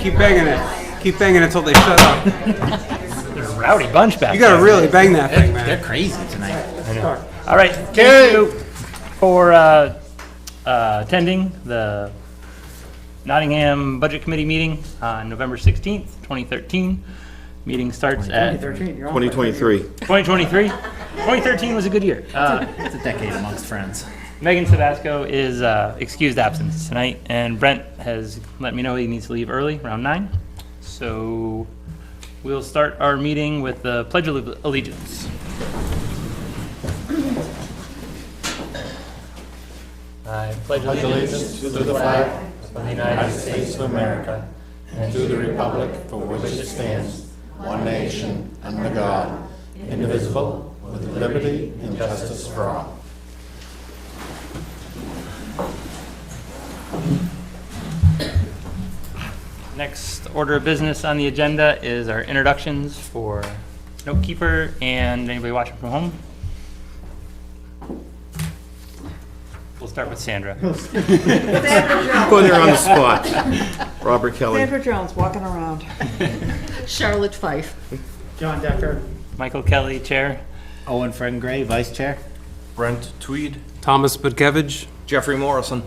Keep banging it. Keep banging it until they shut up. They're a rowdy bunch back You gotta there. really bang that thing, They're man. crazy tonight. All right, thank you for attending the Nottingham Budget Committee meeting on November 16th, 2013. Meeting starts at 2023. 2023. 2013 was a good year. It's a decade amongst friends. Megan Savasco is excused absence tonight, and Brent has let me know he needs to leave early, around 9. So we'll start our meeting with the Pledge of Allegiance. I pledge allegiance to the flag of the United States of America and to the republic for which it stands, one nation, under God, indivisible, with liberty and justice for all. Next order of business on the agenda is our introductions for Note Keeper and anybody watching from home. We'll start with Sandra. Putting her on the spot. Robert Kelly. Sandra Jones walking around. Charlotte Fife. John Decker. Michael Kelly, Chair. Owen Fred Gray, Vice Chair. Brent Tweed. Thomas Budkevich. Jeffrey Morrison.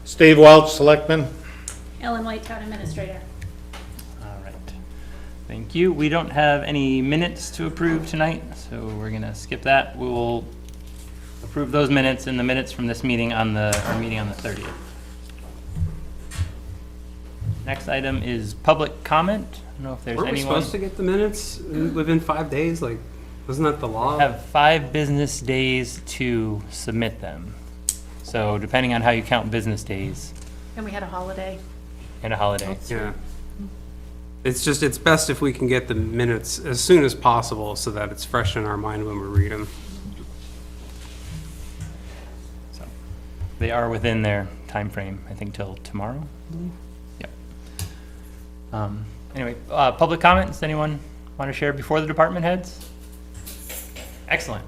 Steve Welch, Selectman. Ellen White, Town Administrator. All right. Thank you. We don't have any minutes to approve tonight, so we're going to skip that. We will approve those minutes in the minutes from this meeting on our meeting on the 30th. Next item is public comment. I don't know if there's Weren't we anyone. supposed to get the minutes within 5 days? Like, wasn't that the law? Have 5 business days to submit them. So depending on how you count business days And we had a holiday. and a holiday. Yeah. It's best if we can get the minutes as soon as possible so that it's fresh in our mind when we read them. So they are within their time frame, I think, till tomorrow. Yep. Anyway, public comments. Does anyone want to share before the department heads? Excellent.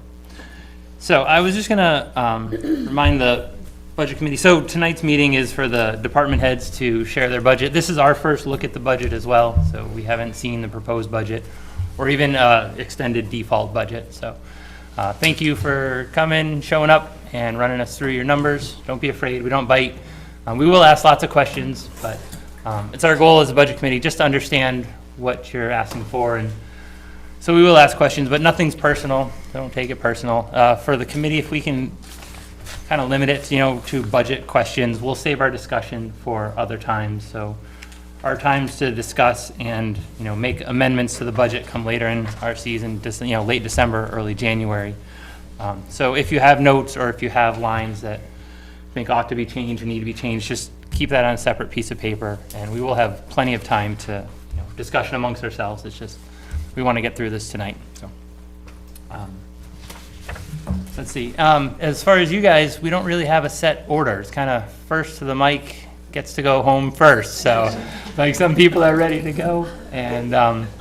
So I was just gonna remind the budget committee. So tonight's meeting is for the department heads to share their budget. This is our first look at the budget as well, so we haven't seen the proposed budget or even extended default budget. So thank you for coming, showing up, and running us through your numbers. Don't be afraid. We don't bite. We will ask lots of questions, but it's our goal as a budget committee just to understand what you're asking for, and so we will ask questions, but nothing's personal. Don't take it personal. For the committee, if we can kind of limit it, to budget questions, we'll save our discussion for other times. So our times to discuss and, make amendments to the budget come later in our season, late December, early January. So if you have notes or if you have lines that think ought to be changed or need to be changed, just keep that on a separate piece of paper, and we will have plenty of time to, discussion amongst ourselves. It's just, we want to get through this tonight, so. Let's see, as far as you guys, we don't really have a set order. It's kind of first to the mic gets to go home first, so, like, some people are ready to go, and,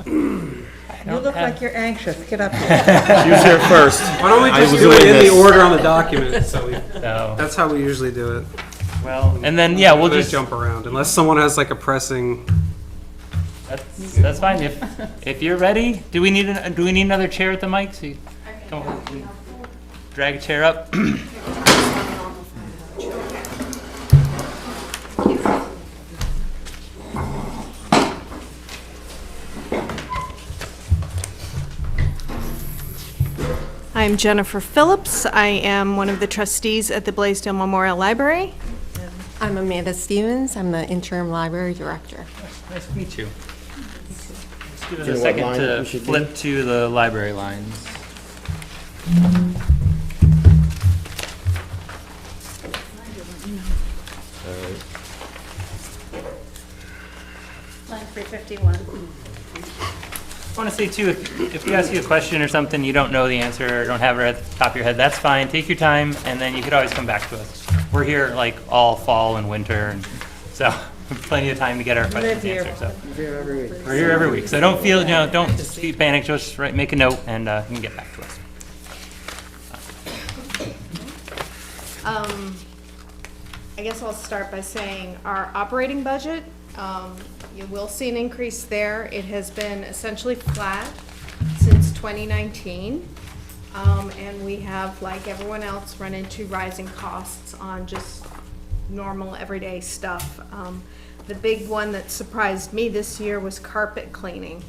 You look like you're anxious. Get up here. She was here first. Why don't we I just was do it doing in the this. order on the document? So so, that's how we usually do it. well, and then, yeah, we'll just, jump around unless someone has like a pressing. that's fine, if you're ready. Do we need another chair at the mic? So you come over and drag a chair up. I'm Jennifer Phillips. I am one of the trustees at the Blaisdell Memorial Library. I'm Amanda Stevens. I'm the interim library director. Nice to meet you. Let's give us Do a you know what second line to we should flip to the library lines. Line 351. I want to say too, if we ask you a question or something, you don't know the answer or don't have it at the top of your head, that's fine. Take your time, and then you could always come back to us. We're here like all fall and winter, and so plenty of time to get our questions answered. So we're here every week. So don't feel, don't be panicked. Just make a note, and you can get back to us. I guess I'll start by saying our operating budget You will see an increase there. It has been essentially flat since 2019. And we have, like everyone else, run into rising costs on just normal, everyday stuff. The big one that surprised me this year was carpet cleaning.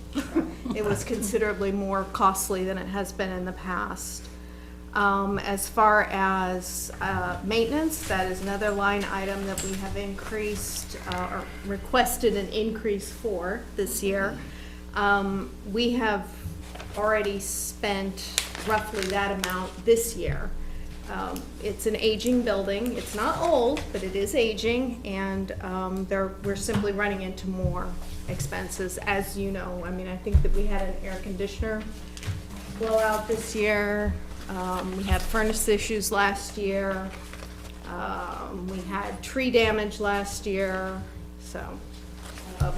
It was considerably more costly than it has been in the past. As far as maintenance, that is another line item that we have increased, or requested an increase for this year. We have already spent roughly that amount this year. It's an aging building. It's not old, but it is aging, and we're simply running into more expenses, as you know. I mean, I think that we had an air conditioner blowout this year. We had furnace issues last year. We had tree damage last year. So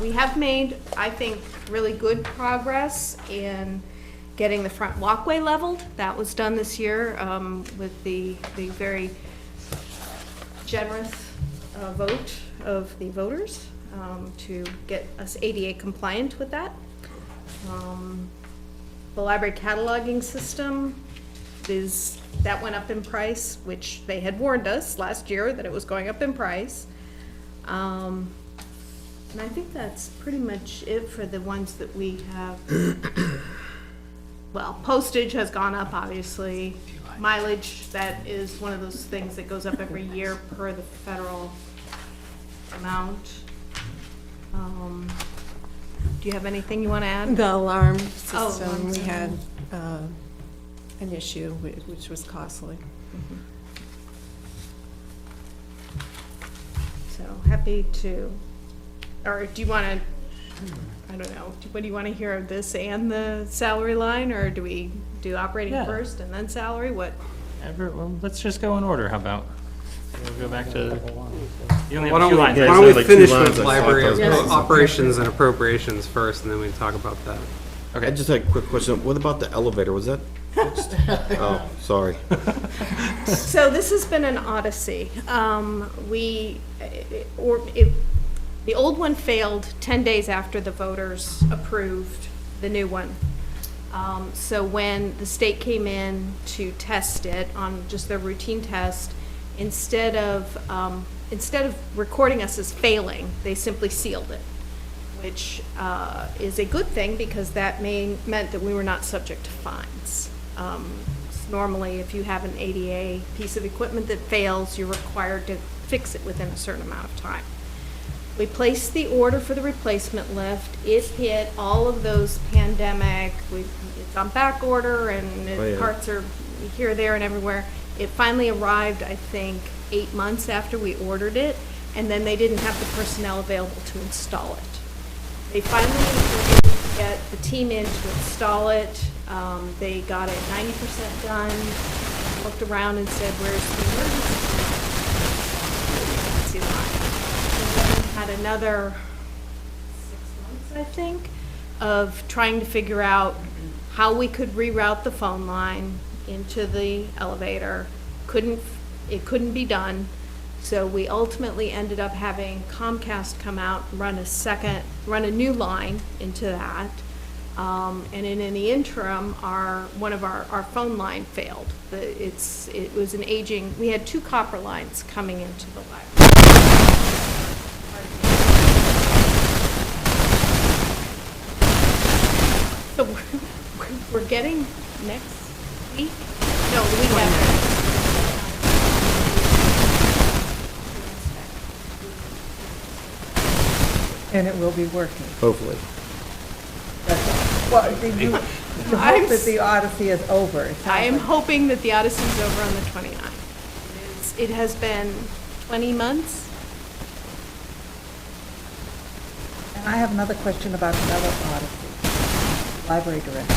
we have made, I think, really good progress in getting the front walkway leveled. That was done this year with the very generous vote of the voters to get us ADA compliant with that. The library cataloging system that went up in price, which they had warned us last year that it was going up in price. And I think that's pretty much it for the ones that we have. Well, postage has gone up, obviously. Mileage, that is one of those things that goes up every year per the federal amount. Do you have anything you want to add? The alarm Oh, system, alarm we system. had an issue which was costly. So happy to, or do you want to, I don't know, what do you want to hear of this and the salary line, or do we do operating Yeah. first and then salary? What? Well, let's just go in order, how about? We'll go back to, you only Why have don't two we, lines. why Yeah, don't we it's like two finish lines, with I thought library that was op- nice. operations and appropriations first, and then we can talk about that. I just had a quick question. What about the elevator? Was that fixed? Oh, sorry. So this has been an odyssey. The old one failed 10 days after the voters approved the new one. So when the state came in to test it on just their routine test, instead of recording us as failing, they simply sealed it, which is a good thing because that meant that we were not subject to fines. Normally, if you have an ADA piece of equipment that fails, you're required to fix it within a certain amount of time. We placed the order for the replacement lift. It hit all of those pandemic, it's on back order and Oh, yeah. parts are here, there, and everywhere. It finally arrived, I think, 8 months after we ordered it, and then they didn't have the personnel available to install it. They finally were able to get the team in to install it. They got it 90% done, looked around and said, where's the emergency line? And then had another 6 months, I think, of trying to figure out how we could reroute the phone line into the elevator. It couldn't be done. So we ultimately ended up having Comcast come out, run a new line into that. And in the interim, one of our phone line failed. It was an aging, we had 2 copper lines coming into the library. So we're getting next week? No, the week after. And it will be working. Hopefully. Well, you hope that the odyssey is over. It sounds I am like- hoping that the Odyssey is over on the 29th. It has been 20 months. And I have another question about another odyssey. Library director.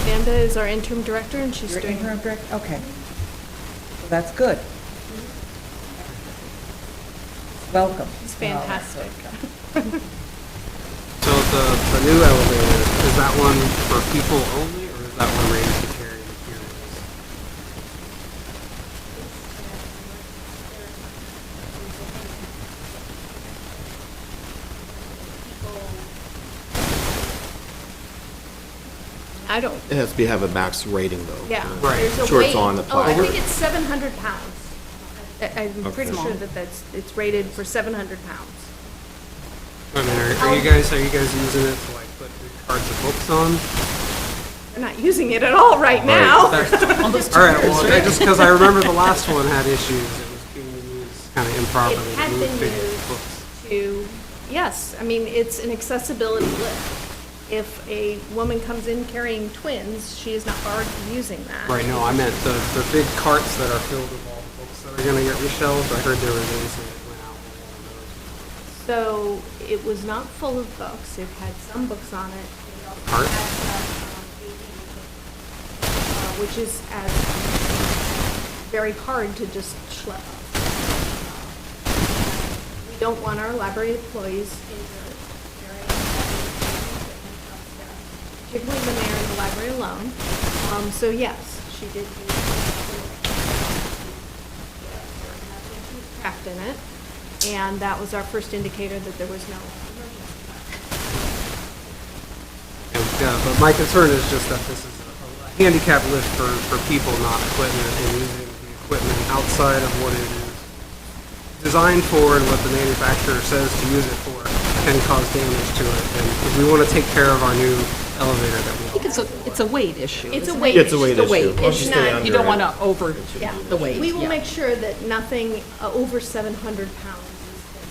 Amanda is our interim director, and she's Your doing. interim director, okay. Well, that's good. Welcome. It's fantastic. So the new elevator, is that one for people only, or is that one rated to carry materials? I don't, It has to have a max rating, though. yeah. Right. There's a Sure, it's weight. on the Oh, I plaque. think it's 700 pounds. I'm pretty sure that it's rated for 700 pounds. I mean, are you guys using it to like put cards of books on? We're not using it at all right now. All right, well, just because I remember the last one had issues, it was being used kind of It improperly. had to move been big used books. to, yes, I mean, it's an accessibility lift. If a woman comes in carrying twins, she is not barred from using that. Right, no, I meant the big carts that are filled with all the books that are gonna get reshelved. I heard there were those that went out with So it was not full of books. It had some books on it. It also Cart? had some, which is very hard to just schlep up. We don't want our library employees injured carrying particularly when they're in the library alone. So yes, she did use craft in it, and that was our first indicator that there was no emergency. But my concern is just that this is a handicap lift for people, not equipment, and using the equipment outside of what it is designed for and what the manufacturer says to use it for can cause damage to it. And if we want to take care of our new elevator that we I think it's a weight issue. It's a isn't it? weight It's a weight The issue. weight. Once you It's stay not- under You don't it. want to over Yeah. the weight. We will yeah. make sure that nothing over 700 pounds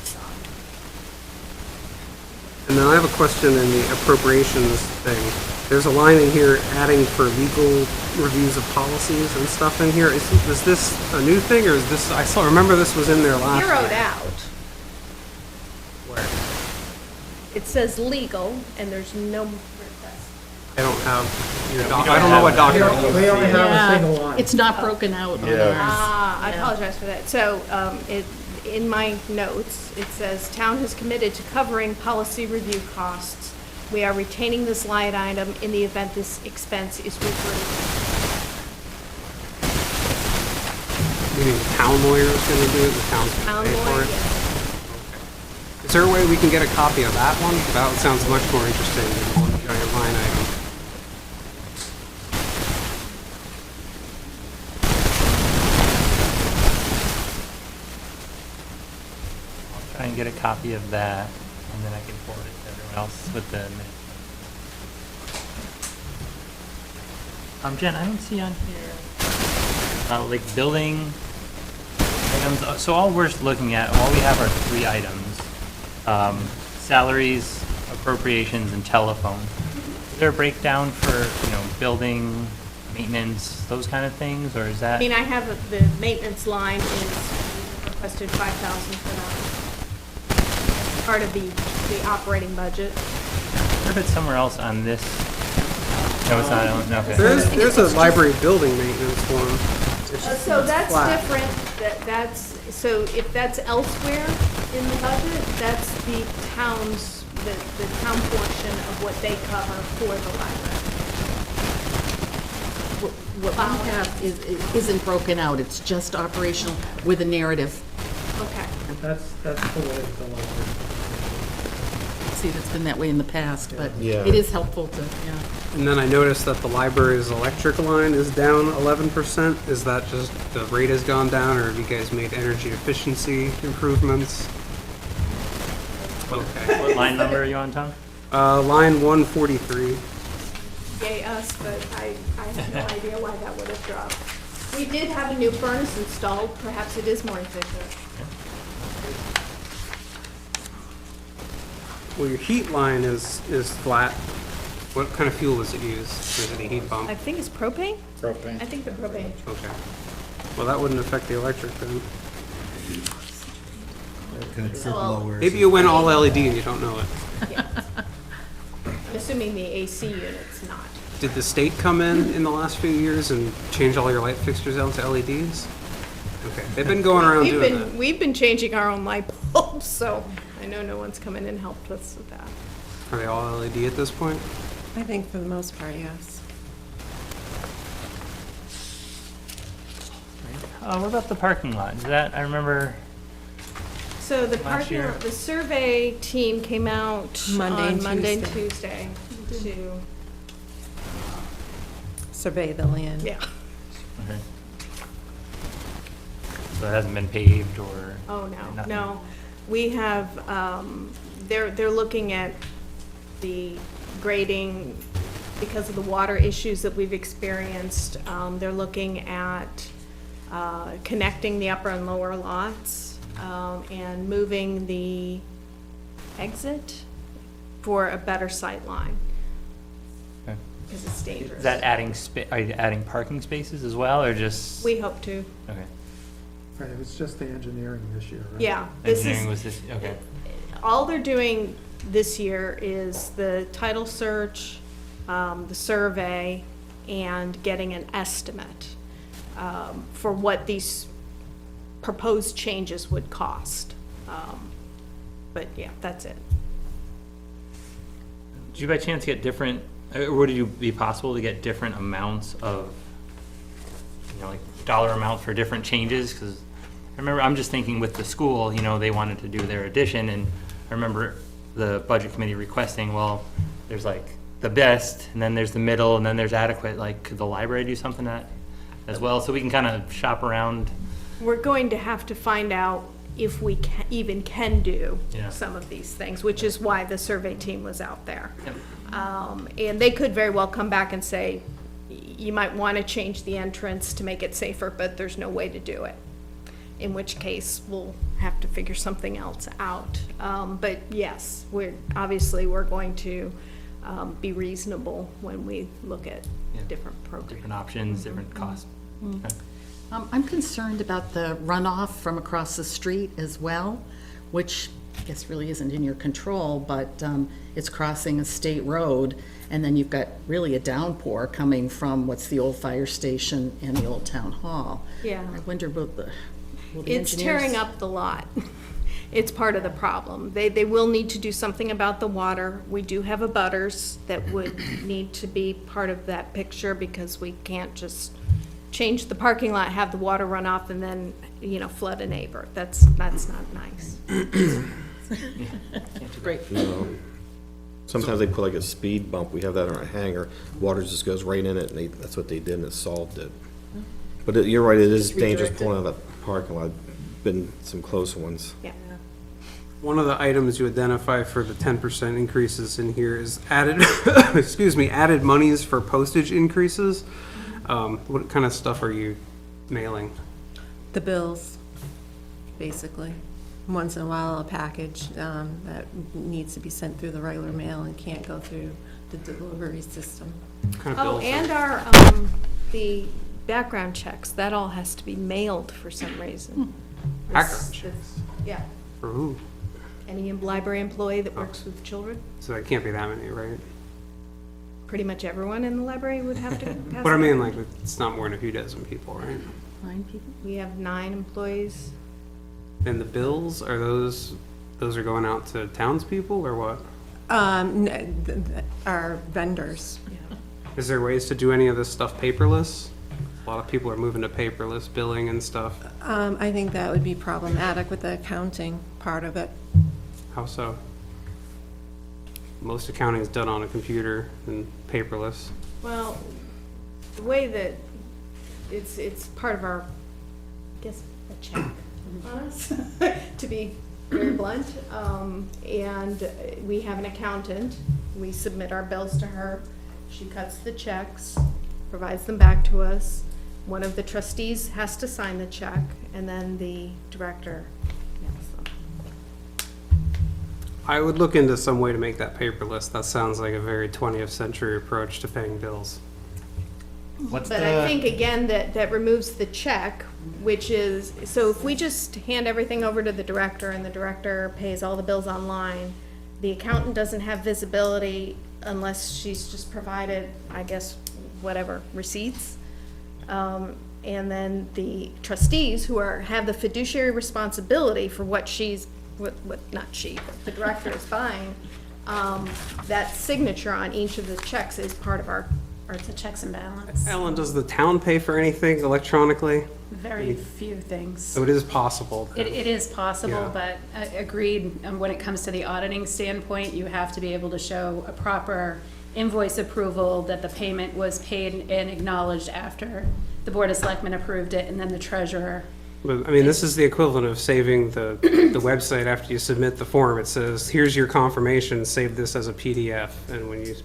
is stopped. And then I have a question in the appropriations thing. There's a line in here adding for legal reviews of policies and stuff in here. Is this a new thing, or is this, I still remember this was in there last year. Zeroed out. Where? It says legal, and there's no request. I don't have your doc, I don't know what document you We only have a Yeah, single line. It's not broken out on Yeah. ours. I apologize for that. So, in my notes, it says, "Town has committed to covering policy review costs. We are retaining this line item in the event this expense is reverted." Meaning the town lawyer is gonna do it, the town's Town gonna pay for lawyer, it? yes. Is there a way we can get a copy of that one? That sounds much more interesting than one giant line item. Try and get a copy of that, and then I can forward it to everyone else with the minutes. Jen, I don't see on here, like building items. So all we're looking at, all we have are 3 items. Salaries, appropriations, and telephone. Is there a breakdown for, building, maintenance, those kind of things, or is I that? mean, I have the maintenance line is requested 5,000 for that. Part of the operating budget. I wonder if it's somewhere else on this. No, it's not. Okay. There's a library building maintenance one. So that's flat. different, so if that's elsewhere in the budget, that's the town's, the town portion of what they cover for the library. What we have isn't broken out. It's just operational with a narrative. Okay. That's the way the library. See, that's been that way in the past, but Yeah. it is helpful to, yeah. And then I noticed that the library's electric line is down 11%. Is that just the rate has gone down, or have you guys made energy efficiency improvements? Okay. What line number are you on, Tom? Line 143. Yay us, but I have no idea why that would have dropped. We did have a new furnace installed, perhaps it is more efficient. Well, your heat line is flat. What kind of fuel does it use? Is it a heat pump? I think it's propane? Propane. I think the propane. Okay. Well, that wouldn't affect the electric then. Well, Maybe you went all LED and you don't know it. I'm assuming the AC unit's not. Did the state come in the last few years and change all your light fixtures out to LEDs? Okay, they've been going around doing that. We've been changing our own light bulbs, so I know no one's come in and helped us with that. Are they all LED at this point? I think for the most part, yes. What about the parking lot? Is that, I remember, So the last parking, year? the survey team came out Monday and on Monday and Tuesday. Tuesday to, Survey the land. yeah. Okay. So it hasn't been paved or? Oh, no, nothing? no. We have, they're looking at the grading because of the water issues that we've experienced. They're looking at connecting the upper and lower lots and moving the exit for a better sight line Okay. because it's dangerous. Is that adding are you adding parking spaces as well, or just? We hope to, Okay. Right, it was just the engineering this year, right? yeah. This Engineering is, was this, okay. all they're doing this year is the title search, the survey, and getting an estimate for what these proposed changes would cost. But yeah, that's it. Did you by chance get different, or would it be possible to get different amounts of, you know, like dollar amount for different changes? Because I remember, I'm just thinking with the school, you know, they wanted to do their addition, and I remember the budget committee requesting, well, there's like the best, and then there's the middle, and then there's adequate. Like, could the library do something that as well, so we can kind of shop around? We're going to have to find out if we even can do Yeah. some of these things, which is why the survey team was out there. Yep. And they could very well come back and say, you might want to change the entrance to make it safer, but there's no way to do it. In which case, we'll have to figure something else out. But yes, we're going to be reasonable when we look at Yeah. different programs. Different options, different costs. Okay. I'm concerned about the runoff from across the street as well, which I guess really isn't in your control, but it's crossing a state road, and then you've got really a downpour coming from what's the old fire station and the old town hall. Yeah. I wonder will the It's engineers- tearing up the lot. It's part of the problem. They will need to do something about the water. We do have abutters that would need to be part of that picture because we can't just change the parking lot, have the water run off, and then, you know, flood a neighbor. That's not nice. Great. No. Sometimes they put like a speed bump, we have that on our hangar, water just goes right in it, and that's what they did, and it solved it. But you're right, it is dangerous pulling out of the parking lot, been some close ones. Yeah. One of the items you identify for the 10% increases in here is added, excuse me, added monies for postage increases. What kind of stuff are you mailing? The bills, basically. Once in a while, a package that needs to be sent through the regular mail and can't go through the delivery system. What kind of Oh, bills are- and our, the background checks, that all has to be mailed for some reason. Background checks? Yeah. For who? Any library employee that works with children, So it can't be that many, right? pretty much everyone in the library would have to pass. But I it. mean, like, it's not more than a few dozen people, right? 9 people? We have 9 employees. And the bills, are those are going out to townspeople or what? Our vendors. Is there ways to do any of this stuff paperless? A lot of people are moving to paperless billing and stuff. I think that would be problematic with the accounting part of it. How so? Most accounting is done on a computer and paperless. Well, the way that it's part of our, I guess, a check on us, to be very blunt. And we have an accountant. We submit our bills to her. She cuts the checks, provides them back to us. One of the trustees has to sign the check, and then the director mails them. I would look into some way to make that paperless. That sounds like a very 20th century approach to paying bills. What's But the? I think, again, that removes the check, which is, so if we just hand everything over to the director and the director pays all the bills online, the accountant doesn't have visibility unless she's just provided, I guess, whatever, receipts. And then the trustees who have the fiduciary responsibility for what not she, but the director is buying, that signature on each of the checks is part of our or it's a checks and balance. Ellen, does the town pay for anything electronically? Very few things. So it is possible. It is possible, Yeah. but agreed, when it comes to the auditing standpoint, you have to be able to show a proper invoice approval that the payment was paid and acknowledged after the Board of Selectmen approved it, and then the treasurer. But, I mean, this is the equivalent of saving the website after you submit the form. It says, here's your confirmation, save this as a PDF. And when you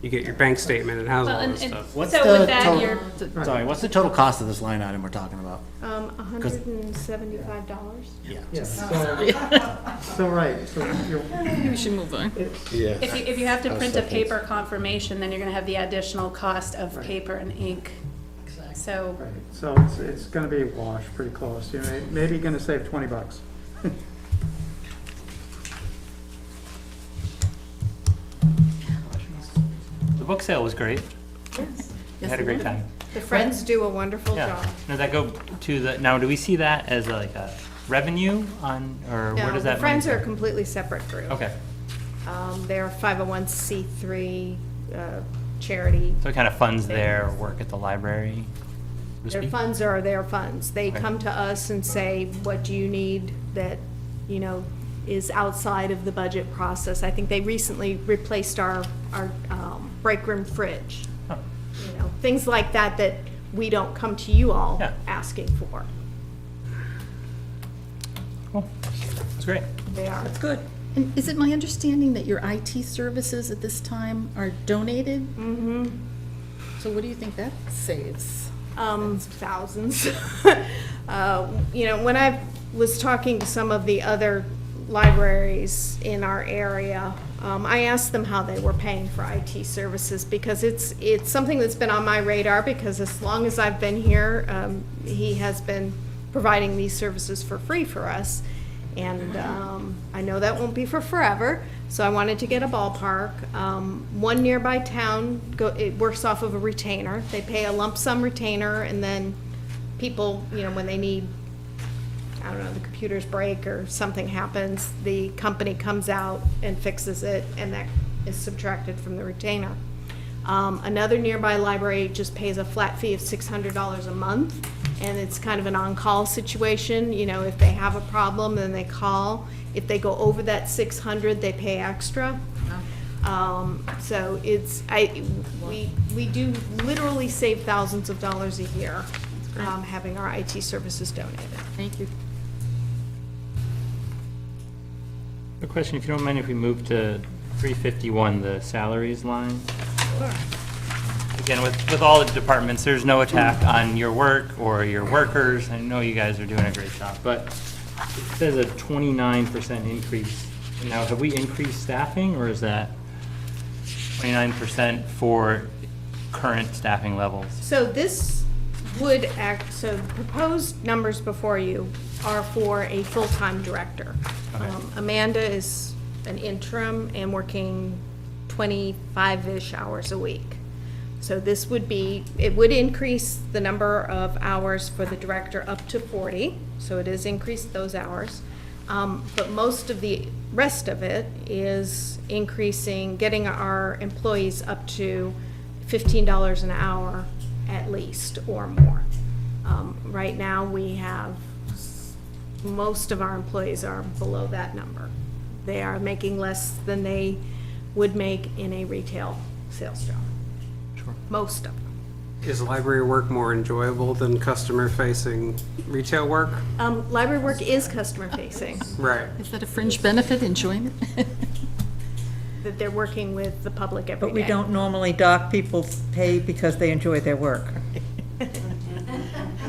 get your bank statement, it has all this stuff. What's So the with that, total- you're, Sorry, what's the total cost of this line item we're talking about? $175. Yeah. Yeah, so right, so you're, Maybe we should move on. Yeah. if you have to print a paper confirmation, then you're gonna have the additional cost of paper and ink. So, right, so it's gonna be a wash, pretty close, you know, maybe you're gonna save $20. The book sale was great. We had a great time. The Friends do a wonderful Yeah. job. Does that go to the, now, do we see that as like a revenue on, or where No, does the that? Friends money are a go? completely separate group. Okay, They're a 501c3 charity. so it kind of funds their work at the library, so to Their speak? funds are their funds. They Right. come to us and say, what do you need that, you know, is outside of the budget process? I think they recently replaced our break room fridge. Oh. You know, things like that that we don't come to you all Yeah. asking for. Cool, that's great. They are. That's good. And is it my understanding that your IT services at this time are donated? Mm-hmm. So what do you think that saves? Thousands. You know, when I was talking to some of the other libraries in our area, I asked them how they were paying for IT services, because it's something that's been on my radar, because as long as I've been here, he has been providing these services for free for us. And I know that won't be for forever, so I wanted to get a ballpark. One nearby town, it works off of a retainer. They pay a lump sum retainer, and then people, you know, when they need, I don't know, the computers break or something happens, the company comes out and fixes it, and that is subtracted from the retainer. Another nearby library just pays a flat fee of $600 a month, and it's kind of an on-call situation. You know, if they have a problem, then they call. If they go over that 600, they pay extra. So we do literally save thousands of dollars a year, having our IT services donated. Thank you. A question, if you don't mind, if we move to 351, the salaries line. Again, with all the departments, there's no attack on your work or your workers. I know you guys are doing a great job, but it says a 29% increase. Now, have we increased staffing, or is that 29% for current staffing levels? So this would so the proposed numbers before you are for a full-time director. Okay. Amanda is an interim and working 25-ish hours a week. So this would be, it would increase the number of hours for the director up to 40, so it is increased those hours. But most of the rest of it is increasing, getting our employees up to $15 an hour at least, or more. Right now, we have, most of our employees are below that number. They are making less than they would make in a retail sales job. Sure. Most of them. Is library work more enjoyable than customer-facing retail work? Library work is customer-facing, Right. Is that a fringe benefit, enjoyment? that they're working with the public every day. But we don't normally dock people's pay because they enjoy their work.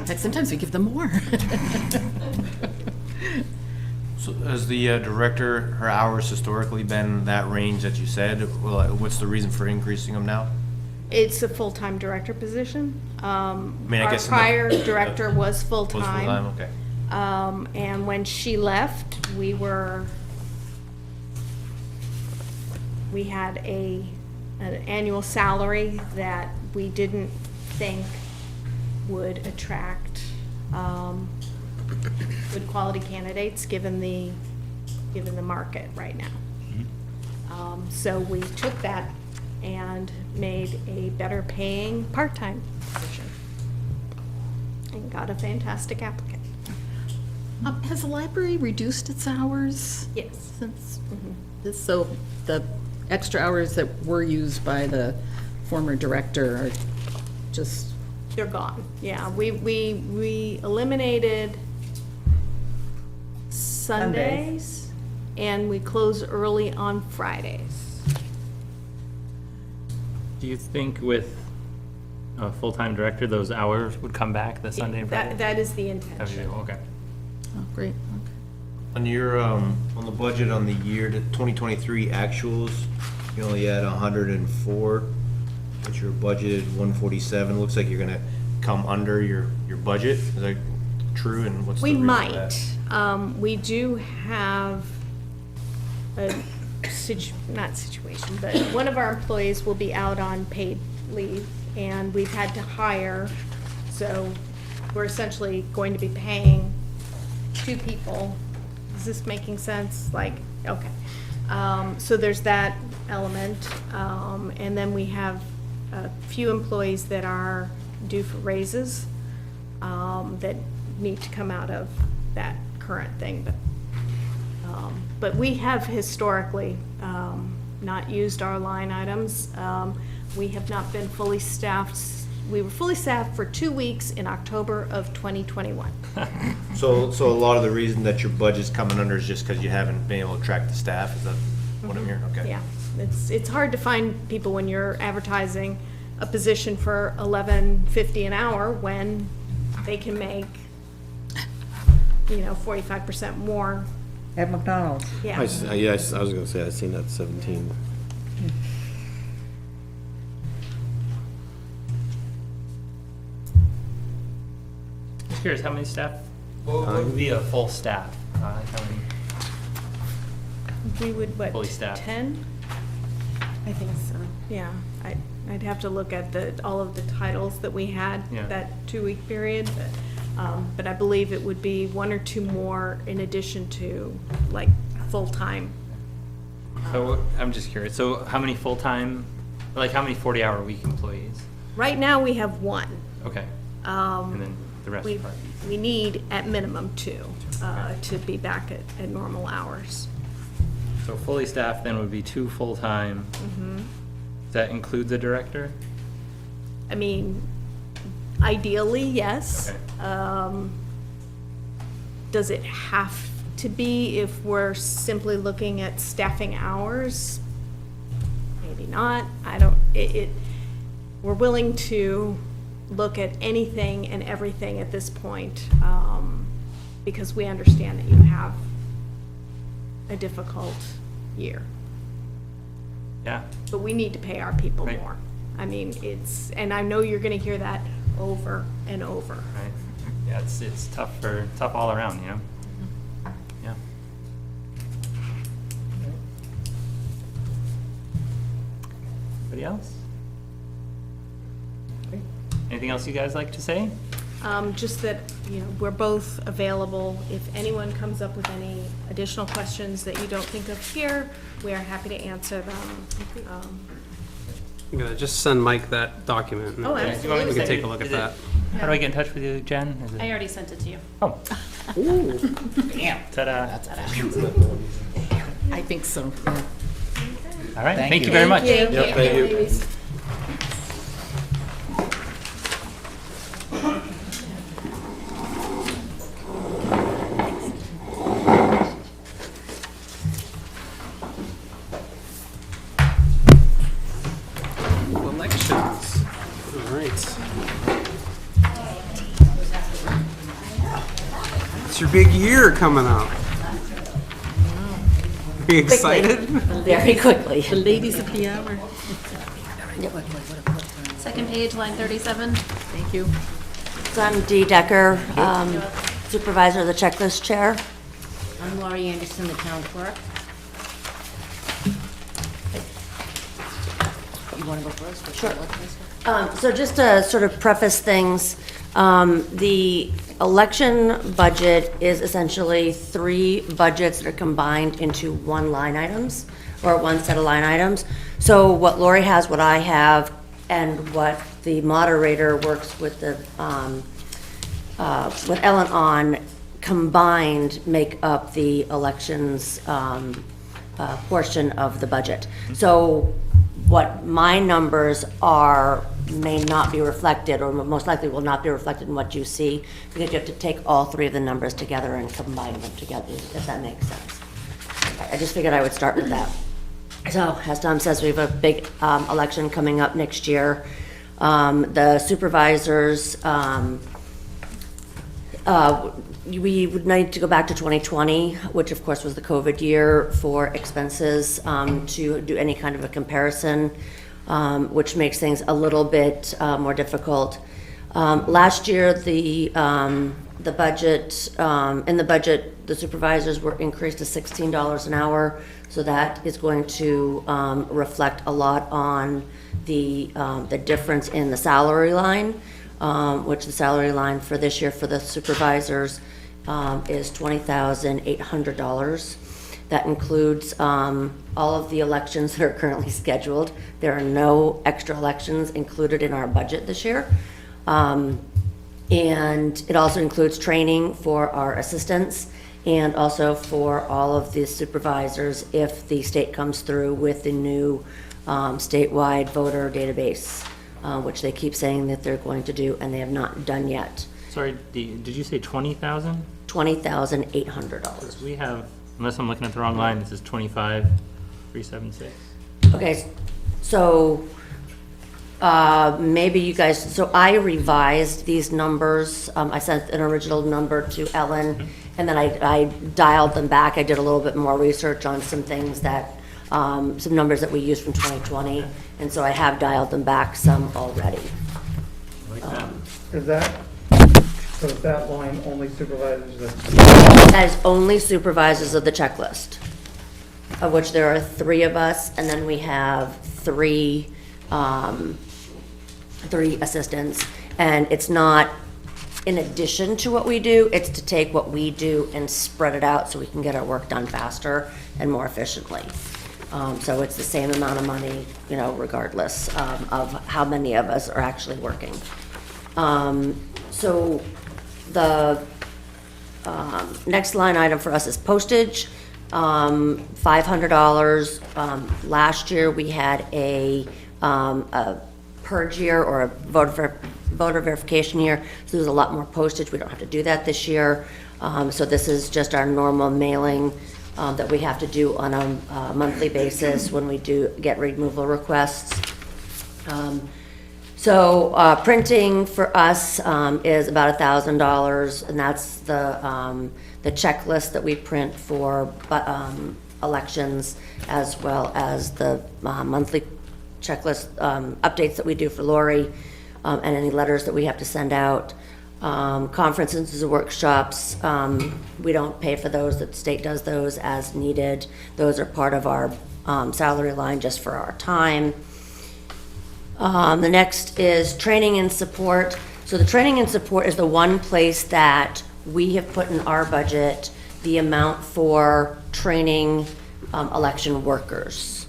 Heck, sometimes we give them more. So has the director, her hours historically been that range that you said? Well, what's the reason for increasing them now? It's a full-time director position. I Our guess in the- prior director was Was full-time. okay. And when she left, we had an annual salary that we didn't think would attract good quality candidates, given the market right now. So we took that and made a better paying part-time position. And got a fantastic applicant. Has the library reduced its hours Yes. since this, so the extra hours that were used by the former director are just, They're gone. Yeah, we eliminated Sundays and we close early on Fridays. Do you think with a full-time director, those hours would come back, the Sunday and Friday? That is the That'd be- intention. Okay. oh, great, okay. On your, on the budget on the year to 2023 actuals, you only had 104, but your budgeted 147. Looks like you're gonna come under your budget. Is that true? And what's the We reason for that? might. We do have a not situation, but one of our employees will be out on paid leave and we've had to hire. So we're essentially going to be paying 2 people. Is this making sense? Like, okay. So there's that element. And then we have a few employees that are due for raises, that need to come out of that current thing. But we have historically, not used our line items. We have not been fully staffed. We were fully staffed for 2 weeks in October of 2021. So a lot of the reason that your budget's coming under is just because you haven't been able to attract the staff? Is that what I'm hearing? Okay. Yeah, it's hard to find people when you're advertising a position for $11.50 an hour when they can make, 45% more. At McDonald's. Yeah. I was gonna say, I seen that 17. Just curious, how many staff? What would be a full staff? Like how many? We would, what, Fully staffed. 10? I think so. Yeah, I'd have to look at all of the titles that we had Yeah. that 2-week period, but I believe it would be 1 or 2 more in addition to, like, full-time. So I'm just curious, so how many full-time, like how many 40-hour-a-week employees? Right now, we have 1. Okay. And then the rest We, are part. we need at minimum 2 to be back at normal hours. So fully staffed then would be 2 full-time. Does that include the director? I mean, ideally, yes. Okay. Does it have to be if we're simply looking at staffing hours? Maybe not. We're willing to look at anything and everything at this point, because we understand that you have a difficult year. Yeah. But we need to pay our people Right. more. I mean, and I know you're gonna hear that over and over. Right. Yeah, it's tough all around, you know? Yeah. Anybody else? Okay. Anything else you guys like to say? Just that, we're both available. If anyone comes up with any additional questions that you don't think of here, we are happy to answer them. I'm gonna just send Mike that document. and Oh, we Do you want me to can send take you- a look at is it- that. How do I get in touch with you, Jen? Is it- I already sent it to you. Oh. Ta-da. I think so, yeah. All right, thank you very much. Yep, thank you. Elections. All right. It's your big year coming up. Are you excited? Very quickly. The ladies of the hour. Second page, line 37. Thank you. So I'm Dee Decker, Supervisor of the Checklist Chair. I'm Laurie Anderson, the town clerk. You want to go first? Sure. So just to sort of preface things, the election budget is essentially three budgets that are combined into one line items, or one set of line items. So what Lori has, what I have, and what the moderator works with with Ellen on, combined make up the elections portion of the budget. So what my numbers are may not be reflected, or most likely will not be reflected in what you see, because you have to take all three of the numbers together and combine them together, if that makes sense. I just figured I would start with that. So, as Tom says, we have a big election coming up next year. The supervisors, we would need to go back to 2020, which of course was the COVID year, for expenses to do any kind of a comparison, which makes things a little bit more difficult. Last year, the budget, in the budget, the supervisors were increased to $16 an hour, so that is going to reflect a lot on the difference in the salary line, which the salary line for this year for the supervisors is $20,800. That includes all of the elections that are currently scheduled. There are no extra elections included in our budget this year. And it also includes training for our assistants and also for all of the supervisors if the state comes through with the new statewide voter database, which they keep saying that they're going to do, and they have not done yet. Sorry, did you say 20,000? $20,800. We have, unless I'm looking at the wrong line, this is 25,376. Okay, so maybe you guys, so I revised these numbers. I sent an original number to Ellen, and then I dialed them back. I did a little bit more research on some things that, some numbers that we used from 2020, and so I have dialed them back some already. Is that line only supervisors that? That is only supervisors of the checklist, of which there are 3 of us, and then we have 3 assistants. And it's not in addition to what we do, it's to take what we do and spread it out so we can get our work done faster and more efficiently. So it's the same amount of money, you know, regardless of how many of us are actually working. So the next line item for us is postage, $500. Last year, we had a purge year, or a voter verification year, so there's a lot more postage. We don't have to do that this year. So this is just our normal mailing that we have to do on a monthly basis when we do get removal requests. So printing for us is about $1,000, and that's the checklist that we print for elections, as well as the monthly checklist updates that we do for Lori, and any letters that we have to send out. Conferences and workshops, we don't pay for those. The state does those as needed. Those are part of our salary line just for our time. The next is training and support. So the training and support is the one place that we have put in our budget the amount for training election workers.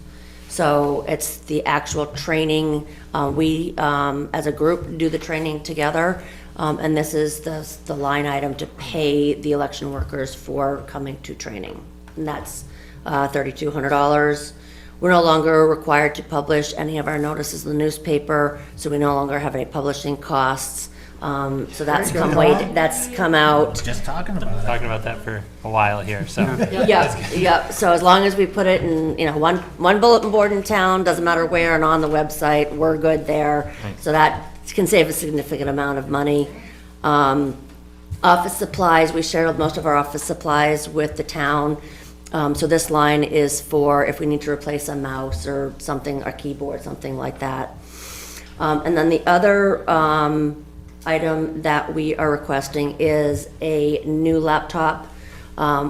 So it's the actual training. We, as a group, do the training together, and this is the line item to pay the election workers for coming to training, and that's $3,200. We're no longer required to publish any of our notices in the newspaper, so we no longer have any publishing costs. So that's come out. Just talking about it. Talking about that for a while here, so. Yep. So as long as we put it in, you know, one bulletin board in town, doesn't matter where, and on the website, we're good there. Right. So that can save a significant amount of money. Office supplies, we share most of our office supplies with the town. So this line is for if we need to replace a mouse or something, a keyboard, something like that. And then the other item that we are requesting is a new laptop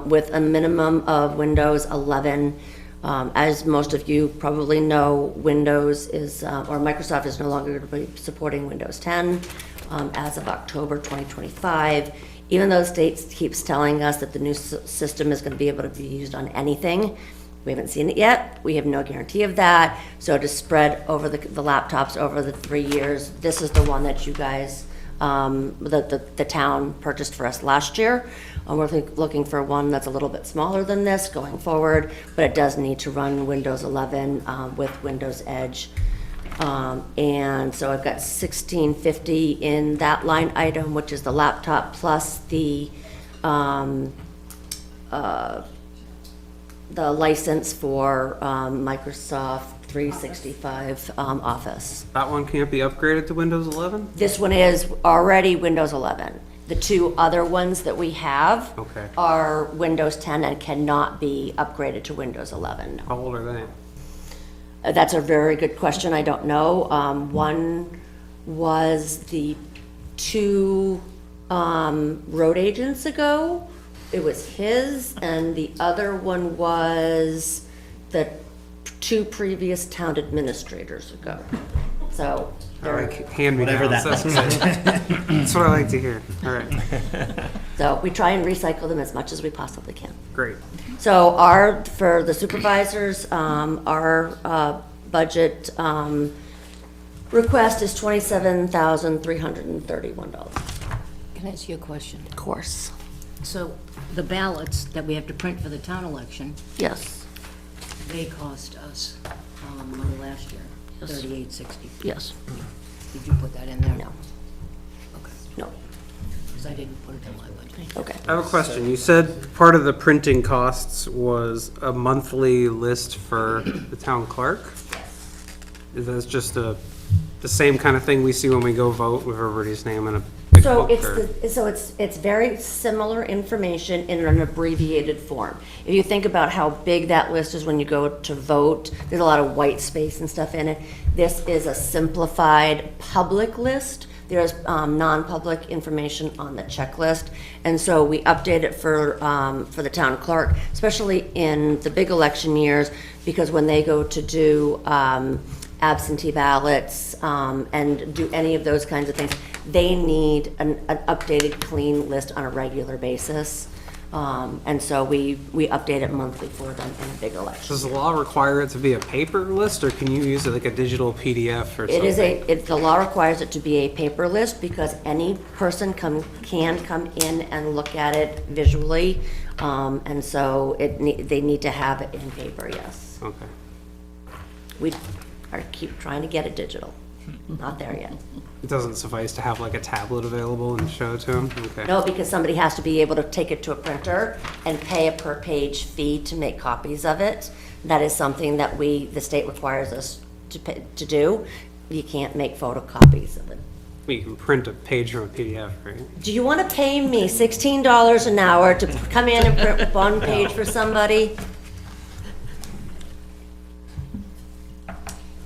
with a minimum of Windows 11. As most of you probably know, Windows is, or Microsoft is no longer going to be supporting Windows 10. as of October 2025. Even though the state keeps telling us that the new system is going to be able to be used on anything, we haven't seen it yet. We have no guarantee of that. So to spread over the laptops over the 3 years, this is the one that you guys, the town purchased for us last year. We're looking for one that's a little bit smaller than this going forward, but it does need to run Windows 11 with Windows Edge. And so I've got $1,650 in that line item, which is the laptop plus the license for Microsoft 365 Office. That one can't be upgraded to Windows 11? This one is already Windows 11. The two other ones that we have Okay. are Windows 10 and cannot be upgraded to Windows 11. How old are they? That's a very good question. I don't know. One was the two road agents ago. It was his, and the other one was the two previous town administrators ago. So I like hand-me-downs. Whatever that That's good. That's what I like to hear. All right, So we try and recycle them as much as we possibly can. great. So for the supervisors, our budget request is $27,331. Can I ask you a question? Of course. So the ballots that we have to print for the town election, Yes, they cost us, money last year, Yes. $38.60. yes, Did you put that in there? no, Okay, no, because I didn't put it in my budget. okay. I have a question. You said part of the printing costs was a monthly list for the town clerk? Is that just the same kind of thing we see when we go vote with everybody's name in a big So book? Or- it's very similar information in an abbreviated form. If you think about how big that list is when you go to vote, there's a lot of white space and stuff in it. This is a simplified public list. There's non-public information on the checklist. And so we update it for the town clerk, especially in the big election years, because when they go to do absentee ballots and do any of those kinds of things, they need an updated, clean list on a regular basis. And so we update it monthly for them in a big election. Does the law require it to be a paper list, or can you use it like a digital PDF or It is something? the law requires it to be a paper list because any person can come in and look at it visually. And so they need to have it in paper, yes. Okay. We keep trying to get it digital. Not there yet. It doesn't suffice to have like a tablet available and show it to them? Okay. No, because somebody has to be able to take it to a printer and pay a per page fee to make copies of it. That is something that the state requires us to do. You can't make photocopies of it. Well, you can print a page from a PDF, right? Do you want to pay me $16 an hour to come in and print one page for somebody?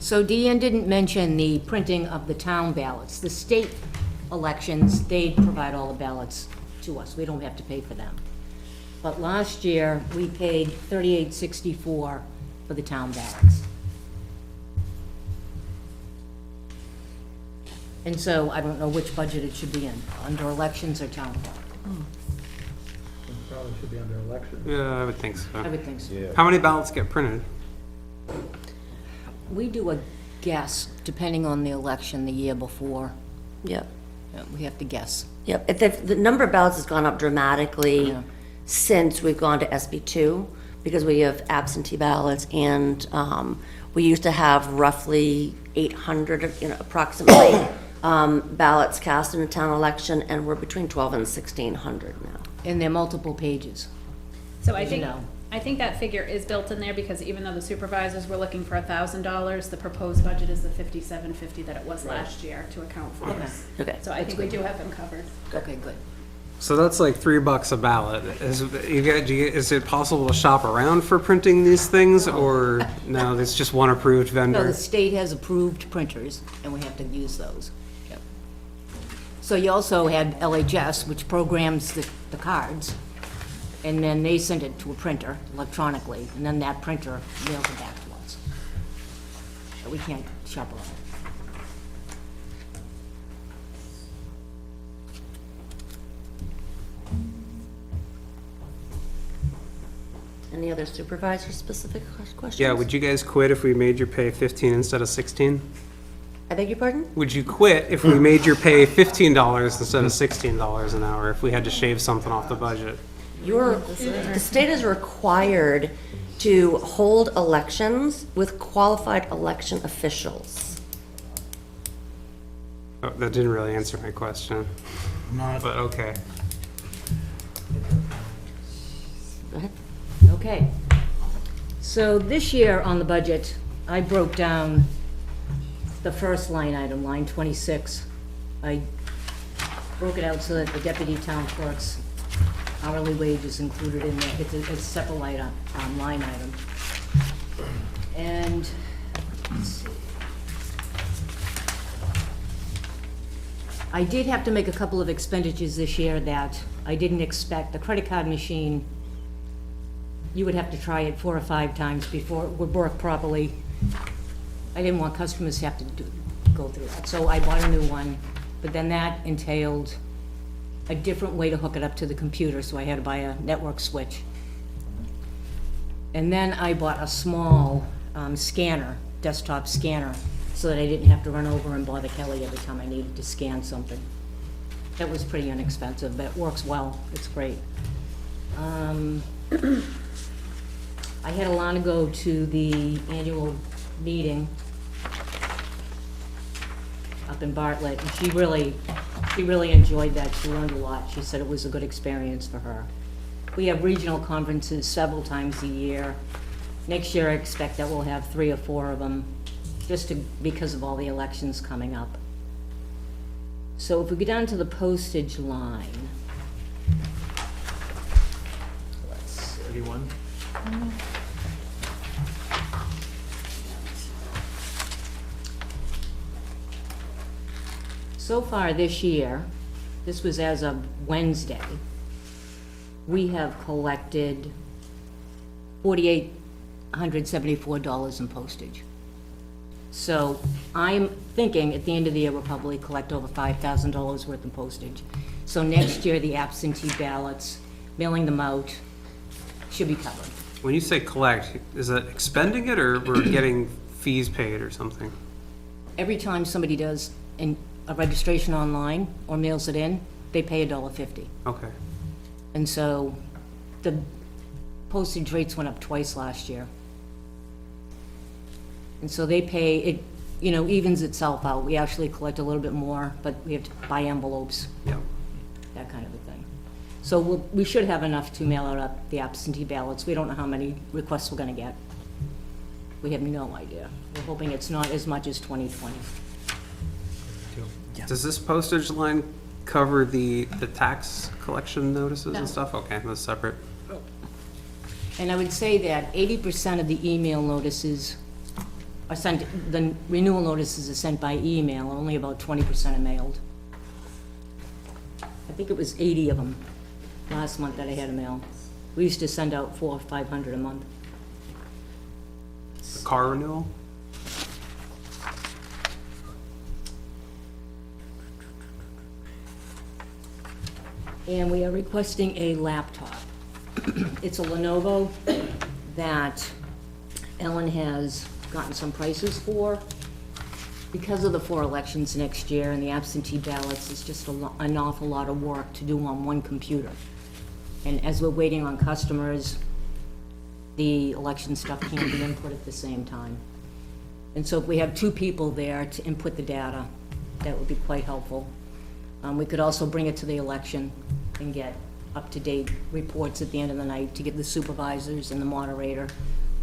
So Deanne didn't mention the printing of the town ballots. The state elections, they provide all the ballots to us. We don't have to pay for them. But last year, we paid $38.64 for the town ballots. And so I don't know which budget it should be in, under elections or town clerk. It probably should be under election. Yeah, I would think so. I would think so. How many ballots get printed? We do a guess, depending on the election the year before. Yep. Yeah, we have to guess. Yep. The number of ballots has gone up dramatically Yeah. since we've gone to SB2 because we have absentee ballots and we used to have roughly 800, approximately, ballots cast in a town election, and we're between 12 and 1,600 now. And they're multiple pages. So I You think, know. I think that figure is built in there because even though the supervisors were looking for $1,000, the proposed budget is the $57.50 that it was last year to account for this. Okay. So I think we do have them covered. Okay, good. So that's like $3 a ballot. Is it possible to shop around for printing these things, or no, it's just one approved No, vendor? the state has approved printers, and we have to use those. Yep. So you also had LHS, which programs the cards, and then they send it to a printer electronically, and then that printer mails it back to us. But we can't shop around. Any other supervisor-specific questions? Yeah, would you guys quit if we made your pay 15 instead of 16? I beg your pardon? Would you quit if we made your pay $15 instead of $16 an hour, if we had to shave something off the budget? The state is required to hold elections with qualified election officials. Oh, that didn't really answer my question. But okay. Go ahead. Okay. So this year on the budget, I broke down the first line item, line 26. I broke it out so that the deputy town clerk's hourly wage is included in there. It's a separate line item. And, let's see. I did have to make a couple of expenditures this year that I didn't expect. The credit card machine, you would have to try it 4 or 5 times before it would work properly. I didn't want customers to have to go through that, so I bought a new one, but then that entailed a different way to hook it up to the computer, so I had to buy a network switch. And then I bought a small scanner, desktop scanner, so that I didn't have to run over and bother Kelly every time I needed to scan something. That was pretty inexpensive, but it works well, it's great. I had Alana go to the annual meeting up in Bartlett, and she really enjoyed that. She learned a lot. She said it was a good experience for her. We have regional conferences several times a year. Next year, I expect that we'll have 3 or 4 of them, because of all the elections coming up. So if we go down to the postage line. Let's see. 31. So far this year, this was as of Wednesday, we have collected $4,874 in postage. So I'm thinking at the end of the year, we'll probably collect over $5,000 worth in postage. So next year, the absentee ballots, mailing them out, should be covered. When you say collect, is that expending it or we're getting fees paid or something? Every time somebody does a registration online or mails it in, they pay $1.50. Okay. And so the postage rates went up twice last year. And so they pay, it, evens itself out. We actually collect a little bit more, but we have to buy envelopes, Yeah. that kind of a thing. So we should have enough to mail out the absentee ballots. We don't know how many requests we're gonna get. We have no idea. We're hoping it's not as much as 2020. Does this postage line cover the tax collection notices No. and stuff? Okay, that's separate. And I would say that 80% of the email notices are sent, the renewal notices are sent by email, only about 20% are mailed. I think it was 80 of them last month that I had to mail. We used to send out 400 or 500 a month. The car renewal? And we are requesting a laptop. It's a Lenovo that Ellen has gotten some prices for. Because of the 4 elections next year and the absentee ballots, it's just an awful lot of work to do on one computer. And as we're waiting on customers, the election stuff can't be input at the same time. And so if we have 2 people there to input the data, that would be quite helpful. We could also bring it to the election and get up-to-date reports at the end of the night to give the supervisors and the moderator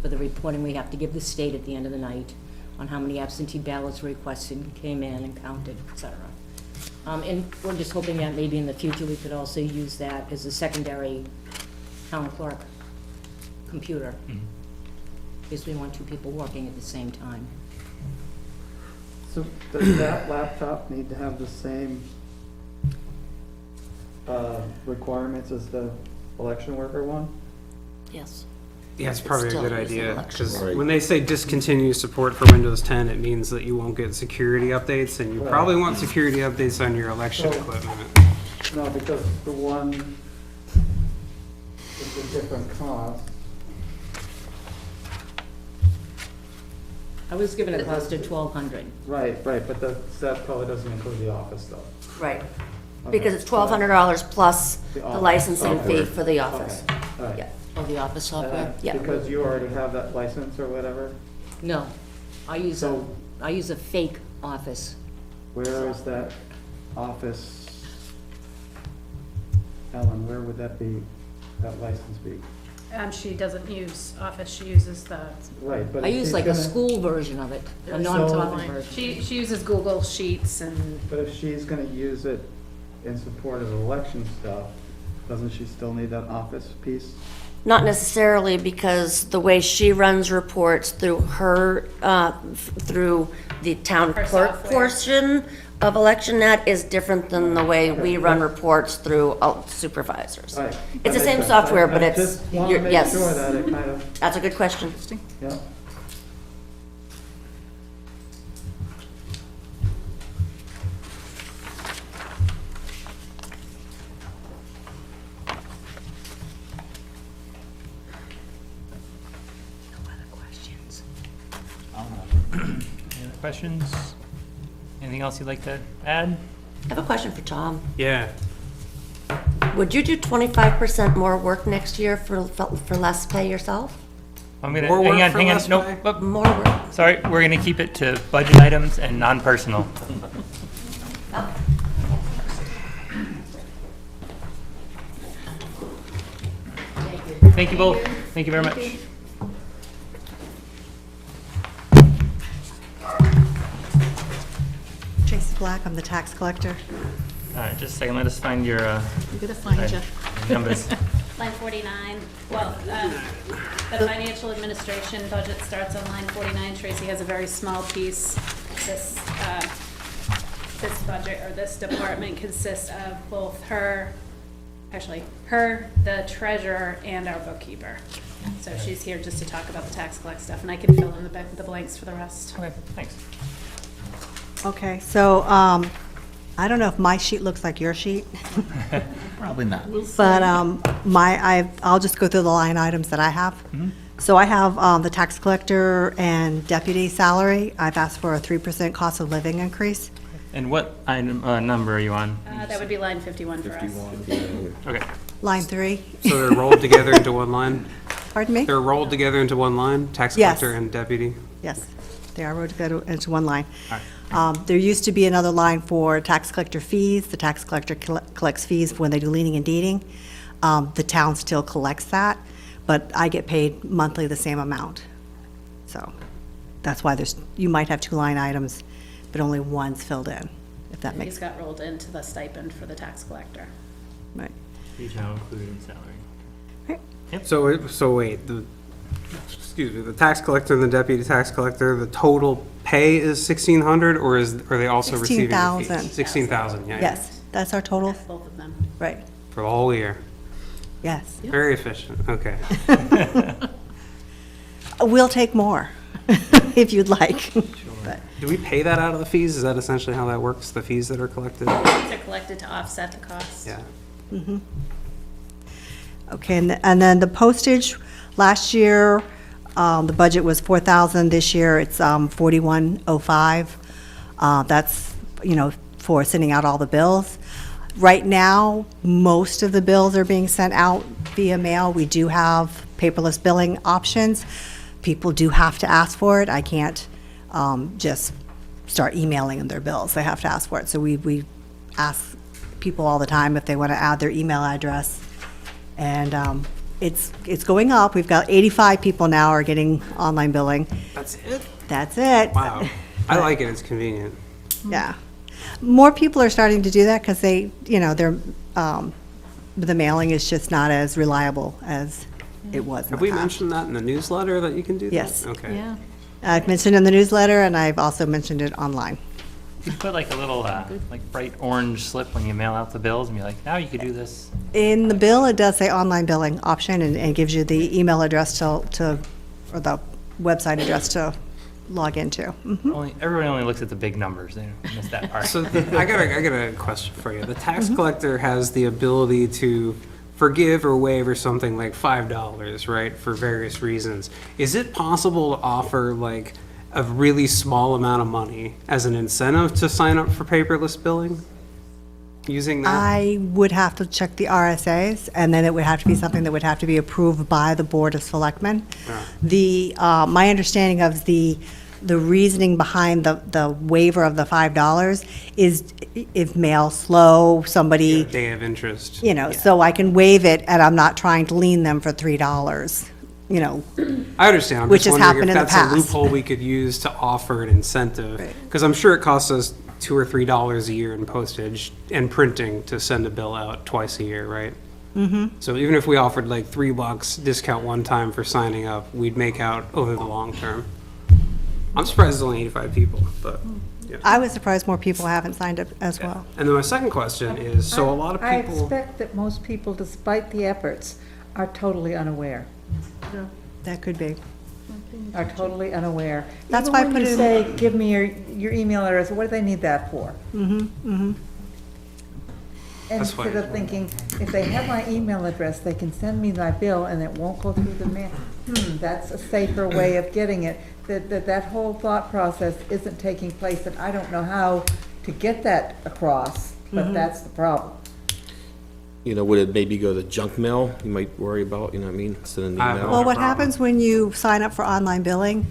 for the reporting we have to give the state at the end of the night on how many absentee ballots requested, came in and counted, et cetera. And we're just hoping that maybe in the future we could also use that as a secondary town clerk computer. Because we want 2 people working at the same time. So does that laptop need to have the same requirements as the election worker one? Yes. Yeah, it's probably a Still good use the idea, election because Right. when they say discontinue support for Windows 10, it means that you won't get security updates, and you Right. probably want security updates on your election So- equipment. No, because the one is a different cost. I was given a cost of 1,200. Right, but that probably doesn't include the office though. Right, because it's $1,200 plus the office licensing fee software. for the office. Okay, all right. Yeah. Oh, the office software? Yeah. Because you already have that license or whatever, No, I use a fake office. where is that office? Ellen, where would that license be? She doesn't use Office, she uses the, Right, but I if use she's like a gonna- school version of it, a So- non-talking version. she uses Google Sheets and, But if she's gonna use it in support of election stuff, doesn't she still need that office piece? Not necessarily, because the way she runs reports through her, through the town Her clerk software. portion of ElectionNet is different than the way we run reports through supervisors. Right. It's the That same makes sense. software, I but it's, just wanna you're- make yes. sure that it kind of, That's a good question. yeah. Any other questions? Anything else you'd like to add? I have a question for Tom. Yeah. Would you do 25% more work next year for less pay yourself? I'm gonna, More work for hang on, less nope, pay? nope. More work? Sorry, we're gonna keep it to budget items and non-personal. Thank you both. Thank you very much. Tracy Black, I'm the tax collector. All right, just a second, let us find your, I'm gonna find you. numbers. line 49, well, the financial administration budget starts on line 49. Tracy has a very small piece. This budget, or this department consists of both her, the treasurer, and our bookkeeper. So she's here just to talk about the tax collect stuff, and I can fill in the blanks for the rest. Okay, thanks. Okay, so, I don't know if my sheet looks like your sheet, Probably not. but, I'll just go through the line items that I have. So I have, the tax collector and deputy salary. I've asked for a 3% cost of living increase. And what item, number are you on? That would be line 51 for us. Okay. Line 3, So they're rolled together into one line? pardon me? They're rolled together into one line, tax Yes. collector and deputy? Yes, they are rolled together into one line. All There used to be another line for tax collector fees. The tax collector collects fees when they do leaning and deeding. The town still collects that, but I get paid monthly the same amount. So that's why you might have two line items, but only one's filled in, if that makes These got rolled into the stipend for the tax collector. right. These now included in salary. So wait, excuse me, the tax collector and the deputy tax collector, the total pay is 1,600, or are they also receiving a fee? 16,000. 16,000, yeah. Yes, that's our total, Both of them. right, For the whole year. yes. Very efficient, okay. We'll take more, if you'd like. But- Do we pay that out of the fees? Is that essentially how that works, the fees that are collected? They're collected to offset the cost. Yeah. Okay, and then the postage, last year, the budget was 4,000, this year it's 4,105. That's, for sending out all the bills. Right now, most of the bills are being sent out via mail. We do have paperless billing options. People do have to ask for it. I can't just start emailing them their bills. They have to ask for it. So we ask people all the time if they want to add their email address. And it's going up. We've got 85 people now are getting online billing. That's it? That's it. Wow. I like it, it's convenient. Yeah. More people are starting to do that because the mailing is just not as reliable as it was in Have the we past. mentioned that in the newsletter, that you can do that? Yes. Okay. Yeah. I've mentioned it in the newsletter, and I've also mentioned it online. You put like a little, like bright orange slip when you mail out the bills and be like, now you could do this. In the bill, it does say online billing option and gives you the email address or the website address to log into. Everybody only looks at the big numbers, they miss that part. So I got a question for you. The tax collector has the ability to forgive or waive or something like $5, right, for various reasons. Is it possible to offer like a really small amount of money as an incentive to sign up for paperless billing? Using that? I would have to check the RSAs, and then it would have to be something that would have to be approved by the Board of Selectmen. My understanding of the reasoning behind the waiver of the $5 is if mail's slow, somebody, Day of interest. so I can waive it, and I'm not trying to lien them for $3, I understand. I'm Which just has wondering happened if in the that's past. a loophole we could use to offer an incentive. Because I'm sure it costs us $2 or $3 a year in postage and printing to send a bill out twice a year, right? Mm-hmm. So even if we offered like $3 discount one time for signing up, we'd make out over the long term. I'm surprised it's only 85 people, but, yeah. I was surprised more people haven't signed up as well. And then my second question is, so a lot of I people, expect that most people, despite the efforts, are totally unaware. That could be. Are totally unaware. That's why I Even put when it you in- say, give me your email address, what do they need that for? That's why- Instead of thinking, if they have my email address, they can send me my bill and it won't go through the mail. That's a safer way of getting it. That whole thought process isn't taking place, and I don't know how to get that across, but that's the problem. Would it maybe go to junk mail? You might worry about, you know what I mean, instead of an I- email. Well, what problem. happens when you sign up for online billing,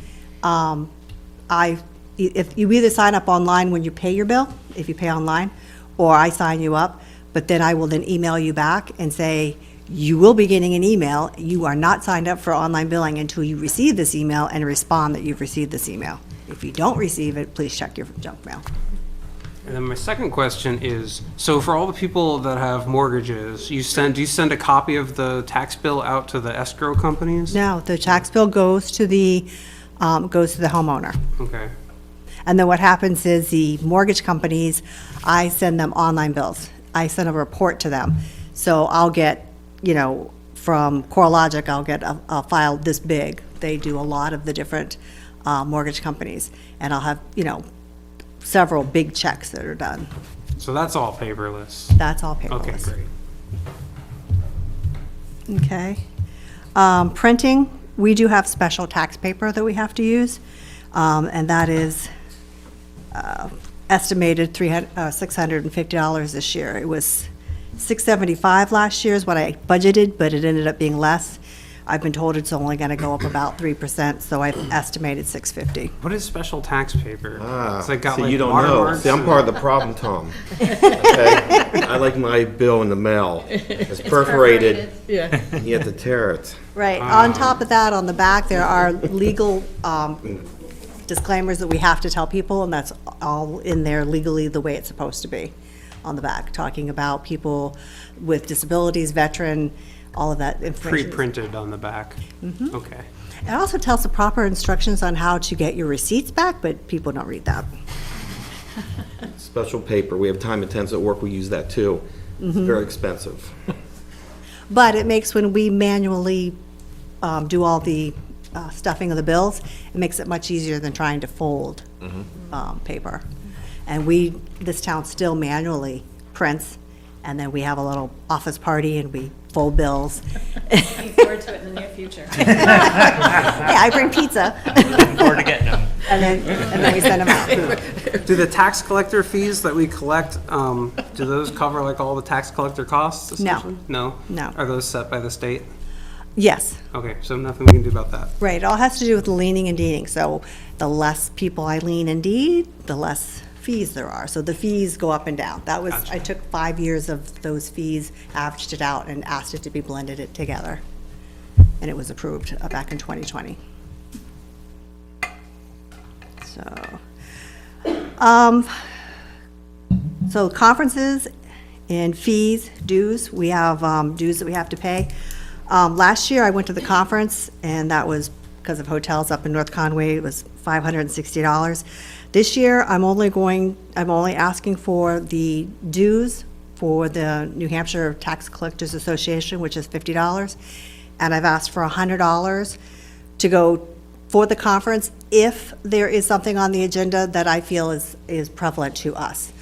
if you either sign up online when you pay your bill, if you pay online, or I sign you up, but then I will then email you back and say, you will be getting an email. You are not signed up for online billing until you receive this email and respond that you've received this email. If you don't receive it, please check your junk mail. and then my second question is, so for all the people that have mortgages, do you send a copy of the tax bill out to the escrow companies? No, the tax bill goes to the homeowner. Okay. And then what happens is the mortgage companies, I send them online bills. I send a report to them. So I'll get, from CoreLogic, I'll get a file this big. They do a lot of the different mortgage companies. And I'll have, several big checks that are done. So that's all paperless? That's all Okay, paperless. great. Okay. Printing, we do have special tax paper that we have to use, and that is estimated $650 this year. It was $675 last year is what I budgeted, but it ended up being less. I've been told it's only going to go up about 3%, so I've estimated $650. What is special tax paper? It's like got See, like you don't know. watermarks See, I'm and- part of the problem, Tom. Okay? I like my bill in the mail. It's perforated. Yeah. You have to tear it. Right. On top of that, on the back, there are legal disclaimers that we have to tell people, and that's all in there legally the way it's supposed to be on the back, talking about people with disabilities, veteran, all of that information. Pre-printed on the back? Okay. It also tells the proper instructions on how to get your receipts back, but people don't read that. Special paper. We have time intensive work. We use that too. It's very expensive. But it makes, when we manually do all the stuffing of the bills, it makes it much easier than trying to fold paper. And this town still manually prints, and then we have a little office party and we fold bills. Looking forward to it in the near future. Yeah, I bring pizza. Looking forward to getting them. And then we send them out. Do the tax collector fees that we collect, do those cover like all the tax collector costs No. essentially? No? No. Are those set by the state? Yes, Okay, so nothing we can do about that. right. It all has to do with leaning and deeding. So the less people I lean and deed, the less fees there are. So the fees go up and down. That was, Gotcha. I took 5 years of those fees, averaged it out, and asked it to be blended it together. And it was approved back in 2020. So conferences and fees, dues, we have dues that we have to pay. Last year, I went to the conference, and that was because of hotels up in North Conway, it was $560. This year, I'm only asking for the dues for the New Hampshire Tax Collectors Association, which is $50, and I've asked for $100 to go for the conference if there is something on the agenda that I feel is prevalent to us.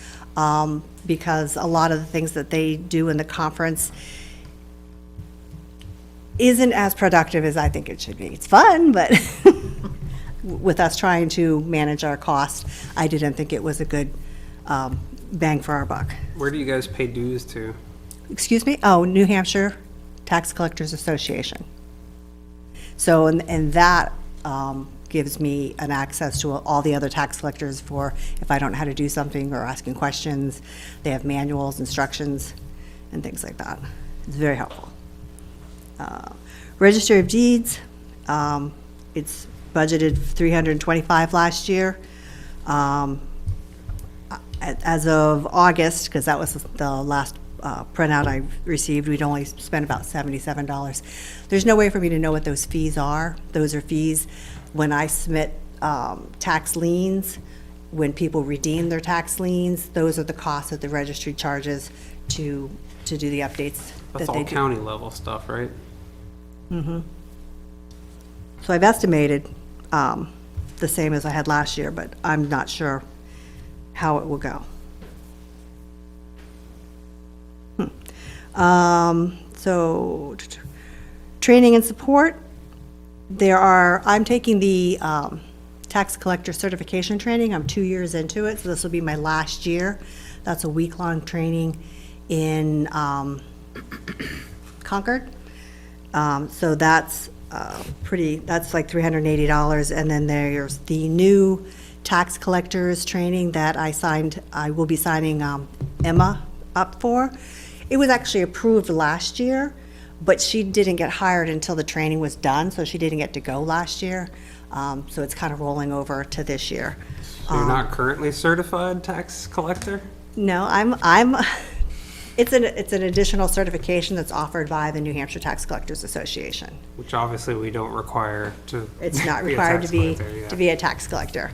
Because a lot of the things that they do in the conference isn't as productive as I think it should be. It's fun, but with us trying to manage our costs, I didn't think it was a good bang for our buck. Where do you guys pay dues to? Excuse me? Oh, New Hampshire Tax Collectors Association. So, and that gives me an access to all the other tax collectors for if I don't know how to do something or asking questions. They have manuals, instructions, and things like that. It's very helpful. Registry of Deeds, it's budgeted $325 last year. As of August, because that was the last printout I received, we'd only spent about $77. There's no way for me to know what those fees are. Those are fees when I submit tax liens, when people redeem their tax liens, those are the costs that the registry charges to do the updates That's that they all do. county level stuff, right? So I've estimated the same as I had last year, but I'm not sure how it will go. So, training and support, I'm taking the tax collector certification training. I'm 2 years into it, so this will be my last year. That's a week-long training in Concord. So that's that's like $380. And then there's the new tax collectors training that I will be signing Emma up for. It was actually approved last year, but she didn't get hired until the training was done, so she didn't get to go last year. So it's kind of rolling over to this year. So you're not currently certified tax collector? No, it's an additional certification that's offered by the New Hampshire Tax Collectors Association. Which obviously we don't require to. It's not be a required tax to be, collector, yeah. to be a tax collector.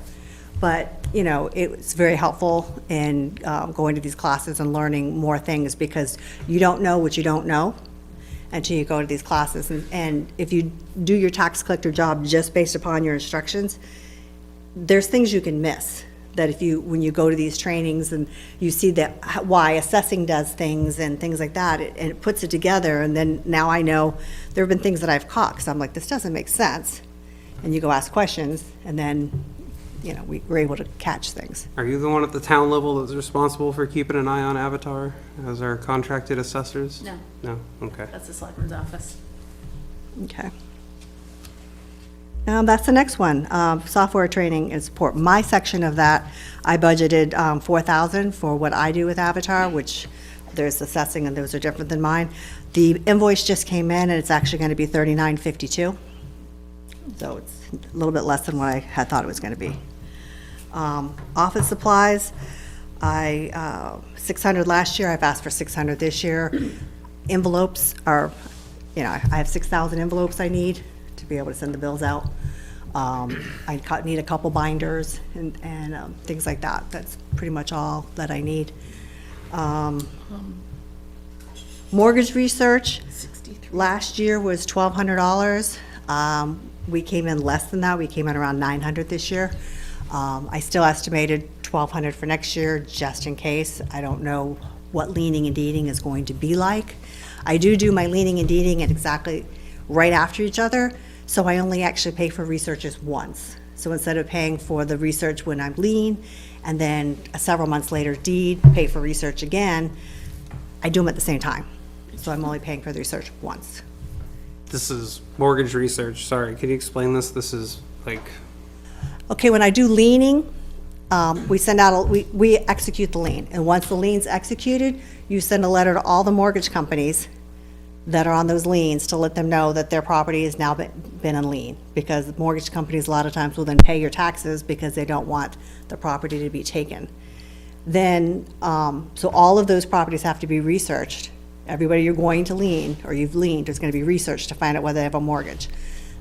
But, you know, it's very helpful in going to these classes and learning more things, because you don't know what you don't know until you go to these classes. And if you do your tax collector job just based upon your instructions, there's things you can miss. That when you go to these trainings and you see that why assessing does things and things like that, and it puts it together, and then now I know there have been things that I've caught, because I'm like, this doesn't make sense. And you go ask questions, and then, you know, we're able to catch things. Are you the one at the town level that's responsible for keeping an eye on Avatar as our contracted assessors? No, No? Okay. that's the selectman's office. Okay. That's the next one, software training and support. My section of that, I budgeted $4,000 for what I do with Avatar, which there's assessing and those are different than mine. The invoice just came in and it's actually going to be $39.52. So it's a little bit less than what I had thought it was going to be. Office supplies, $600 last year, I've asked for $600 this year. Envelopes are, you know, I have 6,000 envelopes I need to be able to send the bills out. I need a couple binders and things like that. That's pretty much all that I need. Mortgage research, last year was $1,200. We came in less than that. We came in around $900 this year. I still estimated $1,200 for next year, just in case. I don't know what leaning and deeding is going to be like. I do my leaning and deeding at exactly right after each other, so I only actually pay for researches once. So instead of paying for the research when I'm lien, and then several months later deed, pay for research again, I do them at the same time. So I'm only paying for the research once. This is mortgage research. Sorry, could you explain this? This is like, Okay, when I do leaning, we send out, we execute the lien. And once the lien's executed, you send a letter to all the mortgage companies that are on those liens to let them know that their property has now been in lien. Because mortgage companies a lot of times will then pay your taxes because they don't want the property to be taken. Then, so all of those properties have to be researched. Everybody you're going to lien, or you've liened, is going to be researched to find out whether they have a mortgage.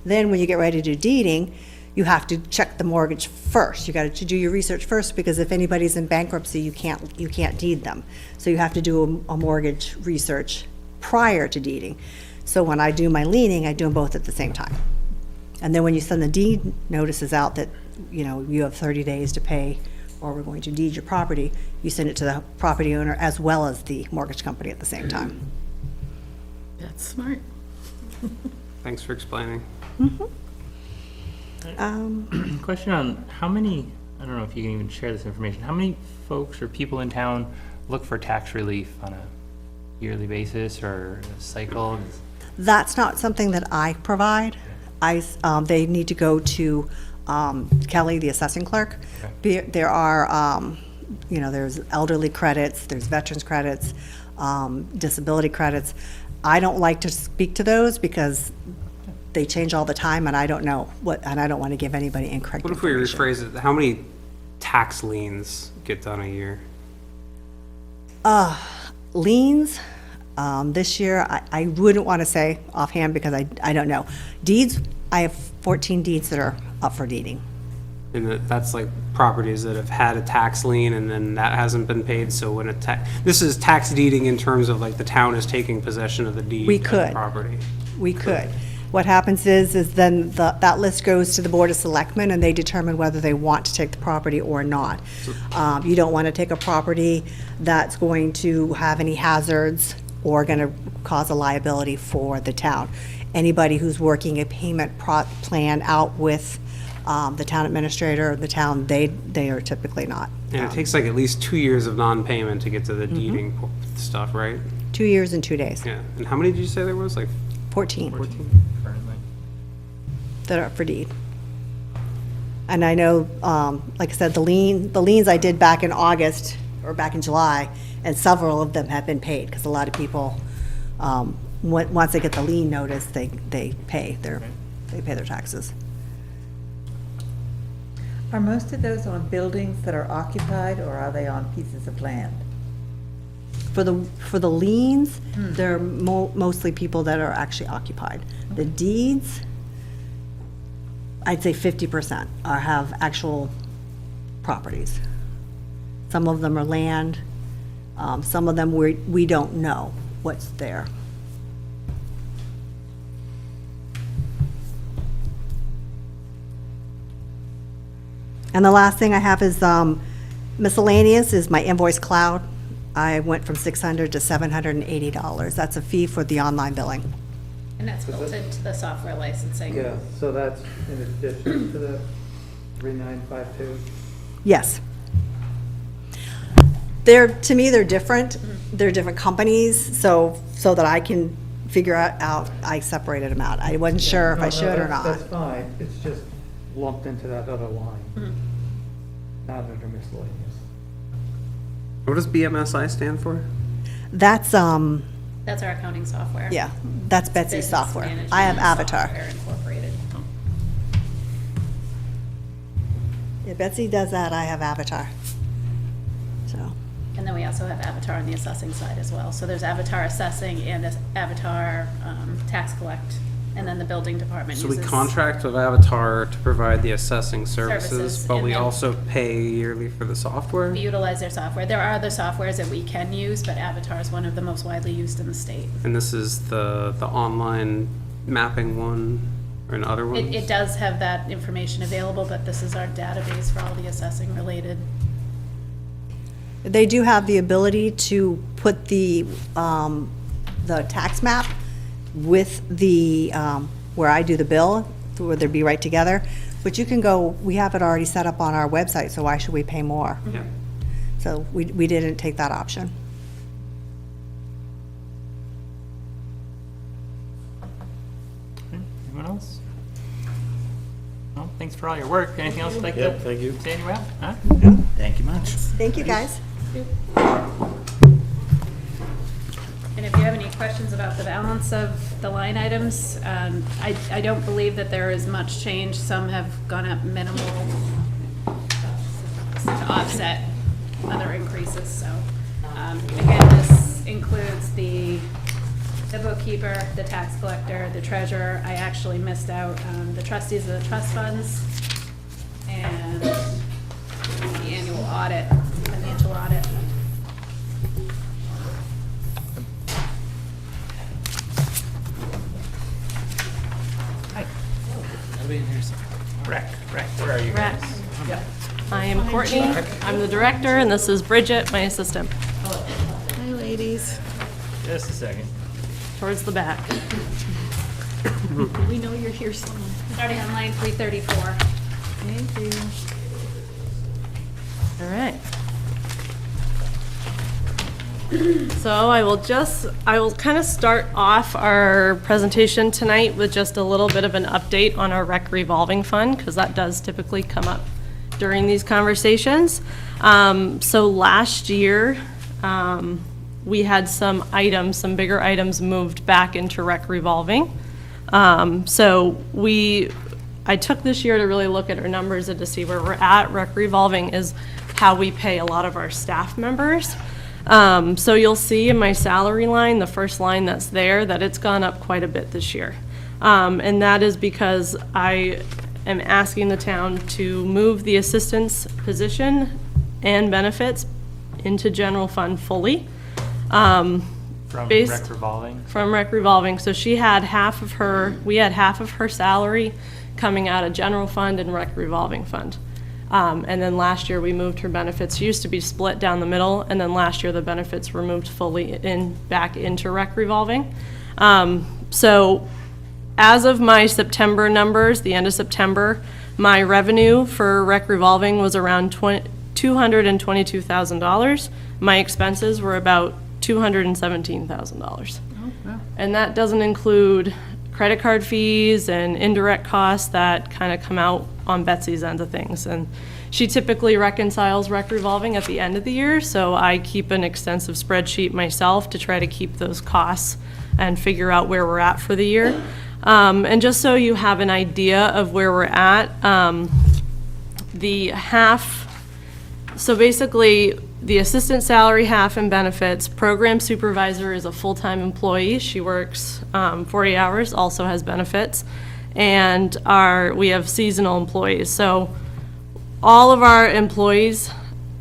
Then when you get ready to do deeding, you have to check the mortgage first. You got to do your research first, because if anybody's in bankruptcy, you can't deed them. So you have to do a mortgage research prior to deeding. So when I do my leaning, I do them both at the same time. And then when you send the deed notices out that, you know, you have 30 days to pay, or we're going to deed your property, you send it to the property owner as well as the mortgage company at the same time. That's smart. thanks for explaining. Question on how many, I don't know if you can even share this information, how many folks or people in town look for tax relief on a yearly basis or a cycle? That's not something that I provide. They need to go to Kelly, the assessing clerk. There are, there's elderly credits, there's veterans credits, disability credits. I don't like to speak to those because they change all the time, and I don't know and I don't want to give anybody incorrect What if we information. rephrase it? How many tax liens get done a year? Liens, this year, I wouldn't want to say offhand because I don't know. Deeds, I have 14 deeds that are up for deeding. And that's like properties that have had a tax lien and then that hasn't been paid, so when this is tax deeding in terms of like the town is taking possession of the deed We of the could. property. We could. What happens is then that list goes to the Board of Selectmen, and they determine whether they want to take the property or not. You don't want to take a property that's going to have any hazards or going to cause a liability for the town. Anybody who's working a payment plan out with the town administrator, the town, they are typically not. And it takes like at least 2 years of non-payment to get to the deeding stuff, right? 2 years and 2 days. Yeah. And how many did you say there was? Like 14 Currently. that are up for deed. And I know, like I said, the liens I did back in August or back in July, and several of them have been paid because a lot of people, once they get the lien notice, they pay their taxes. Are most of those on buildings that are occupied, or are they on pieces of land? For the liens, they're mostly people that are actually occupied. The deeds, I'd say 50% have actual properties. Some of them are land, some of them we don't know what's there. And the last thing I have is miscellaneous is my invoice cloud. I went from $600 to $780. That's a fee for the online billing. And that's built into the software licensing. Yeah, so that's in addition to the 3952? Yes. To me, they're different. They're different companies, so that I can figure out, I separated them out. I wasn't sure if I should or not. That's fine, it's just lumped into that other line, not under miscellaneous. What does BMSI stand for? That's, That's our accounting software. yeah, that's Betsy's Business software. Management I have Avatar. Software Incorporated. Yeah, Betsy does that, I have Avatar. So, And then we also have Avatar on the assessing side as well. So there's Avatar Assessing and Avatar Tax Collect, and then the building department So uses. we contract with Avatar to provide the assessing services, Services, but and we then- also pay yearly for the software? We utilize their software. There are other softwares that we can use, but Avatar is one of the most widely used in the state. And this is the online mapping one, or in other ones? It does have that information available, but this is our database for all the assessing related. they do have the ability to put the tax map with the, where I do the bill, where they'd be right together. But you can go, we have it already set up on our website, so why should we pay more? Yeah. So we didn't take that option. Anyone else? No, thanks for all your work. Anything else you'd like to Yep, thank you. say anywhere? Huh? Thank you much. Thank you, guys. And if you have any questions about the balance of the line items, I don't believe that there is much change. Some have gone up minimal to offset other increases, so. Again, this includes the bookkeeper, the tax collector, the treasurer. I actually missed out the trustees of the trust funds and the annual audit, financial audit. Rec, where are you guys? I am Courtney, I'm the director, and this is Bridget, my assistant. Hi, ladies. Just a second. Towards the back. We know you're here somewhere. Starting on line 334. Thank you. All right. So I will kind of start off our presentation tonight with just a little bit of an update on our rec revolving fund, because that does typically come up during these conversations. So last year, we had some bigger items moved back into rec revolving. I took this year to really look at our numbers and to see where we're at. Rec revolving is how we pay a lot of our staff members. So you'll see in my salary line, the first line that's there, that it's gone up quite a bit this year. And that is because I am asking the town to move the assistant's position and benefits into general fund fully. From rec revolving? From rec revolving. So we had half of her salary coming out of general fund and rec revolving fund. And then last year, we moved her benefits. She used to be split down the middle, and then last year, the benefits were moved fully back into rec revolving. So as of my September numbers, the end of September, my revenue for rec revolving was around $222,000. My expenses were about $217,000. And that doesn't include credit card fees and indirect costs that kind of come out on Betsy's end of things. And she typically reconciles rec revolving at the end of the year, so I keep an extensive spreadsheet myself to try to keep those costs and figure out where we're at for the year. And just so you have an idea of where we're at, so basically, the assistant salary half and benefits, program supervisor is a full-time employee. She works 40 hours, also has benefits. And we have seasonal employees. So all of our employees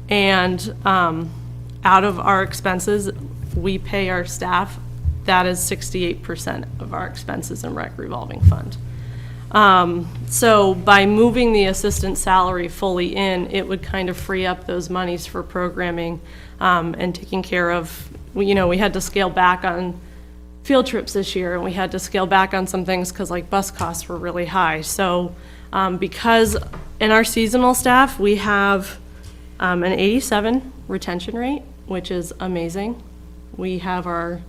and out of our expenses, we pay our staff. That is 68% of our expenses in rec revolving fund. So by moving the assistant salary fully in, it would kind of free up those monies for programming and taking care of, we had to scale back on field trips this year, and we had to scale back on some things because like bus costs were really high. So because in our seasonal staff, we have an 87 retention rate, which is amazing. We have our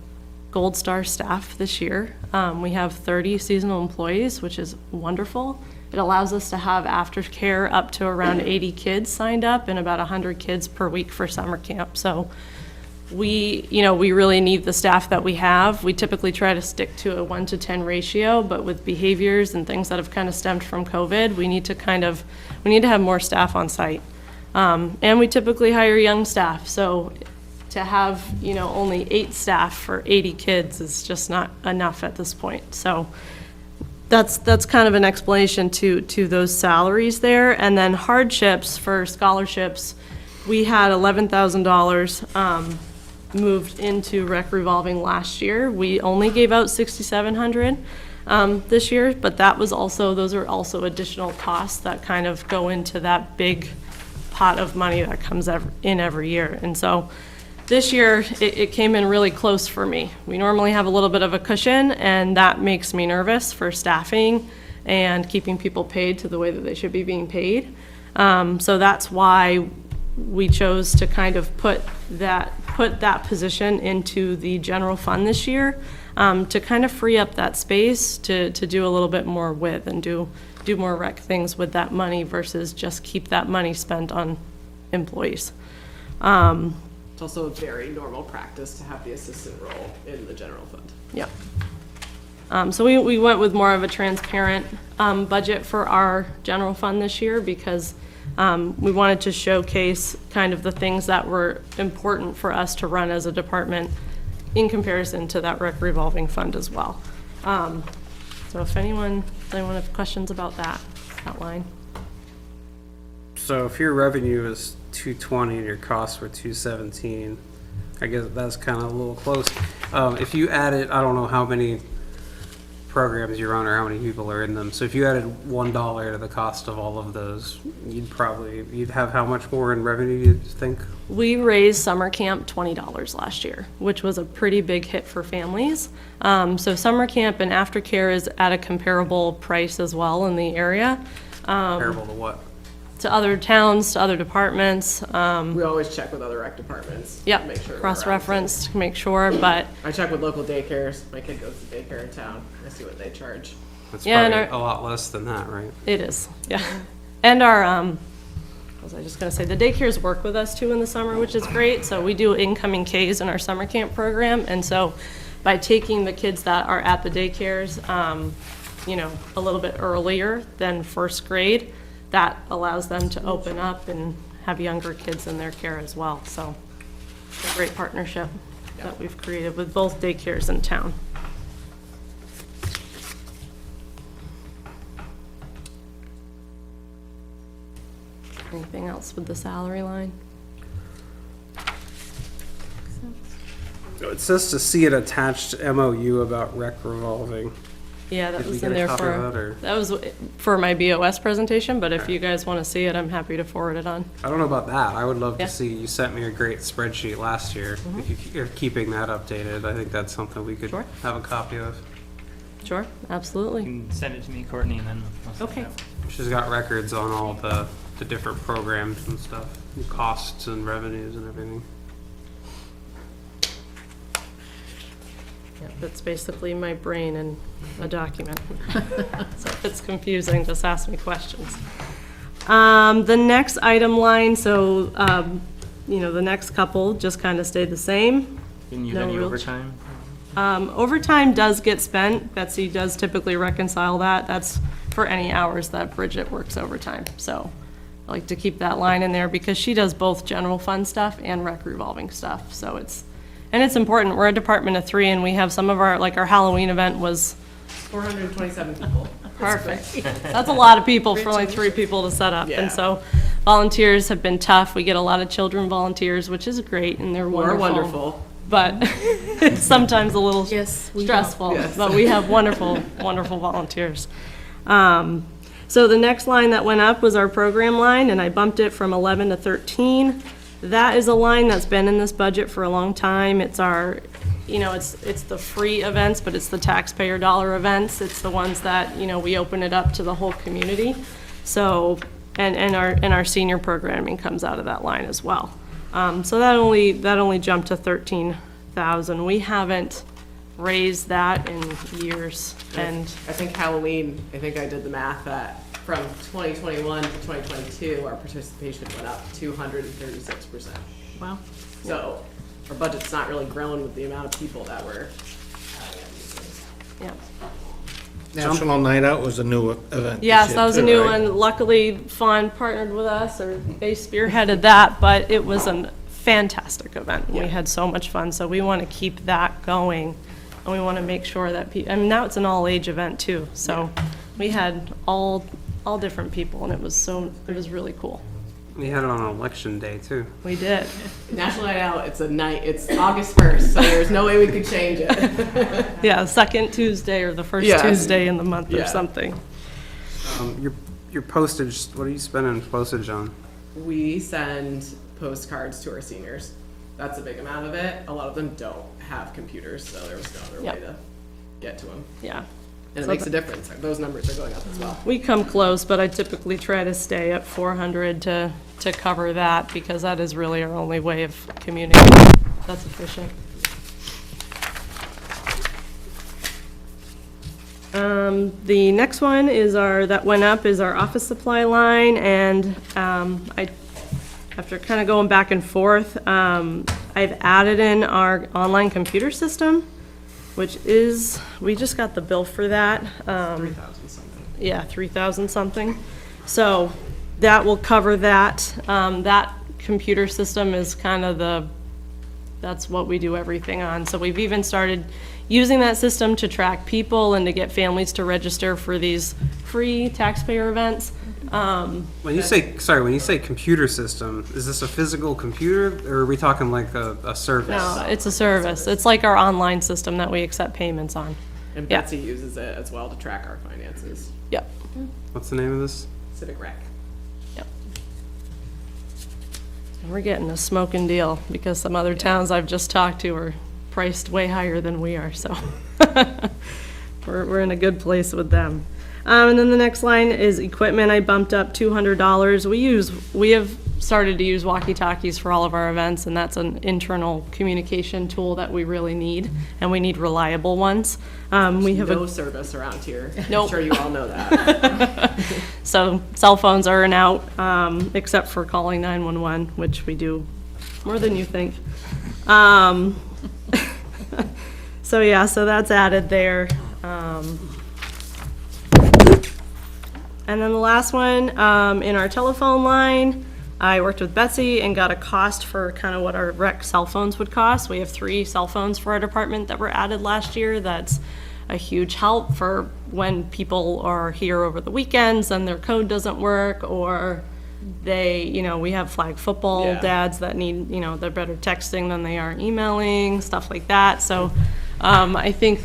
Gold Star staff this year. We have 30 seasonal employees, which is wonderful. It allows us to have aftercare up to around 80 kids signed up and about 100 kids per week for summer camp. So we really need the staff that we have. We typically try to stick to a 1-to-10 ratio, but with behaviors and things that have kind of stemmed from COVID, we need to have more staff on site. And we typically hire young staff, so to have, only 8 staff for 80 kids is just not enough at this point. So that's kind of an explanation to those salaries there. And then hardships for scholarships, we had $11,000 moved into rec revolving last year. We only gave out $6,700 this year, but those are also additional costs that kind of go into that big pot of money that comes in every year. And so this year, it came in really close for me. We normally have a little bit of a cushion, and that makes me nervous for staffing and keeping people paid to the way that they should be being paid. So that's why we chose to kind of put that position into the general fund this year, to kind of free up that space to do a little bit more with and do more rec things with that money versus just keep that money spent on employees. It's also a very normal practice to have the assistant role in the general fund. Yep. So we went with more of a transparent budget for our general fund this year because we wanted to showcase kind of the things that were important for us to run as a department in comparison to that rec revolving fund as well. So if anyone have questions about that line. So if your revenue is 220 and your costs were 217, I guess that's kind of a little close. If you added, I don't know how many programs you run or how many people are in them. So if you added $1 to the cost of all of those, you'd have how much more in revenue, you think? We raised summer camp $20 last year, which was a pretty big hit for families. So summer camp and aftercare is at a comparable price as well in the area. Comparable to what? To other towns, to other departments. We always check with other rec departments. Yep, to make sure we're cross-reference to make sure, but I check with local daycares. My kid goes to daycare in town. I see what they charge. It's Yeah, and probably a lot less than that, right? it is, yeah. And our, what was I just gonna say, the daycares work with us too in the summer, which is great. So we do incoming Ks in our summer camp program. And so by taking the kids that are at the daycares, you know, a little bit earlier than first grade, that allows them to open up and have younger kids in their care as well. So it's a great partnership that we've created with both daycares in town. Anything else with the salary line? It says to see an attached MOU about rec revolving. Yeah, that Did we was get in a there copy of that, or? that was for my BOS presentation, but if you guys want to see it, I'm happy to forward it on. I don't know about that. I would love Yeah. to see, you sent me a great spreadsheet last year. If you're keeping that updated, I think that's something we could Sure. have a copy of. Sure, absolutely. You can send it to me, Courtney, and then I'll send it Okay. out. She's got records on all the different programs and stuff, and costs and revenues and everything. Yeah, that's basically my brain in a document. So if it's confusing, just ask me questions. The next item line, so, you know, the next couple just kind of stayed the same. Didn't use No any real overtime? Overtime does get spent. Betsy does typically reconcile that. That's for any hours that Bridget works overtime. So I like to keep that line in there because she does both general fund stuff and rec revolving stuff. So it's important. We're a department of 3 and we have some of our, like our Halloween event was 427 people. perfect. That's a lot of people for only 3 people to set up. Yeah. And so volunteers have been tough. We get a lot of children volunteers, which is great and they're We're wonderful. wonderful. But it's sometimes a little Yes, we know. stressful, Yes. but we have wonderful, wonderful volunteers. So the next line that went up was our program line, and I bumped it from 11 to 13. That is a line that's been in this budget for a long time. It's our, you know, it's the free events, but it's the taxpayer dollar events. It's the ones that, you know, we open it up to the whole community. So, and our senior programming comes out of that line as well. So that only jumped to 13,000. We haven't raised that in years, and I think Halloween, I think I did the math that from 2021 to 2022, our participation went up 236%. wow. So our budget's not really grown with the amount of people that were. Yeah. National Night Out was a new event. Yes, this that year was a too, new right? one. Luckily, Fawn partnered with us, or they spearheaded that, but it was a fantastic event. We had so much fun, so we want to keep that going. And we want to make sure that people, I mean, now it's an all-age event too. So we had all different people, and it was really cool. We had it on election day, too. We did. National Night Out, it's August 1st, so there's no way we could change it. Yeah, second Tuesday or the first Yeah. Tuesday in the month or Yeah. something. Your postage, what are you spending postage on? We send postcards to our seniors. That's a big amount of it. A lot of them don't have computers, so there was no other Yep. way to get to them. Yeah. And it So makes a difference. Those numbers are going up as well. We come close, but I typically try to stay at 400 to cover that, because that is really our only way of communicating. That's efficient. The next one is that went up is our office supply line, and after kind of going back and forth, I've added in our online computer system, which is, we just got the bill for that. 3,000 something. Yeah, 3,000 something. So that will cover that. That computer system is kind of that's what we do everything on. So we've even started using that system to track people and to get families to register for these free taxpayer events. When you say computer system, is this a physical computer, or are we talking like a service? No, it's a service. It's like our online system that we accept payments on. And Yeah. Betsy uses it as well to track our finances. Yep, What's the name of this? Civic Rec. yep. And we're getting a smoking deal because some other towns I've just talked to are priced way higher than we are, so we're in a good place with them. And then the next line is equipment. I bumped up $200. We have started to use walkie-talkies for all of our events, and that's an internal communication tool that we really need, and we need reliable ones. We have No service around here. Nope. I'm sure you all know that. So cell phones are an out, except for calling 911, which we do more than you think. So yeah, so that's added there. And then the last one, in our telephone line, I worked with Betsy and got a cost for kind of what our rec cell phones would cost. We have 3 cell phones for our department that were added last year. That's a huge help for when people are here over the weekends and their code doesn't work, or they, we have flag football Yeah. dads that need, they're better texting than they are emailing, stuff like that. So I think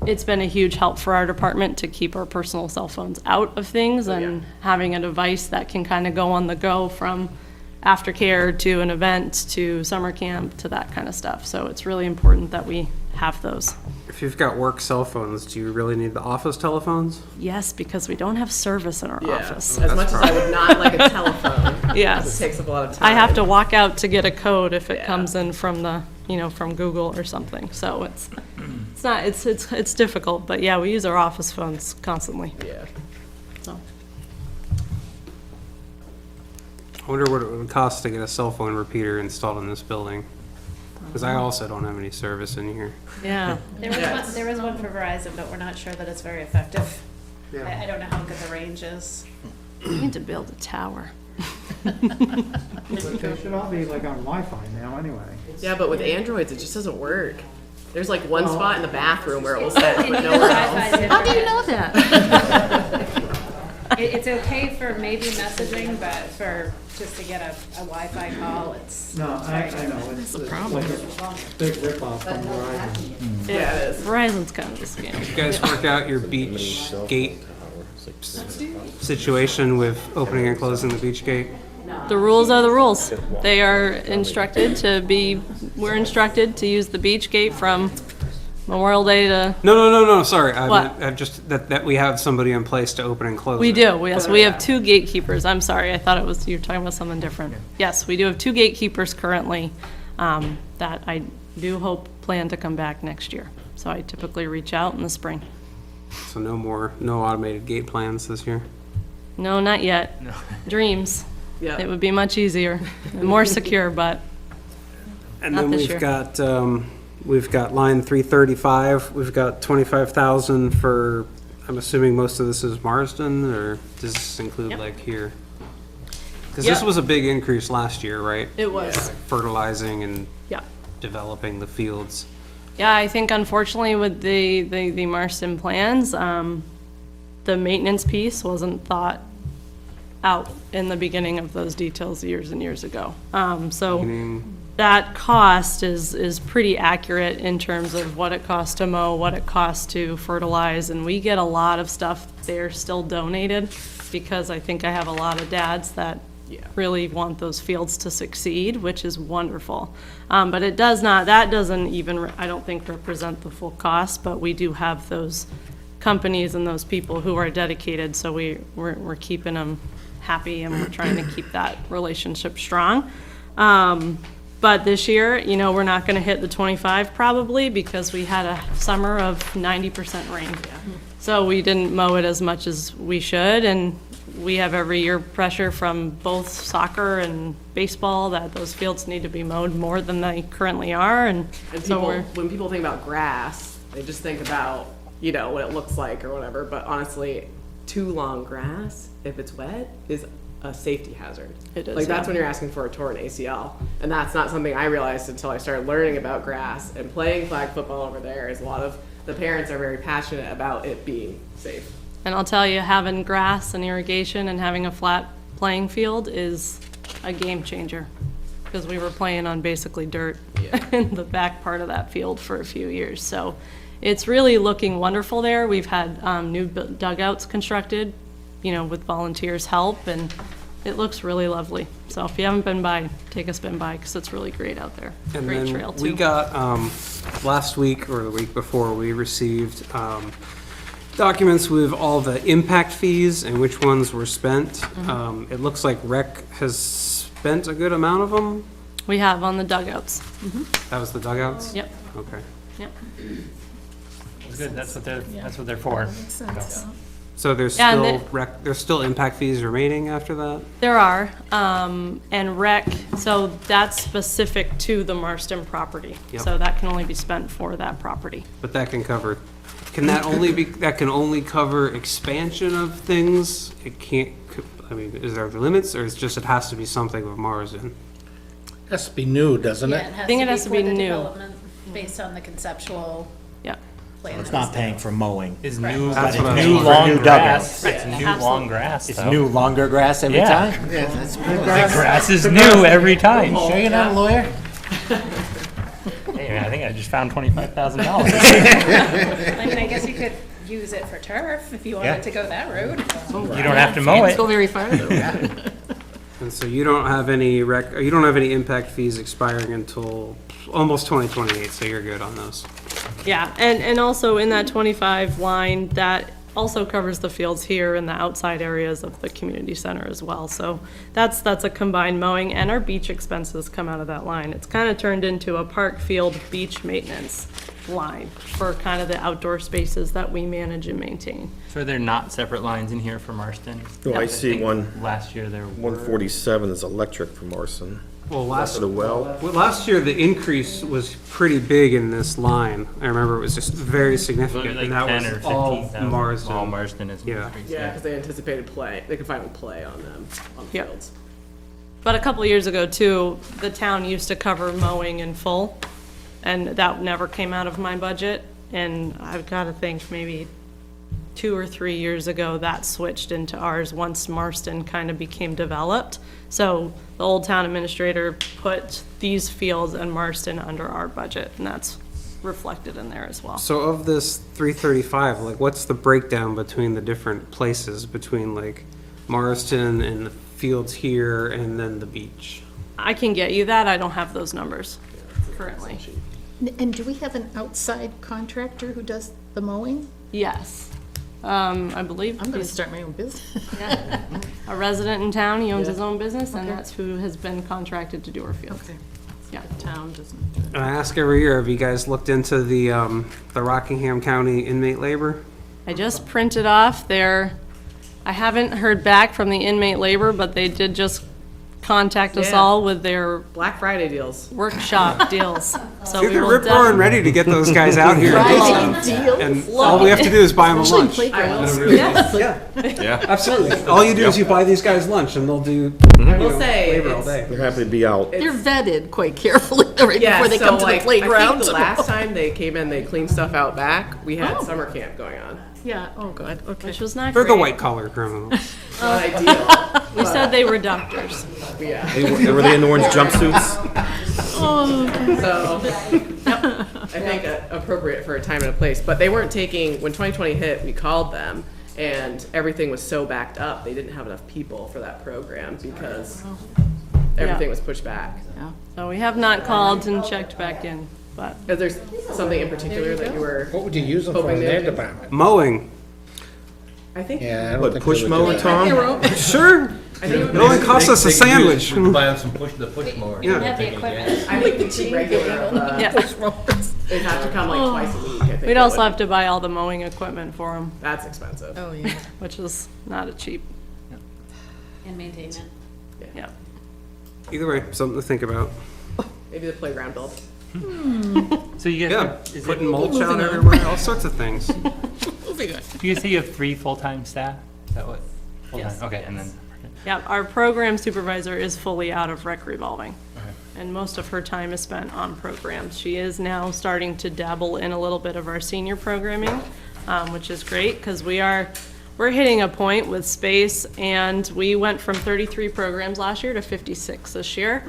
it's been a huge help for our department to keep our personal cell phones out of things and having a device that can kind of go on the go from aftercare to an event to summer camp to that kind of stuff. So it's really important that we have those. If you've got work cell phones, do you really need the office telephones? Yes, because we don't have service in our Yeah. office. As much as I would not like a telephone. Yes. It takes up a lot of time. I have to walk out to get a code if it Yeah. comes in from from Google or something. So it's difficult, but yeah, we use our office phones constantly. Yeah. So. I wonder what it would cost to get a cell phone repeater installed in this building. Because I also don't have any service in here. Yeah. There is one for Verizon, but we're not sure that it's very effective. Yeah. I don't know how good the range is. We need to build a tower. But they should all be like on Wi-Fi now anyway. Yeah, but with Androids, it just doesn't work. There's like one spot in the bathroom where it will set, but nowhere else. How do you know that? It's okay for maybe messaging, but for just to get a Wi-Fi call, it's. No, I know, it's like a big ripoff from Verizon. Yeah, it is. Verizon's kind of a scam. You guys work out your beach gate situation with opening and closing the beach gate? The rules are the rules. They are instructed we're instructed to use the beach gate from Memorial Day to, No, sorry. What? I've just, that we have somebody in place to open and close we it. do, yes, we have 2 gatekeepers. I'm sorry, I thought you were talking about something different. Yes, we do have 2 gatekeepers currently, that I do hope plan to come back next year. So I typically reach out in the spring. So no automated gate plans this year? No, not yet. Dreams. Yeah. It would be much easier and more secure, but And Not then this year. we've got line 335, we've got 25,000 for, I'm assuming most of this is Marsden, or does this include Yep. like here? Because this Yep. was a big increase last year, right? it was. Fertilizing and Yeah. developing the fields. Yeah, I think unfortunately with the Marston plans, the maintenance piece wasn't thought out in the beginning of those details years and years ago. So Meaning, that cost is pretty accurate in terms of what it costs to mow, what it costs to fertilize, and we get a lot of stuff there still donated, because I think I have a lot of dads that really want those fields to succeed, which is wonderful. But that doesn't even, I don't think, represent the full cost, but we do have those companies and those people who are dedicated, so we're keeping them happy, and we're trying to keep that relationship strong. But this year, we're not gonna hit the 25 probably, because we had a summer of 90% rain. So we didn't mow it as much as we should, and we have every year pressure from both soccer and baseball that those fields need to be mowed more than they currently are, and And so when people think about grass, they just think about, what it looks like or whatever, but honestly, too long grass, if it's wet, is a safety hazard. It is, Like, that's yeah. when you're asking for a torn ACL. And that's not something I realized until I started learning about grass and playing flag football over there, is a lot of the parents are very passionate about it being safe. And I'll tell you, having grass and irrigation and having a flat playing field is a game changer, because we were playing on basically dirt in the back part of that field for a few years. So it's really looking wonderful there. We've had new dugouts constructed, with volunteers' help, and it looks really lovely. So if you haven't been by, take a spin by, because it's really great out there. And Great then trail, too. we got, last week or the week before, we received documents with all the impact fees and which ones were spent. It looks like rec has spent a good amount of them. We have on the dugouts. That was the dugouts? Yep, Okay. yep. It's good, that's what they're for. So there's Yeah, and still there's still impact fees remaining after that? There are, and rec, so that's specific to the Marston property. Yep. So that can only be spent for that property. But that can cover, that can only cover expansion of things? It can't, is there limits, or it's just it has to be something with Marsden? Has to be new, doesn't Yeah, it? it has think it has to be for the new. development Based on the conceptual Yeah. plan. It's that was not there. paying for mowing. Is Correct. new, That's what I new was long New grass, dugouts. it's new long grass, It's though. new, longer grass every Yeah. time? The grass is new every time. Sure you're not a lawyer? Hey, man, I think I just found $25,000. I guess you could use it for turf if you Yeah. wanted to go that road. You don't have to mow it. Go very far, though. And so you don't have any impact fees expiring until almost 2028, so you're good on those. Yeah, and also in that 25 line, that also covers the fields here and the outside areas of the community center as well. So that's a combined mowing, and our beach expenses come out of that line. It's kind of turned into a park field beach maintenance line for kind of the outdoor spaces that we manage and maintain. So are there not separate lines in here for Marston? No, I see think one. Last year there were. 147 is electric from Marston. Well, For the well. last year, the increase was pretty big in this line. I remember it was just very Like significant, and that 10 or was all 15,000. Marsden. All Marsden is. Yeah. increased, Yeah, because they anticipated play, they could finally play on them, on the Yep. fields. But a couple of years ago too, the town used to cover mowing in full, and that never came out of my budget. And I've got to think maybe 2 or 3 years ago, that switched into ours once Marston kind of became developed. So the old town administrator put these fields and Marston under our budget, and that's reflected in there as well. So of this 335, like, what's the breakdown between the different places, between like Marston and the fields here and then the beach? I can get you that, I don't have those numbers currently. And do we have an outside contractor who does the mowing? Yes. I believe I'm gonna he's start my own business. a resident in town, he owns his Yeah. own business, and Okay. that's who has been contracted to do our fields. Okay. Yeah. Town doesn't. And I ask every year, have you guys looked into the Rockingham County inmate labor? I just printed off I haven't heard back from the inmate labor, but they did just contact us Yeah. all with their Black Friday deals. workop deals. So we They're will rip roaring ready to get those guys out here. And all we have to do is buy them a lunch. Yes. Absolutely. All you do is you buy these guys lunch and they'll do I will say, labor all it's, day. They're happy to be out. They're vetted quite carefully right yeah, before they so come to like, the playground. I think the last time they came in, they cleaned stuff out back, we had summer camp going on. Yeah, oh, God, okay. Which was not They're the great. white collar criminals. Not ideal. We said they were doctors. Yeah. Were they in the orange jumpsuits? So, I think appropriate for a time and a place, but they weren't taking, when 2020 hit, we called them, and everything was so backed up, they didn't have enough people for that program, because everything was pushed back. So we have not called and checked back in, but Is there something in particular that you were What would you use them for hoping in they their would do? department? Mowing. I think, Yeah, I don't What, think push they would mower, do Tom? Sure. I think It only costs us a sandwich. Buy them some the push mower. Yeah. Have the equipment. I think the too regular, yeah. they'd have to come like twice a week, I think. We'd it also would. have to buy all the mowing equipment for them, That's expensive. Oh, yeah. which is not a cheap, And maintain it. yeah. Either way, something to think about. Maybe the playground build. So you Yeah, guys, is putting it, mulch out everywhere, all sorts of things. do you say you have 3 full-time staff? Is that what? Full-time, Yes. okay, and then, Yeah, our program supervisor is fully out of rec revolving. And most of her time is spent on programs. She is now starting to dabble in a little bit of our senior programming, which is great, because we're hitting a point with space, and we went from 33 programs last year to 56 this year.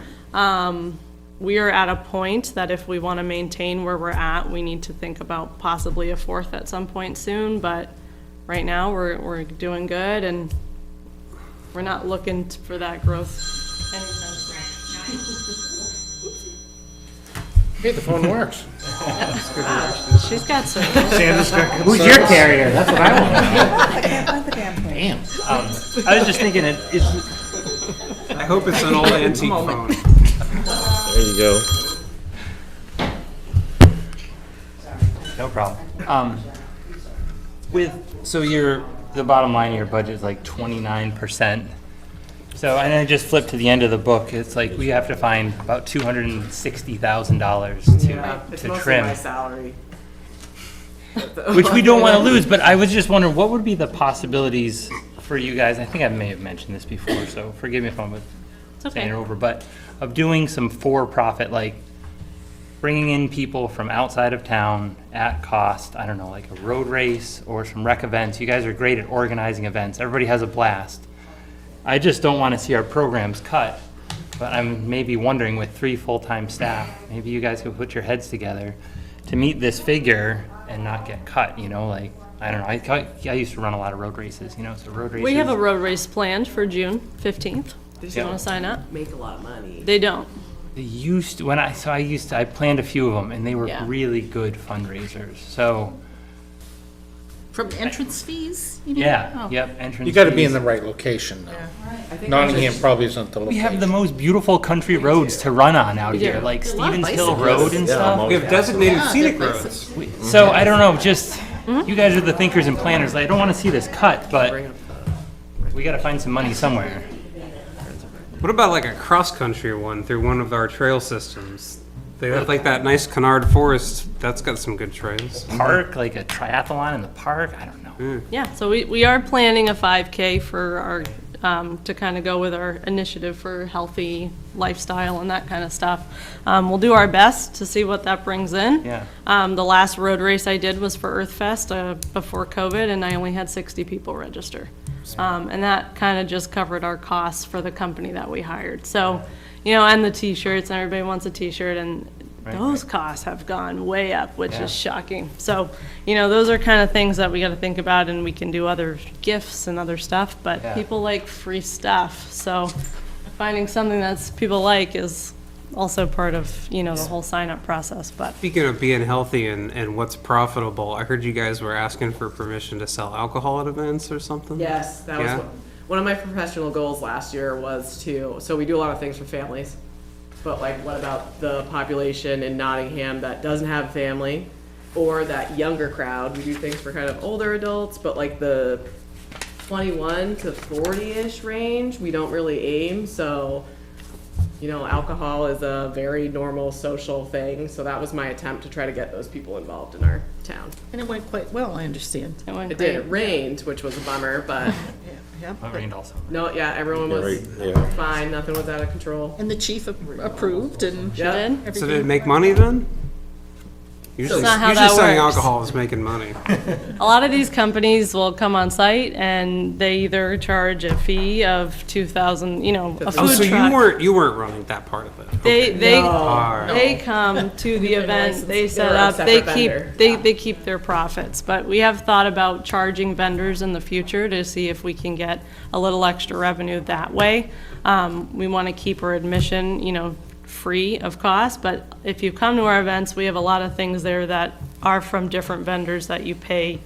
we are at a point that if we want to maintain where we're at, we need to think about possibly a fourth at some point soon, but right now, we're doing good, and we're not looking for that growth anytime soon. Hey, the phone works. She's got some. Who's your carrier? That's what I want. I can't find the damn thing. Damn. I was just thinking it's, I hope it's an old antique phone. There you go. no problem. So the bottom line of your budget is like 29%. So, and I just flipped to the end of the book, it's like we have to find about $260,000 It's to mostly trim. my salary. Which we don't want to lose, but I was just wondering, what would be the possibilities for you guys? I think I may have mentioned this before, so forgive me if I'm saying it over, but of doing some for-profit, like bringing in people from outside of town at cost, I don't know, like a road race or some rec events. You guys are great at organizing events. Everybody has a blast. I just don't want to see our programs cut, but I'm maybe wondering with 3 full-time staff, maybe you guys could put your heads together to meet this figure and not get cut, you know, like, I don't know, I used to run a lot of road races, you know, so road races. We have a road race planned for June 15th. If you want to sign up? Make a lot of money. They don't. They used to, I planned a few of them, and they were Yeah. really good fundraisers, so, From entrance fees? you mean? yeah, Oh. yep, entrance You gotta be in fees. the right location, though. I think Nottingham probably isn't the We location. have the most beautiful country roads to run on out here, do. like A lot of Stevens Hill bicycles. Road and stuff. We have designated Yeah, scenic they're roads. So I don't know, just, you guys are the thinkers and planners, I don't wanna see this cut, but we gotta find some money somewhere. What about like a cross-country one through one of our trail systems? They have like that nice Kennard Forest, that's got some good trails. Park, like a triathlon in the park, I don't know. Yeah, so we are planning a 5K for our, to kind of go with our initiative for healthy lifestyle and that kind of stuff. We'll do our best to see what that brings in. Yeah. The last road race I did was for Earth Fest before COVID, and I only had 60 people register. And that kind of just covered our costs for the company that we hired. So, you know, and the T-shirts, and everybody wants a T-shirt, and those costs have gone way up, which is shocking. So, you know, those are kind of things that we got to think about, and we can do other gifts and other stuff, but people like free stuff. So finding something that's people like is also part of, you know, the whole sign-up process, but. Speaking of being healthy and what's profitable, I heard you guys were asking for permission to sell alcohol at events or something? Yes, that Yeah? was one of my professional goals last year was so we do a lot of things for families. But like, what about the population in Nottingham that doesn't have a family? Or that younger crowd? We do things for kind of older adults, but like the 21 to 40-ish range, we don't really aim, so, you know, alcohol is a very normal social thing, so that was my attempt to try to get those people involved in our town. And it went quite well, I understand. It did, it rained, which was a bummer, but Yep. It rained also. no, yeah, everyone was Yeah. fine, nothing was out of control. And the chief approved and Yeah. everything. So did it make money then? Usually, not how usually that selling works. alcohol is making money. A lot of these companies will come on site and they either charge a fee of 2,000, you know, a Oh, food so truck. you weren't running that part of it. They Alright. they come to the event, they set They're a up, they separate keep, vendor. they keep their profits. But we have thought about charging vendors in the future to see if we can get a little extra revenue that way. We want to keep our admission, you know, free of cost, but if you come to our events, we have a lot of things there that are from different vendors that you pay,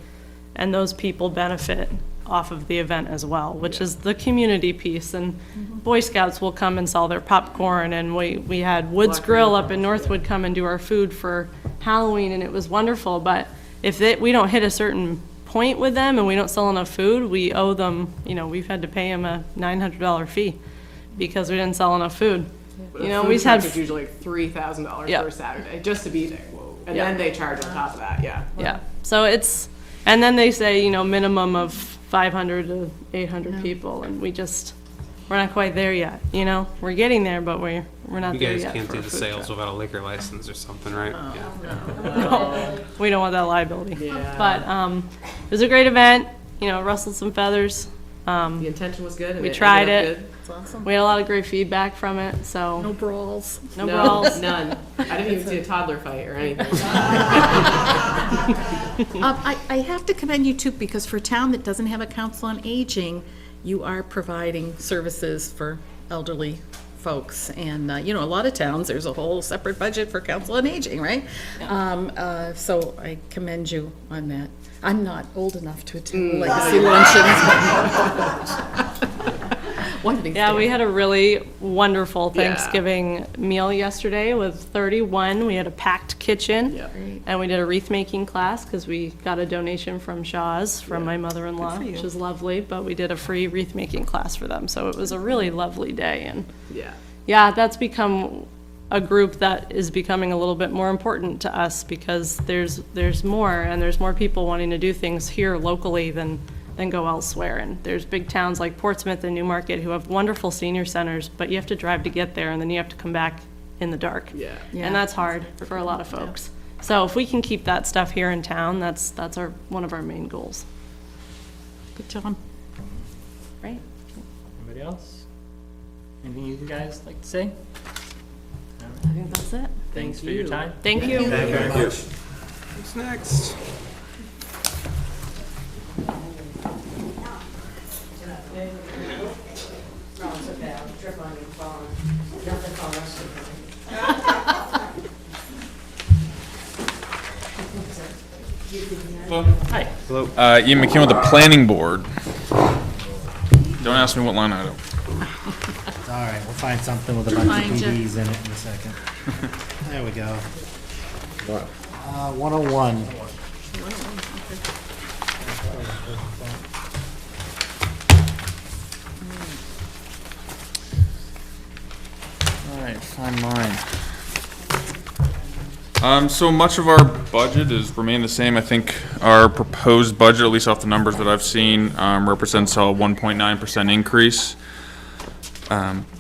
and those people benefit off of the event as well, which is the community piece. And Boy Scouts will come and sell their popcorn, and we had Woods Grill up in Northwood come and do our food for Halloween, and it was wonderful. But if we don't hit a certain point with them and we don't sell enough food, we owe them, you know, we've had to pay them a $900 fee because we didn't sell enough food. But You a know, food we've truck had is usually like $3,000 Yep. for a Saturday, just to be there. And Yep. then they charge on top of that, yeah. Yeah, so it's, and then they say, you know, minimum of 500 to 800 people, and we're not quite there yet, you know? We're getting there, but we're not You there guys yet. can't for do a the food sales truck. without a liquor license or something, right? Yeah. No, we don't want that liability. Yeah. But it was a great event, you know, rustled some feathers. The intention was good and We it tried ended it. up good. It's awesome. We had a lot of great feedback from it, so. No brawls. No brawls. None. I didn't even see a toddler fight or anything. I have to commend you too, because for a town that doesn't have a council on aging, you are providing services for elderly folks. And, a lot of towns, there's a whole separate budget for council on aging, right? So I commend you on that. I'm not old enough to attend legacy luncheons. One of these Yeah, we days. had a really wonderful Yeah. Thanksgiving meal yesterday with 31. We had a packed kitchen. Yeah. And we did a wreath making class because we got a donation from Shaw's from my mother-in-law, which is lovely. But we did a free wreath making class for them. So it was a really lovely day. And Yeah. yeah, that's become a group that is becoming a little bit more important to us because there's more people wanting to do things here locally than go elsewhere. And there's big towns like Portsmouth and Newmarket who have wonderful senior centers, but you have to drive to get there and then you have to come back in the dark. Yeah. And that's hard for a lot of folks. So if we can keep that stuff here in town, that's one of our main goals. Good job. Right? Anybody else? Anything you guys like to say? I think that's it. Thanks for your time. Thank you. What's next? Hi. Ian McKeon with the planning board. Don't ask me what line item. All right, we'll find something with a bunch of Find ya. PDs in it in a second. There we go. What? 101. All right, find mine. So much of our budget has remained the same. I think our proposed budget, at least off the numbers that I've seen, represents a 1.9% increase.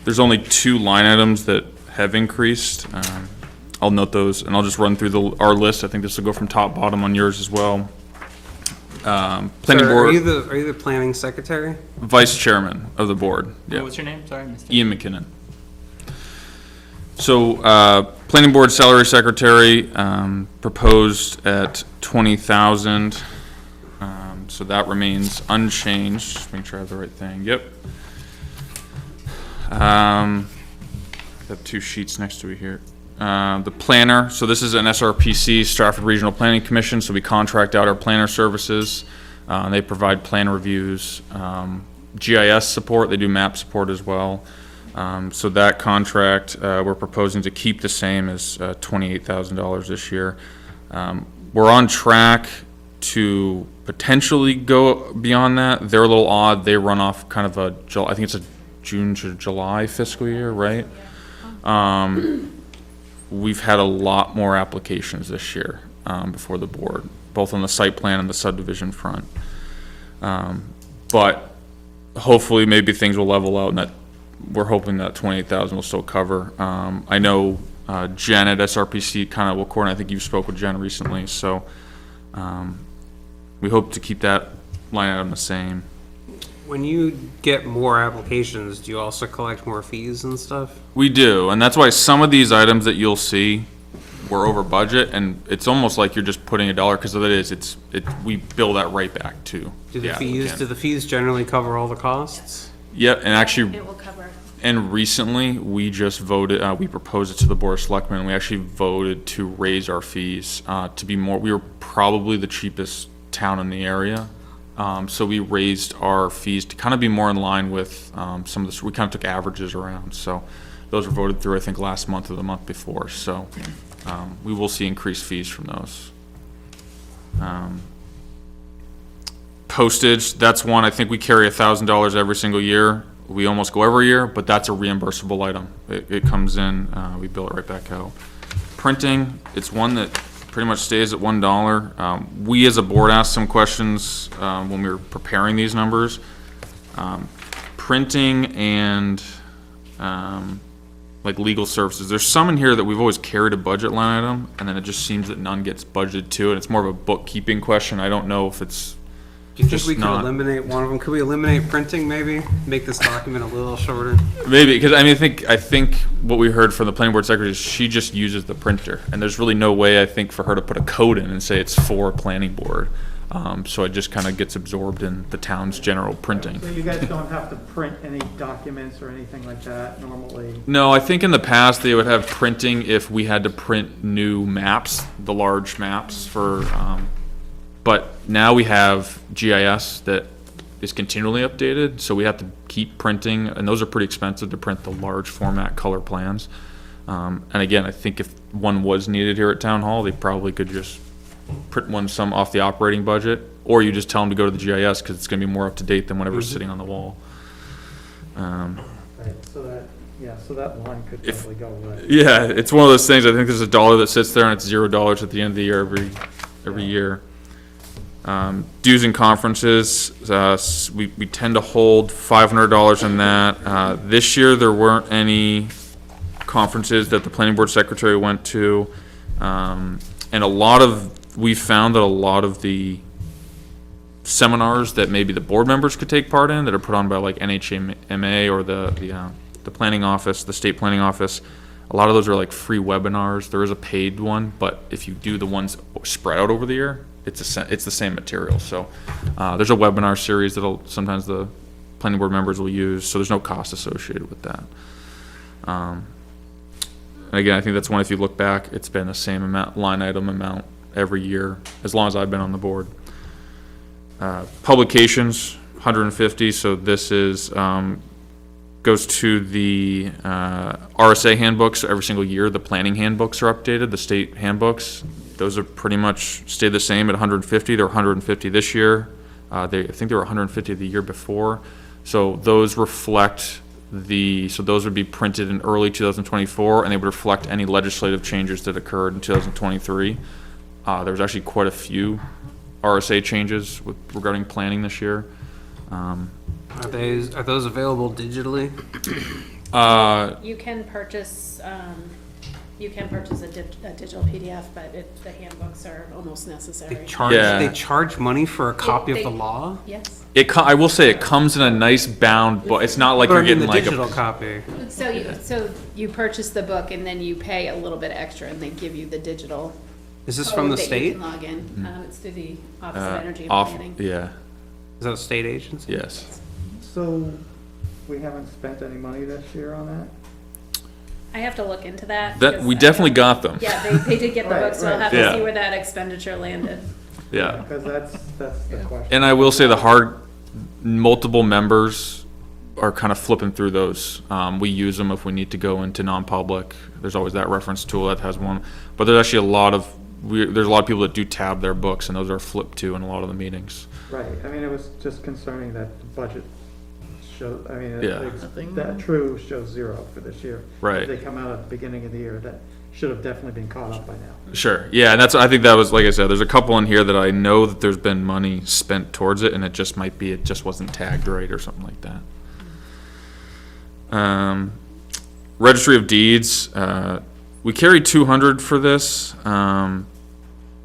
There's only 2 line items that have increased. I'll note those, and I'll just run through our list. I think this will go from top bottom on yours as well. Planning Sir, board, are you the planning secretary? vice chairman of the board. Yeah. What's your name? Sorry, I missed it. Ian McKinnon. So, planning board salary secretary, proposed at 20,000. So that remains unchanged. Just make sure I have the right thing. Yep. I have 2 sheets next to it here. The planner, so this is an SRPC, Stratford Regional Planning Commission, so we contract out our planner services. They provide plan reviews, GIS support, they do map support as well. So that contract, we're proposing to keep the same as $28,000 this year. We're on track to potentially go beyond that. They're a little odd. They run off kind of I think it's a June to July fiscal year, right? We've had a lot more applications this year before the board, both on the site plan and the subdivision front. But hopefully maybe things will level out and that we're hoping that 28,000 will still cover. I know Jen at SRPC kind of will coordinate. I think you spoke with Jen recently, so we hope to keep that line item the same. When you get more applications, do you also collect more fees and stuff? We do, and that's why some of these items that you'll see were over budget, and it's almost like you're just putting $1 because it is. We bill that right back to Do the applicant. the fees generally cover all the costs? Yep, and actually, It will cover. and recently, we just voted, we proposed it to the Board of Selectmen, we actually voted to raise our fees, to be more, we were probably the cheapest town in the area. So we raised our fees to kind of be more in line with, some of the, we kind of took averages around, so those were voted through, I think, last month or the month before, so, we will see increased fees from those. Postage, that's one, I think we carry $1,000 every single year. We almost go every year, but that's a reimbursable item. It comes in, we bill it right back out. Printing, it's one that pretty much stays at $1. We as a board asked some questions when we were preparing these numbers. Printing and like legal services, there's some in here that we've always carried a budget line item, and then it just seems that none gets budgeted to it. It's more of a bookkeeping question. I don't know if it's Do you think Just we could not- eliminate one of them? Could we eliminate printing maybe? Make this document a little shorter? Maybe, because I mean, I think what we heard from the planning board secretary is she just uses the printer, and there's really no way, I think, for her to put a code in and say it's for planning board. So it just kind of gets absorbed in the town's general printing. So you guys don't have to print any documents or anything like that normally? No, I think in the past they would have printing if we had to print new maps, the large maps for, but now we have GIS that is continually updated, so we have to keep printing, and those are pretty expensive to print the large format color plans. And again, I think if one was needed here at Town Hall, they probably could just print one some off the operating budget, or you just tell them to go to the GIS, because it's gonna be more up to date than whatever's sitting on the wall. Right, so that line could If- probably go away. Yeah, it's one of those things, I think there's $1 that sits there and it's $0 at the end of the year every year. Dues and conferences, we tend to hold $500 in that. This year, there weren't any conferences that the planning board secretary went to. And we found that a lot of the seminars that maybe the board members could take part in, that are put on by like NHMA or the planning office, the state planning office, a lot of those are like free webinars. There is a paid one, but if you do the ones spread out over the year, it's the same material. So there's a webinar series that'll sometimes the planning board members will use, so there's no cost associated with that. And again, I think that's one, if you look back, it's been the same line item amount every year, as long as I've been on the board. Publications, 150, so this is, goes to the RSA handbooks. Every single year, the planning handbooks are updated, the state handbooks. Those are pretty much stayed the same at 150. They're 150 this year. I think they were 150 the year before. So those reflect so those would be printed in early 2024, and they would reflect any legislative changes that occurred in 2023. There was actually quite a few RSA changes regarding planning this year. Are those available digitally? You can purchase a digital PDF, but the handbooks are almost necessary. They charge money for a copy of the law? Yes. I will say it comes in a nice bound book. It's not like But I you're mean getting the like digital a copy. So you purchase the book and then you pay a little bit extra and they give you the digital. Is this code from the that you state? can log in. It's through the Office of Energy and off. Planning. Yeah. Is that a state agency? Yes. So we haven't spent any money this year on that? I have to look into that. That because we I definitely don't- got them. Yeah, they did get the Right, book, so I'll right. have to Yeah. see where that expenditure landed. Yeah. Because that's the question. And I will say multiple members are kind of flipping through those. We use them if we need to go into non-public. There's always that reference tool that has one. But there's actually there's a lot of people that do tab their books, and those are flipped to in a lot of the meetings. Right, I mean, it was just concerning that the budget showed, I mean, Yeah. that true shows 0 for this year. Right. If they come out at the beginning of the year, that should have definitely been caught up by now. Sure. Yeah, and I think that was, like I said, there's a couple in here that I know that there's been money spent towards it, and it just wasn't tagged right or something like that. Registry of Deeds, we carried 200 for this. I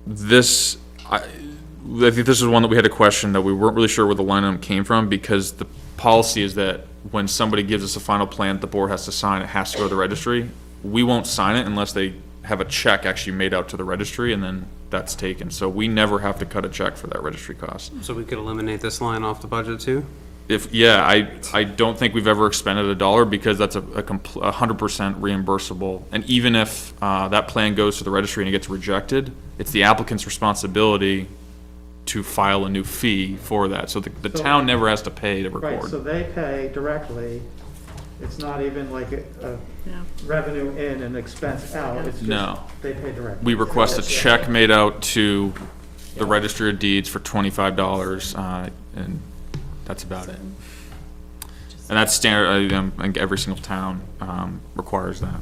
think this is one that we had a question that we weren't really sure where the line item came from, because the policy is that when somebody gives us a final plan, the board has to sign, it has to go to the registry. We won't sign it unless they have a check actually made out to the registry, and then that's taken. So we never have to cut a check for that registry cost. So we could eliminate this line off the budget too? I don't think we've ever expended $1 because that's 100% reimbursable. And even if that plan goes to the registry and it gets rejected, it's the applicant's responsibility to file a new fee for that. So the town never has to pay to Right, record. so they pay directly, it's not even like a revenue in and expense out, it's No. just, they pay directly. We request a check made out to the Registry of Deeds for $25, and that's about it. And that's standard, I think every single town requires that.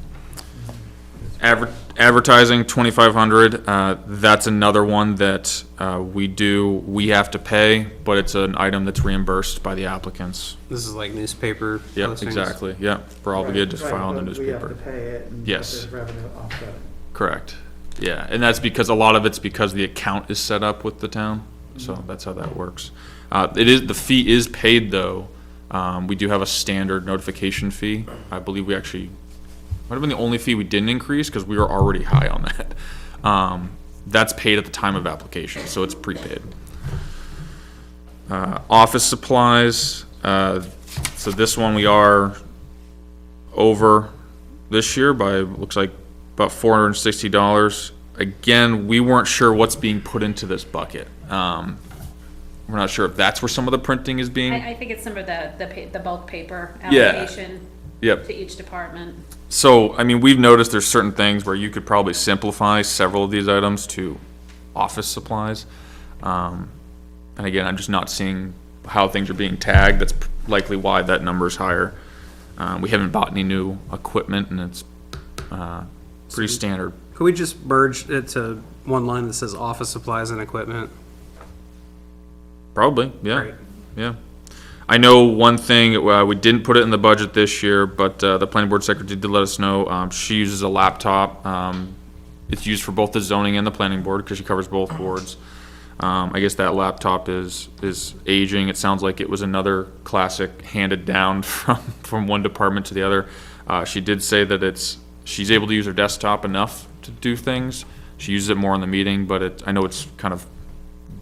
Advertising, 2,500, that's another one that we have to pay, but it's an item that's reimbursed by the applicants. This is like newspaper Yep, postings? exactly, yep, we're obligated to Right, file in the but we have newspaper. to pay it, and Yes. there's revenue offset it. Correct, yeah, and that's because a lot of it's because the account is set up with the town, so that's how that works. The fee is paid, though. We do have a standard notification fee. I believe we actually, might have been the only fee we didn't increase, because we were already high on that. That's paid at the time of application, so it's prepaid. Office supplies, so this one we are over this year by, looks like, about $460. Again, we weren't sure what's being put into this bucket. We're not sure if that's where some of the printing is being. I think it's some of the bulk paper Yeah. allocation Yep. to each department. So, I mean, we've noticed there's certain things where you could probably simplify several of these items to office supplies. And again, I'm just not seeing how things are being tagged. That's likely why that number is higher. We haven't bought any new equipment, and it's pretty standard. Could we just merge it to one line that says office supplies and equipment? Probably, yeah. Great. Yeah. I know one thing, we didn't put it in the budget this year, but the planning board secretary did let us know, she uses a laptop. It's used for both the zoning and the planning board, because she covers both boards. I guess that laptop is aging. It sounds like it was another classic handed down from one department to the other. She did say that she's able to use her desktop enough to do things. She uses it more in the meeting, but I know it's kind of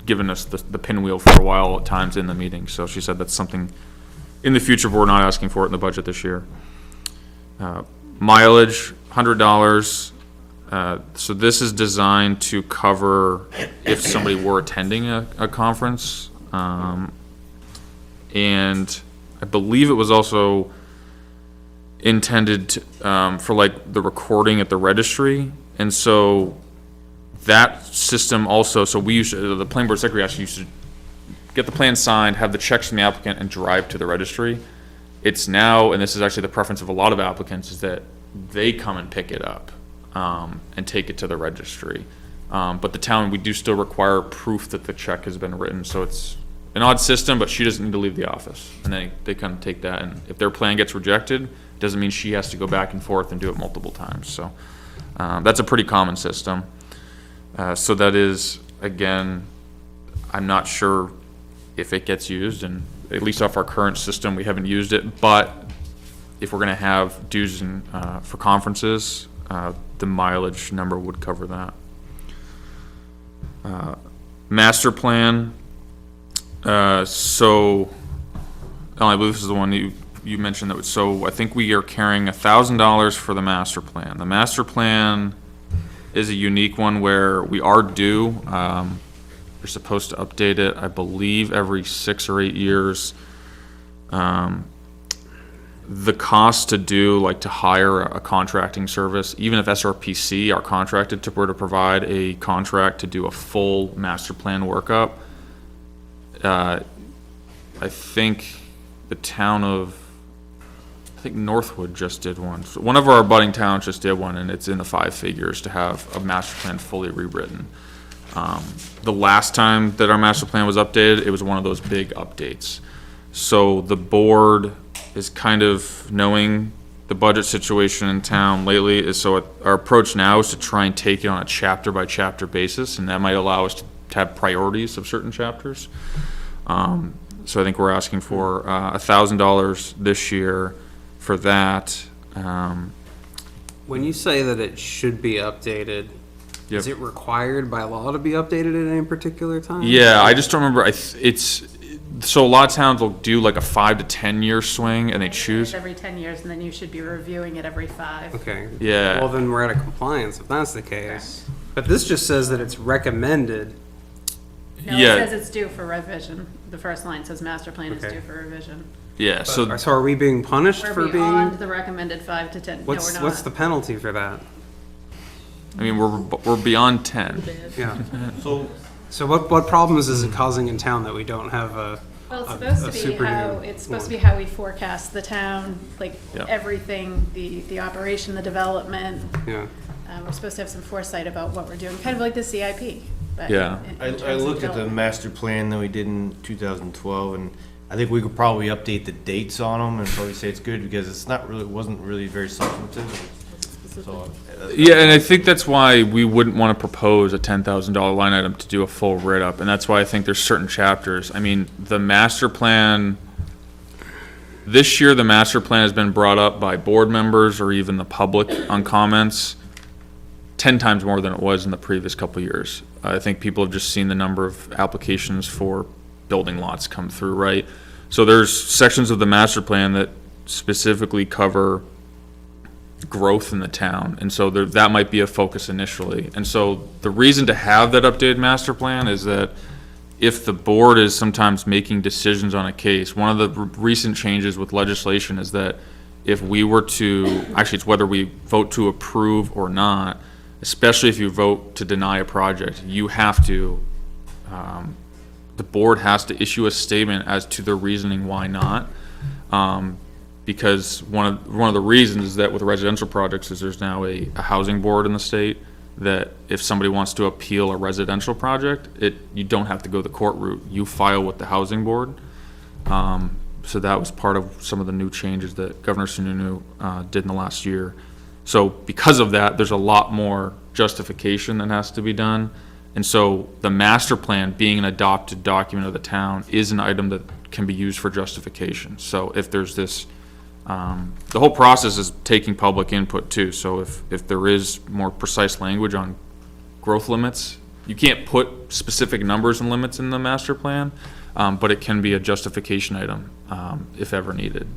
given us the pinwheel for a while at times in the meeting. So she said that's something in the future, but we're not asking for it in the budget this year. Mileage, $100. So this is designed to cover if somebody were attending a conference. And I believe it was also intended for like the recording at the registry. And so that system also, so we used to, the planning board secretary actually used to get the plan signed, have the checks from the applicant, and drive to the registry. It's now, and this is actually the preference of a lot of applicants, is that they come and pick it up and take it to the registry. But the town, we do still require proof that the check has been written, so it's an odd system, but she doesn't need to leave the office. And they kind of take that, and if their plan gets rejected, it doesn't mean she has to go back and forth and do it multiple times. So that's a pretty common system. So that is, again, I'm not sure if it gets used, and at least off our current system, we haven't used it, but if we're gonna have dues for conferences, the mileage number would cover that. Master plan, so, I believe this is the one you mentioned that so I think we are carrying $1,000 for the master plan. The master plan is a unique one where we are due. We're supposed to update it, I believe, every 6 or 8 years. The cost to do, like to hire a contracting service, even if SRPC are contracted to provide a contract to do a full master plan workup, I think the town of, I think Northwood just did one. So one of our abutting towns just did one, and it's in the 5 figures to have a master plan fully rewritten. The last time that our master plan was updated, it was one of those big updates. So the board is kind of knowing the budget situation in town lately, so our approach now is to try and take it on a chapter by chapter basis, and that might allow us to have priorities of certain chapters. So I think we're asking for $1,000 this year for that. When you say that it should be updated, is it required by law to be updated at any particular time? Yeah, I just don't remember. So a lot of towns will do like a 5 to 10 year swing, and they choose. Every 10 years, and then you should be reviewing it every 5. Okay. Yeah. Well, then we're out of compliance if that's the case. But this just says that it's recommended. No, Yeah. it says it's due for revision. The first line says master plan is due for revision. Yeah. So So are we being punished for We're being? beyond the recommended 5 to 10. No, we're not. What's the penalty for that? I mean, we're beyond 10. Yeah. So what problems is it causing in town that we don't have a? Well, it's supposed to be super how, new it's supposed to one? be how we forecast the town, like Yeah. everything, the operation, the development. Yeah. We're supposed to have some foresight about what we're doing, kind of like the CIP. but Yeah. in terms I of looked at the development. master plan that we did in 2012, and I think we could probably update the dates on them and probably say it's good, because it's not really, wasn't really very substantive. specifically. Yeah, and I think that's why we wouldn't want to propose a $10,000 line item to do a full write-up, and that's why I think there's certain chapters. I mean, the master plan, this year, the master plan has been brought up by board members or even the public on comments 10 times more than it was in the previous couple of years. I think people have just seen the number of applications for building lots come through, right? So there's sections of the master plan that specifically cover growth in the town, and so that might be a focus initially. And so the reason to have that updated master plan is that if the board is sometimes making decisions on a case, one of the recent changes with legislation is that if we were to, actually it's whether we vote to approve or not, especially if you vote to deny a project, you have to, the board has to issue a statement as to the reasoning why not. Because one of the reasons is that with residential projects is there's now a housing board in the state that if somebody wants to appeal a residential project, you don't have to go the court route. You file with the housing board. So that was part of some of the new changes that Governor Sununu did in the last year. So because of that, there's a lot more justification that has to be done. And so the master plan, being an adopted document of the town, is an item that can be used for justification. So if there's this, the whole process is taking public input too. So if there is more precise language on growth limits, you can't put specific numbers and limits in the master plan, but it can be a justification item if ever needed.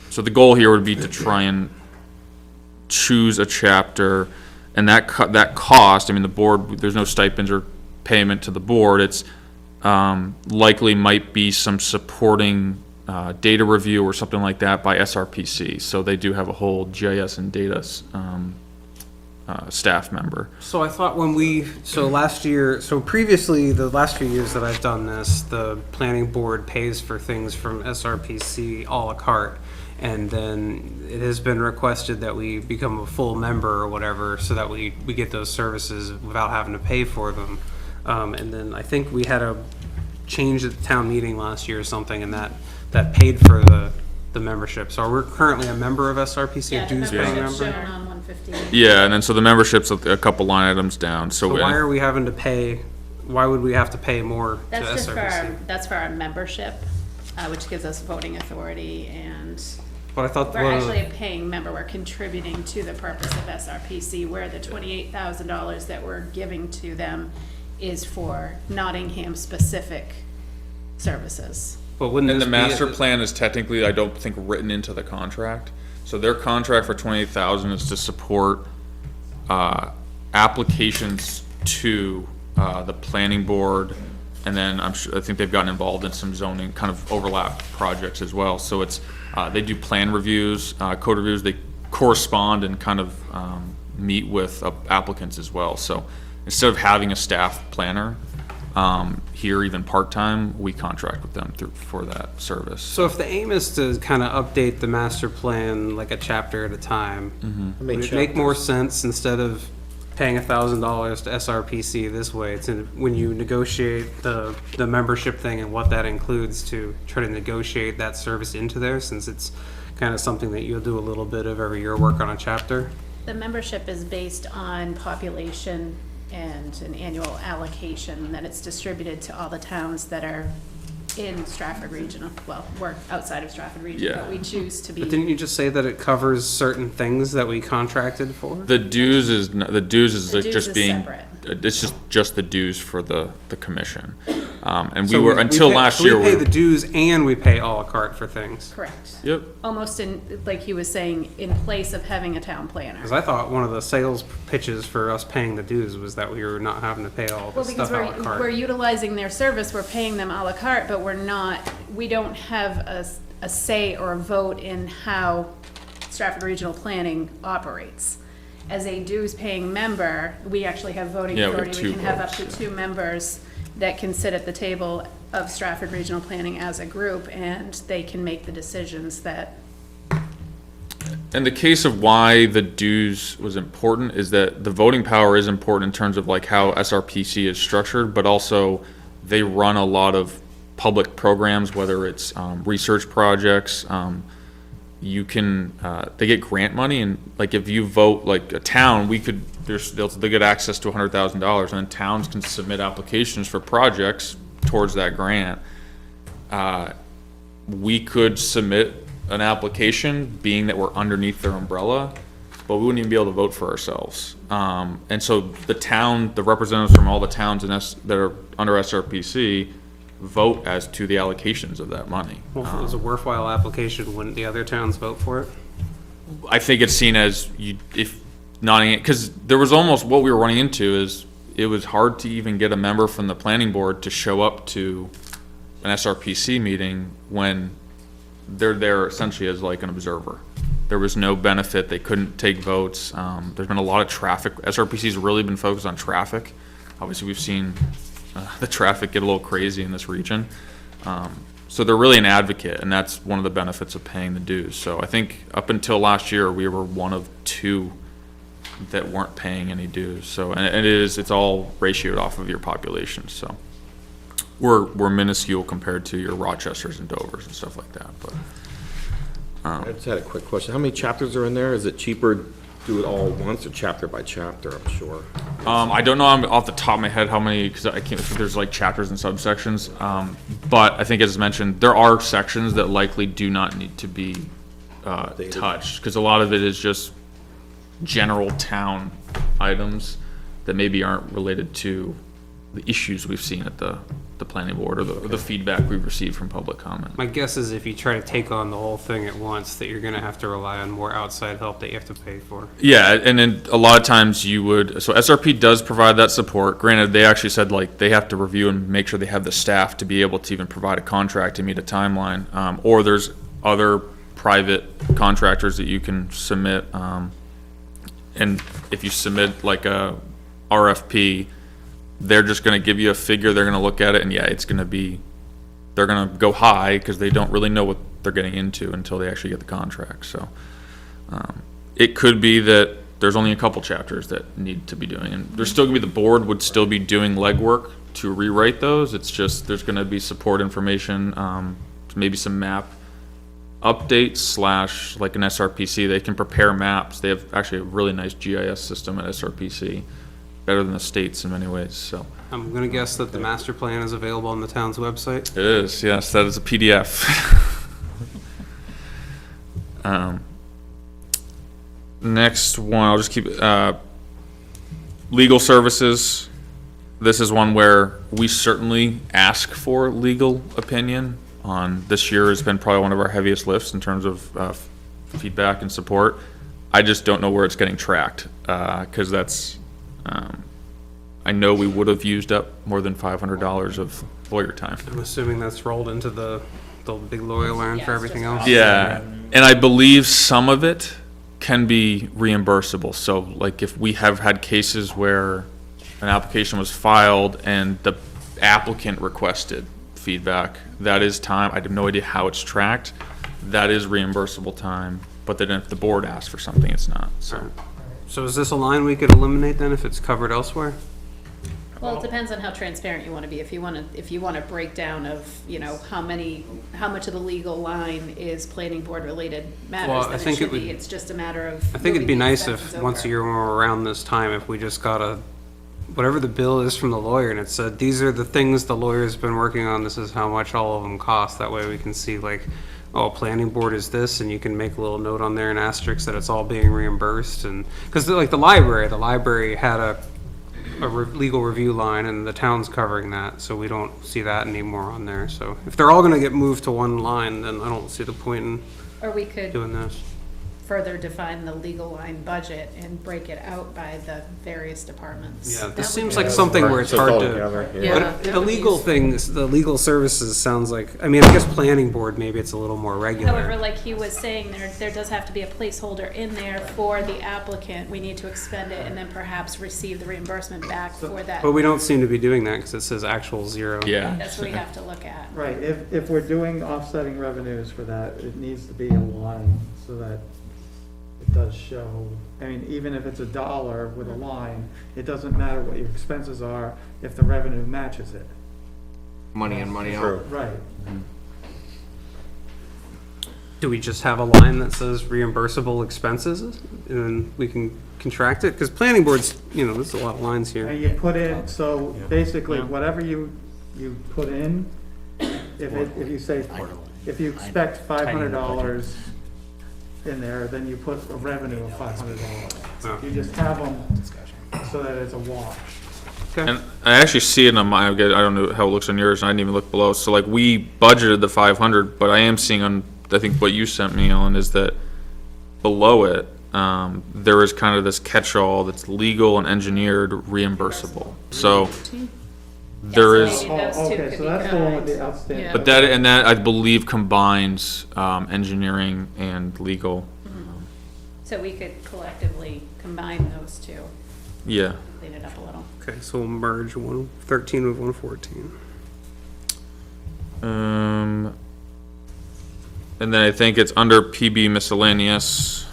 So the goal here would be to try and choose a chapter, and that cost, I mean, the board, there's no stipends or payment to the board. It's likely might be some supporting data review or something like that by SRPC. So they do have a whole GIS and data staff member. So I thought previously, the last few years that I've done this, the planning board pays for things from SRPC a la carte. And then it has been requested that we become a full member or whatever, so that we get those services without having to pay for them. And then I think we had a change at the town meeting last year or something, and that paid for the membership. So we're currently a member of SRPC, a dues paying member. Shown on 115. Yeah, and then so the membership's a couple line items down. So why are we having to pay? Why would we have to pay more to That's just SRPC? that's for our membership, which gives us voting authority, and But I thought we're actually a paying member. We're contributing to the purpose of SRPC, where the $28,000 that we're giving to them is for Nottingham-specific services. But wouldn't And the this master be, plan is technically, I don't think, written into the contract. So their contract for 28,000 is to support applications to the planning board, and then I think they've gotten involved in some zoning kind of overlap projects as well. So it's they do plan reviews, code reviews. They correspond and kind of meet with applicants as well. So instead of having a staff planner here, even part-time, we contract with them for that service. So if the aim is to kind of update the master plan like a chapter at a time, would it make more sense instead of paying $1,000 to SRPC this way, when you negotiate the membership thing and what that includes, to try to negotiate that service into there, since it's kind of something that you'll do a little bit of every year, work on a chapter? The membership is based on population and an annual allocation that it's distributed to all the towns that are in Stratford Regional. Well, we're outside of Stratford Region, but we choose to be. But didn't you just say that it covers certain things that we contracted for? The dues is like dues just is being, separate. it's just the dues for the commission. And So we were, until last year. we pay the dues and we pay a la carte for things. Correct. Yep. Almost like he was saying, in place of having a town planner. Because I thought one of the sales pitches for us paying the dues was that we were not having to pay all Well, the because stuff a la carte. we're utilizing their service, we're paying them a la carte, but we don't have a say or a vote in how Stratford Regional Planning operates. As a dues-paying member, we actually have voting Yeah, we have authority. We two can have up votes, to 2 members that can sit at the table of Stratford Regional Planning as a group, and they can make the decisions that. And the case of why the dues was important is that the voting power is important in terms of like how SRPC is structured, but also they run a lot of public programs, whether it's research projects, you can, they get grant money, and like if you vote like a town, they'll get access to $100,000, and then towns can submit applications for projects towards that grant. We could submit an application, being that we're underneath their umbrella, but we wouldn't even be able to vote for ourselves. And so the representatives from all the towns that are under SRPC vote as to the allocations of that money. Well, if it was a worthwhile application, wouldn't the other towns vote for it? I think it's seen as because there was almost what we were running into is it was hard to even get a member from the planning board to show up to an SRPC meeting when they're there essentially as like an observer. There was no benefit. They couldn't take votes. There's been a lot of traffic. SRPC's really been focused on traffic. Obviously, we've seen the traffic get a little crazy in this region. So they're really an advocate, and that's one of the benefits of paying the dues. So I think up until last year, we were one of two that weren't paying any dues. So, and it's all ratioed off of your population. So we're minuscule compared to your Rochesters and Dovers and stuff like that. But I just had a quick question. How many chapters are in there? Is it cheaper to do it all at once or chapter by chapter, I'm sure? I don't know off the top of my head how many, because I can't think there's like chapters and subsections. But I think as mentioned, there are sections that likely do not need to be touched, because a lot of it is just general town items that maybe aren't related to the issues we've seen at the planning board or the feedback we've received from public comment. My guess is if you try to take on the whole thing at once, that you're gonna have to rely on more outside help that you have to pay for. Yeah, and then a lot of times you would, so SRP does provide that support. Granted, they actually said like they have to review and make sure they have the staff to be able to even provide a contract to meet a timeline. Or there's other private contractors that you can submit. And if you submit like a RFP, they're just going to give you a figure, they're going to look at it, and yeah, they're going to go high because they don't really know what they're getting into until they actually get the contract. So it could be that there's only a couple chapters that need to be doing, and there's still going to be, the board would still be doing legwork to rewrite those. It's just there's going to be support information, maybe some map updates / like an SRPC. They can prepare maps. They have actually a really nice GIS system at SRPC. Better than the states in many ways, so. I'm gonna guess that the master plan is available on the town's website. It is, yes, that is a PDF. Next one, I'll just keep, legal services. This is one where we certainly ask for legal opinion on. This year has been probably one of our heaviest lifts in terms of feedback and support. I just don't know where it's getting tracked, because that's, I know we would have used up more than $500 of lawyer time. I'm assuming that's rolled into the big lawyer line for everything else. Yeah, and I believe some of it can be reimbursable. So like if we have had cases where an application was filed and the applicant requested feedback, that is time. I have no idea how it's tracked. That is reimbursable time. But then if the board asks for something, it's not. So is this a line we could eliminate then if it's covered elsewhere? Well, it depends on how transparent you want to be. If you want a breakdown of, how much of the legal line is planning board related matters, then it should be. It's just a matter of. I think it'd be moving nice these if sections once a over. year when we're around this time, if we just got whatever the bill is from the lawyer and it said, these are the things the lawyer's been working on, this is how much all of them cost. That way we can see like, oh, planning board is this, and you can make a little note on there, an asterisk that it's all being reimbursed. And because like the library had a legal review line, and the town's covering that, so we don't see that anymore on there. So if they're all going to get moved to one line, then I don't see the point in Or we could doing this. further define the legal line budget and break it out by the various departments. Yeah, That this would seems be- like something where it's So it's hard all to. together, yeah. But that the would be legal useful. things, the legal services sounds like, I mean, I guess planning board, maybe it's a little more regular. However, like he was saying, there does have to be a placeholder in there for the applicant. We need to expend it and then perhaps receive the reimbursement back for that. But we don't seem to be doing that because it says actual zero. Yeah. That's what we have to look at. Right, if we're doing offsetting revenues for that, it needs to be a line so that it does show. I mean, even if it's $1 with a line, it doesn't matter what your expenses are if the revenue matches it. Money in, money out. True. Right. do we just have a line that says reimbursable expenses? And then we can contract it? Because planning boards, you know, there's a lot of lines here. And you put in, so basically, whatever you put in, if you say, if you expect $500 in there, then you put a revenue of $500. You just have them so that it's a wash. And I actually see it on my, I don't know how it looks on yours, and I didn't even look below. So like, we budgeted the 500, but I am seeing on, I think what you sent me, Ellen, is that below it, there is kind of this catch-all that's legal and engineered reimbursable. So there is, Maybe those two Okay, could so be that's the one with combined. the outstanding. but that, and that I believe combines engineering and legal. So we could collectively combine those two, Yeah. clean it up a little. Okay, so we'll merge 113 with 114. And then I think it's under PB miscellaneous,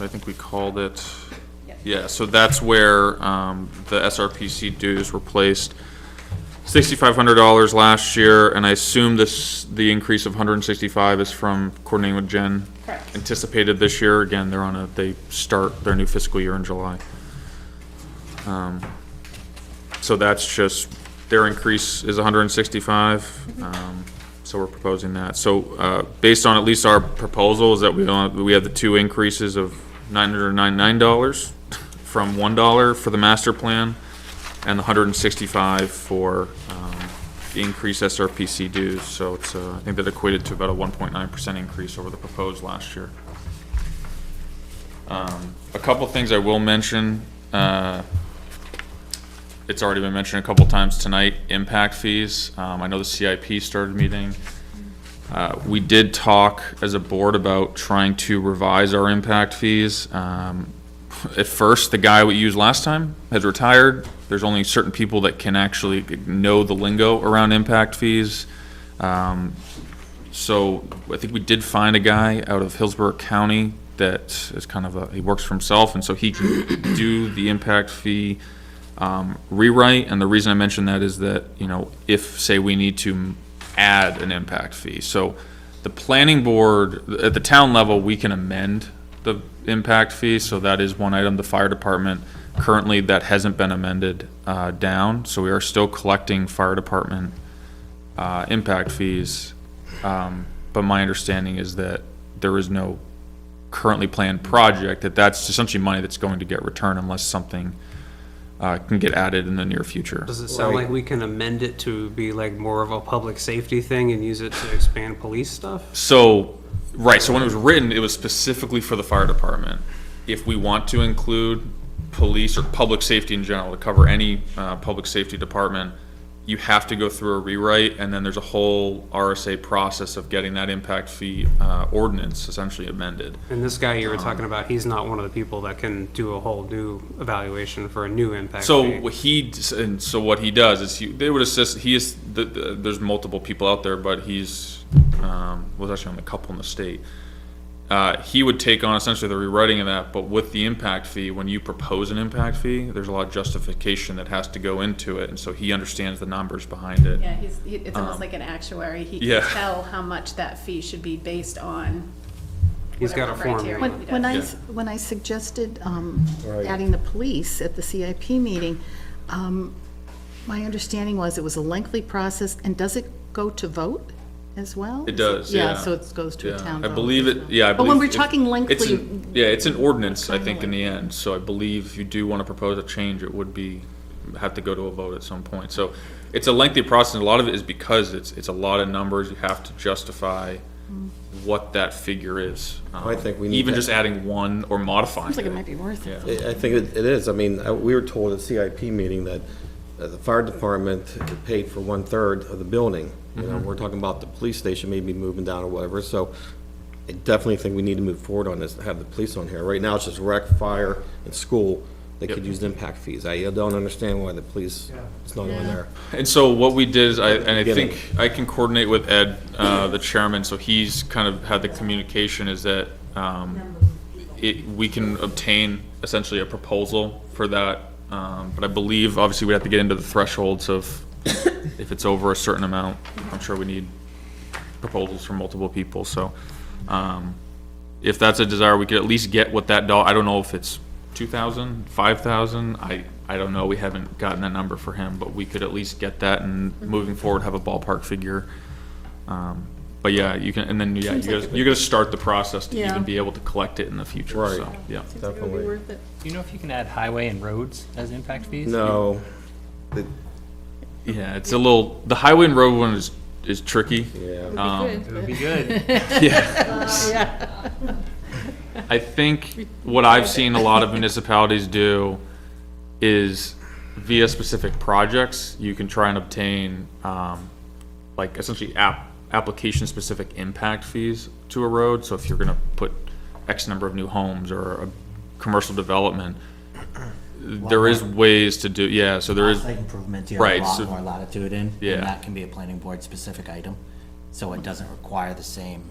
I think we called it. Yep. Yeah, so that's where, the SRPC dues were placed. $6,500 last year, and I assume the increase of 165 is from coordinating with Jen. Correct. Anticipated this year, again, they start their new fiscal year in July. So that's just, their increase is 165, so we're proposing that. So, based on at least our proposal, is that we have the two increases of $999 from $1 for the master plan, and the 165 for, the increased SRPC dues, so it's, I think that equated to about a 1.9% increase over the proposed last year. A couple things I will mention, it's already been mentioned a couple times tonight, impact fees. I know the CIP started meeting. We did talk as a board about trying to revise our impact fees. At first, the guy we used last time has retired. There's only certain people that can actually know the lingo around impact fees. So I think we did find a guy out of Hillsborough County that is kind of he works for himself, and so he can do the impact fee rewrite. And the reason I mention that is that, you know, if, say, we need to add an impact fee. So the planning board, at the town level, we can amend the impact fee, so that is one item. The fire department, currently, that hasn't been amended down, so we are still collecting fire department impact fees. But my understanding is that there is no currently planned project, that's essentially money that's going to get returned unless something can get added in the near future. Does it sound like we can amend it to be like more of a public safety thing and use it to expand police stuff? So, right, so when it was written, it was specifically for the fire department. If we want to include police or public safety in general, to cover any public safety department, you have to go through a rewrite, and then there's a whole RSA process of getting that impact fee ordinance essentially amended. And this guy you were talking about, he's not one of the people that can do a whole new evaluation for a new impact fee. So what he does is they would assist. He is there's multiple people out there, but he's was actually on the couple in the state. He would take on essentially the rewriting of that, but with the impact fee, when you propose an impact fee, there's a lot of justification that has to go into it, and so he understands the numbers behind it. Yeah, it's almost like an actuary. He Yeah. can tell how much that fee should be based on. He's got a whatever form. criteria he When does. when I suggested Right. adding the police at the CIP meeting, my understanding was it was a lengthy process, and does it go to vote as well? It does, yeah. So it goes to a Yeah, town I vote. believe it. Yeah, I But believe when we're it- talking it's lengthy. it's an ordinance, I think, in the end. So I believe if you do want to propose a change, it would have to go to a vote at some point. So it's a lengthy process, and a lot of it is because it's a lot of numbers. You have to justify what that figure is. I think we need even that. just adding one or modifying Seems like it it. might be worth it. Yeah. I think it is. I mean, we were told at CIP meeting that the fire department paid for 1/3 of the building. You know, we're talking about the police station maybe moving down or whatever, so I definitely think we need to move forward on this, to have the police on here. Right now, it's just rec, fire, and school that could use impact fees. I don't understand why the police, it's not on there. And so what we did is, I Beginning. think I can coordinate with Ed, the chairman, so he's kind of had the communication is that, we can obtain essentially a proposal for that. But I believe, obviously, we have to get into the thresholds of, if it's over a certain amount, I'm sure we need proposals from multiple people, so, If that's a desire, we could at least get what that I don't know if it's 2,000, 5,000, I don't know, we haven't gotten that number for him, but we could at least get that and moving forward, have a ballpark figure. But yeah, you can, and then, yeah, you gotta start the process to Yeah. even be able to collect it in the future, Right. so, yeah. Definitely. Do you know if you can add highway and roads as impact fees? No, Yeah, it's a little, the highway and road one is tricky. yeah. It would be good. Yeah. I think what I've seen a lot of municipalities do is via specific projects, you can try and obtain, like essentially application-specific impact fees to a road. So if you're gonna put X number of new homes or a commercial development, there is ways to do, yeah, so there is. Site improvements, you Right, have a so- lot more latitude in, Yeah. and that can be a planning board specific item, so it doesn't require the same.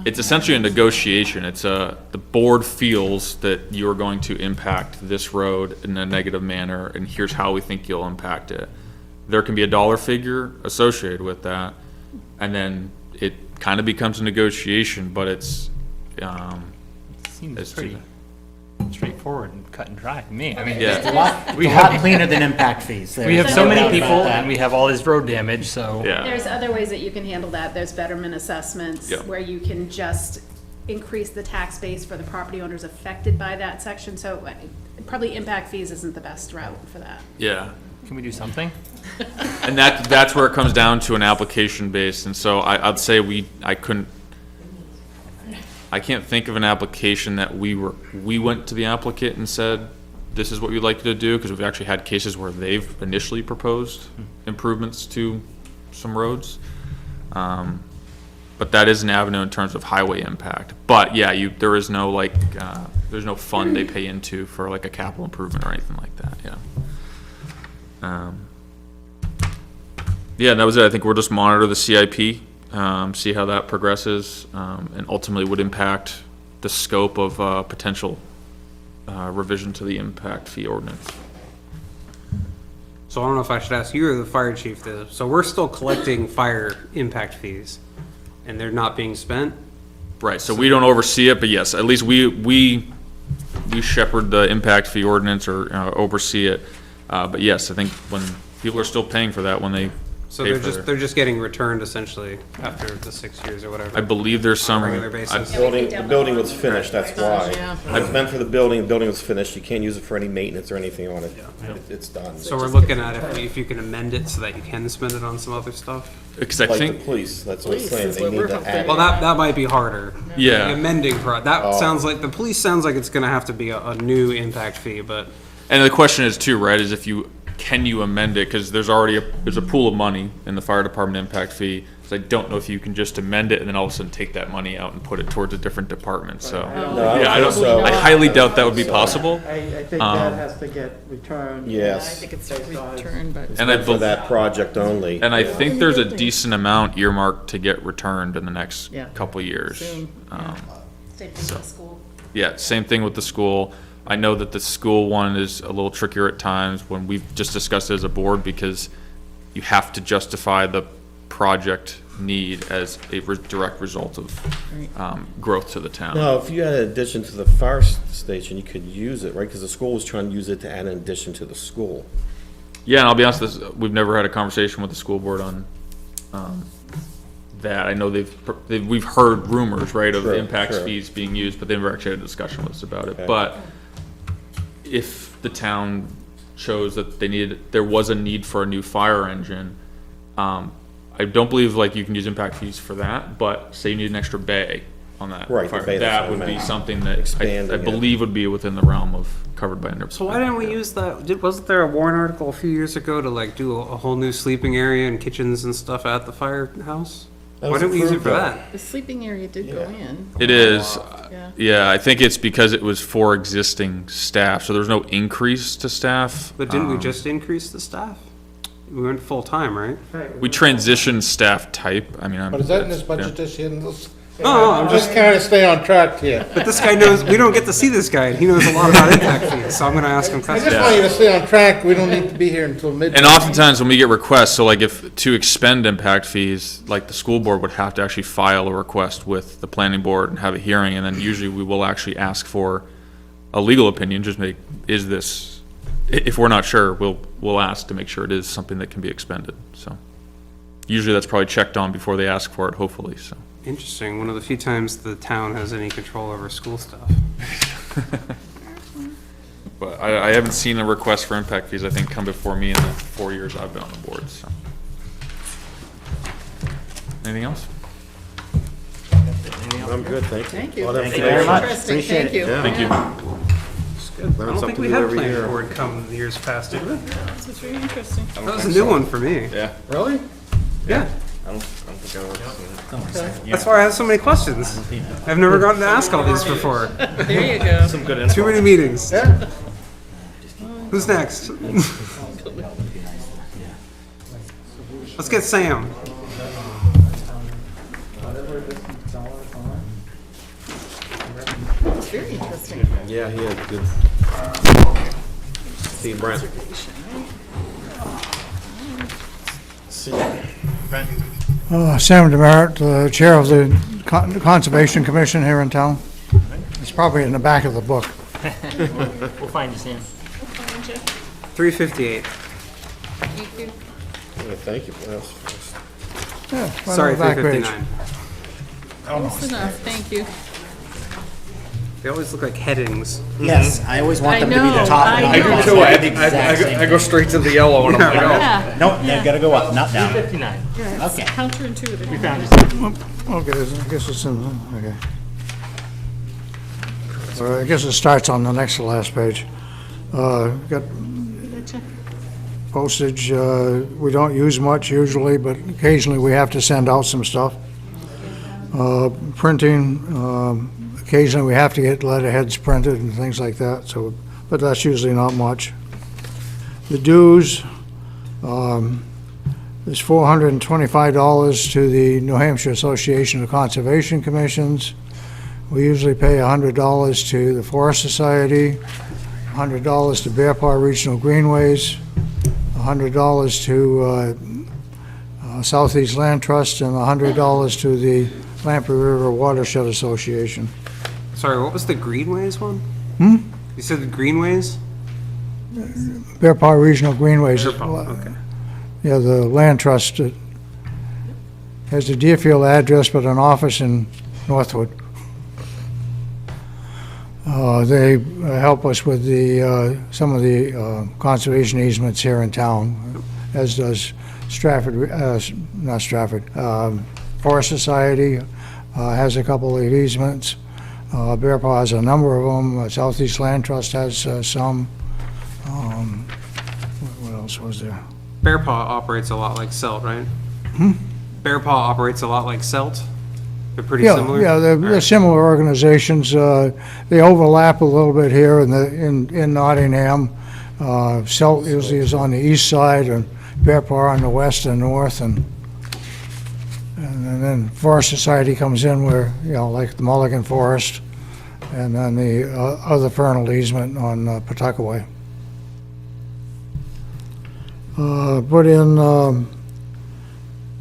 It's essentially a negotiation. It's the board feels that you're going to impact this road in a negative manner, and here's how we think you'll impact it. There can be a dollar figure associated with that, and then it kind of becomes a negotiation, but it's, Seems it's pretty straightforward and cut and dry to me. I mean, Yeah. It's a lot, We it's a lot have- cleaner than impact fees. we have There's so no many doubt about people that. and we have all this road damage, so. yeah. There's other ways that you can handle that. There's betterment assessments Yeah. where you can just increase the tax base for the property owners affected by that section. So probably impact fees isn't the best route for that. Yeah. Can we do something? And that's where it comes down to an application base, and so I'd say I can't think of an application that we went to the applicant and said, this is what we'd like you to do, because we've actually had cases where they've initially proposed improvements to some roads. But that is an avenue in terms of highway impact. But yeah, there is no like, there's no fund they pay into for like a capital improvement or anything like that, yeah. Yeah, that was it. I think we'll just monitor the CIP, see how that progresses, and ultimately would impact the scope of potential revision to the impact fee ordinance. So I don't know if I should ask you or the fire chief this. So we're still collecting fire impact fees, and they're not being spent? Right, so we don't oversee it, but yes, at least we shepherd the impact fee ordinance or oversee it. But yes, I think when people are still paying for that, when they So pay they're for just, they're just getting returned essentially after the 6 years or whatever? I believe there's some. On a regular basis? The building was finished, that's why. Yeah. It's meant for the building was finished, you can't use it for any maintenance or anything on it. It's done. So we're looking at if you can amend it so that you can spend it on some other stuff? Because I Like the think, police, that's what I'm Police saying, is they what need we're to hoping. add. Well, that might be harder. Yeah. The amending that Oh. sounds like, the police sounds like it's gonna have to be a new impact fee, but and the question is too, right, is if can you amend it? Because there's a pool of money in the fire department impact fee. So I don't know if you can just amend it and then all of a sudden take that money out and put it towards a different department, so. No, I Yeah, I don't think so. I highly doubt that would be possible. I think Um, that has to get returned. Yes. I think it's a return, but. And I For that project only. And I think there's a decent amount earmarked to get returned in the next Yeah. couple of years. Soon, Same thing with the school. Yeah, same thing with the school. I know that the school one is a little trickier at times when we've just discussed it as a board, because you have to justify the project need as a direct result of growth to the town. No, if you had an addition to the fire station, you could use it, right? Because the school was trying to use it to add an addition to the school. Yeah, and I'll be honest, we've never had a conversation with the school board on that. I know we've heard rumors, right, of Sure, impact sure. fees being used, but they never actually had a discussion with us about it. Okay. But if the town chose that there was a need for a new fire engine, I don't believe like you can use impact fees for that, but say you need an extra bay on that. Right, the fire, bay, that's that what I would be meant. something that I Expanding it. believe would be within the realm of covered by. So why didn't we use that? Wasn't there a warrant article a few years ago to like do a whole new sleeping area and kitchens and stuff at the firehouse? That Why was didn't we use it approved, for though. that? The sleeping area did go in. It is, Yeah. yeah, I think it's because it was for existing staff, so there's no increase to staff. But didn't we just increase the staff? We went full-time, right? We transitioned staff type, I mean. But is that in this yeah. budget this year? No, I'm just kind of stay on track here. But this guy knows, we don't get to see this guy, and he knows a lot about impact fees, so I'm gonna ask him I questions. just want you to stay on track. We don't need to be here until midnight. And oftentimes when we get requests, so like if, to expend impact fees, like the school board would have to actually file a request with the planning board and have a hearing, and then usually we will actually ask for a legal opinion, just make, is this, if we're not sure, we'll ask to make sure it is something that can be expended, so. Usually that's probably checked on before they ask for it, hopefully, so. Interesting, one of the few times the town has any control over school stuff. But I haven't seen a request for impact fees, I think, come before me in the 4 years I've been on the board, so. Anything else? I'm good, thank you. Thank you. Well, Thank that's you very much. interesting. Appreciate it. Yeah. Thank you. It's good. I Learn don't think something we new had every planning year. board come the years past, did we? This is very interesting. That was a new one for me. Yeah. Really? Yeah, I don't think I've ever seen it. that's why I have so many questions. I've never gotten to ask all these before. There you go. Some good info. Too many meetings. Who's next? Let's get Sam. It's very interesting. Yeah, he had good. See you, Brent. Sam Demerit, the Chair of the Conservation Commission here in town. It's probably in the back of the book. We'll find you, Sam. 358. Thank you for that. Yeah, right on Sorry, the back page. 359. Close enough, thank you. They always look like headings. Yes, I always want I them to be the know, top. I and do bottom. too. That's the exact same. go straight to the yellow and I'm like, oh. Yeah. Nope, they've got to go up, not down. 59. Okay. Counterintuitive. We found you. Okay, I guess it's in, okay. Well, I guess it starts on the next to last page. Got postage, we don't use much usually, but occasionally we have to send out some stuff. Printing, occasionally we have to get letterheads printed and things like that, so, but that's usually not much. The dues, is $425 to the New Hampshire Association of Conservation Commissions. We usually pay $100 to the Forest Society, $100 to Bear Paw Regional Greenways, $100 to Southeast Land Trust, and $100 to the Lamprey River Watershed Association. Sorry, what was the Greenways one? Hmm? You said the Greenways? Bear Paw Regional Greenways. Bear Paw, okay. Yeah, the land trust has a Deerfield address, but an office in Northwood. They help us with the, some of the conservation easements here in town, as does Stratford, not Stratford, Forest Society has a couple of easements. Bear Paw has a number of them. Southeast Land Trust has some. What else was there? Bear Paw operates a lot like Selt, right? Bear Paw operates a lot like Selt? They're pretty similar? Yeah, they're similar organizations. They overlap a little bit here in Nottingham. Selt usually is on the east side, and Bear Paw on the west and north, and then Forest Society comes in where, you know, like the Mulligan Forest, and then the other Fernald easement on Pawtuckaway. Put in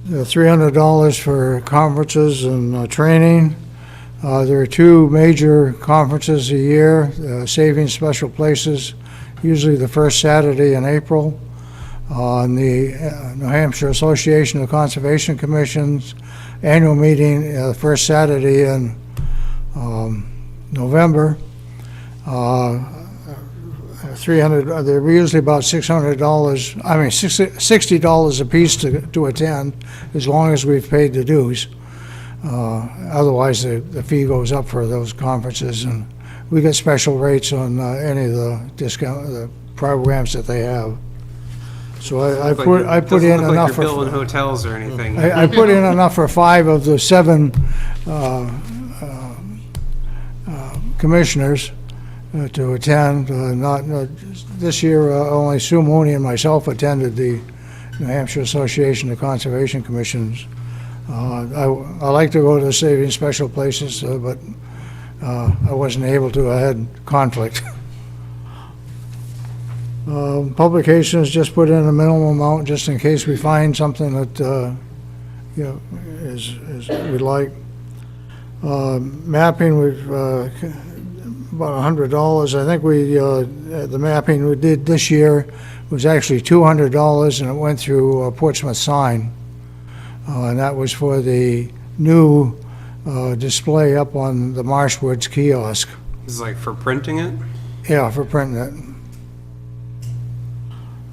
$300 for conferences and training. There are two major conferences a year, Saving Special Places, usually the first Saturday in April. On the New Hampshire Association of Conservation Commissions annual meeting, first Saturday in November. They're usually about $600, I mean $60 a piece to attend, as long as we've paid the dues. Otherwise, the fee goes up for those conferences, and we get special rates on any of the programs that they have. So I put in enough for... Doesn't look like you're billing hotels or anything. I put in enough for 5 of the 7 commissioners to attend. This year, only Sue Mooney and myself attended the New Hampshire Association of Conservation Commissions I like to go to the saving special places, but I wasn't able to. I had conflict. Publications, just put in a minimum amount just in case we find something that, you know, is we like. Mapping, we've, about $100. I think the mapping we did this year was actually $200, and it went through Portsmouth Sign. And that was for the new display up on the Marshwoods kiosk. This is like for printing it? Yeah, for printing it.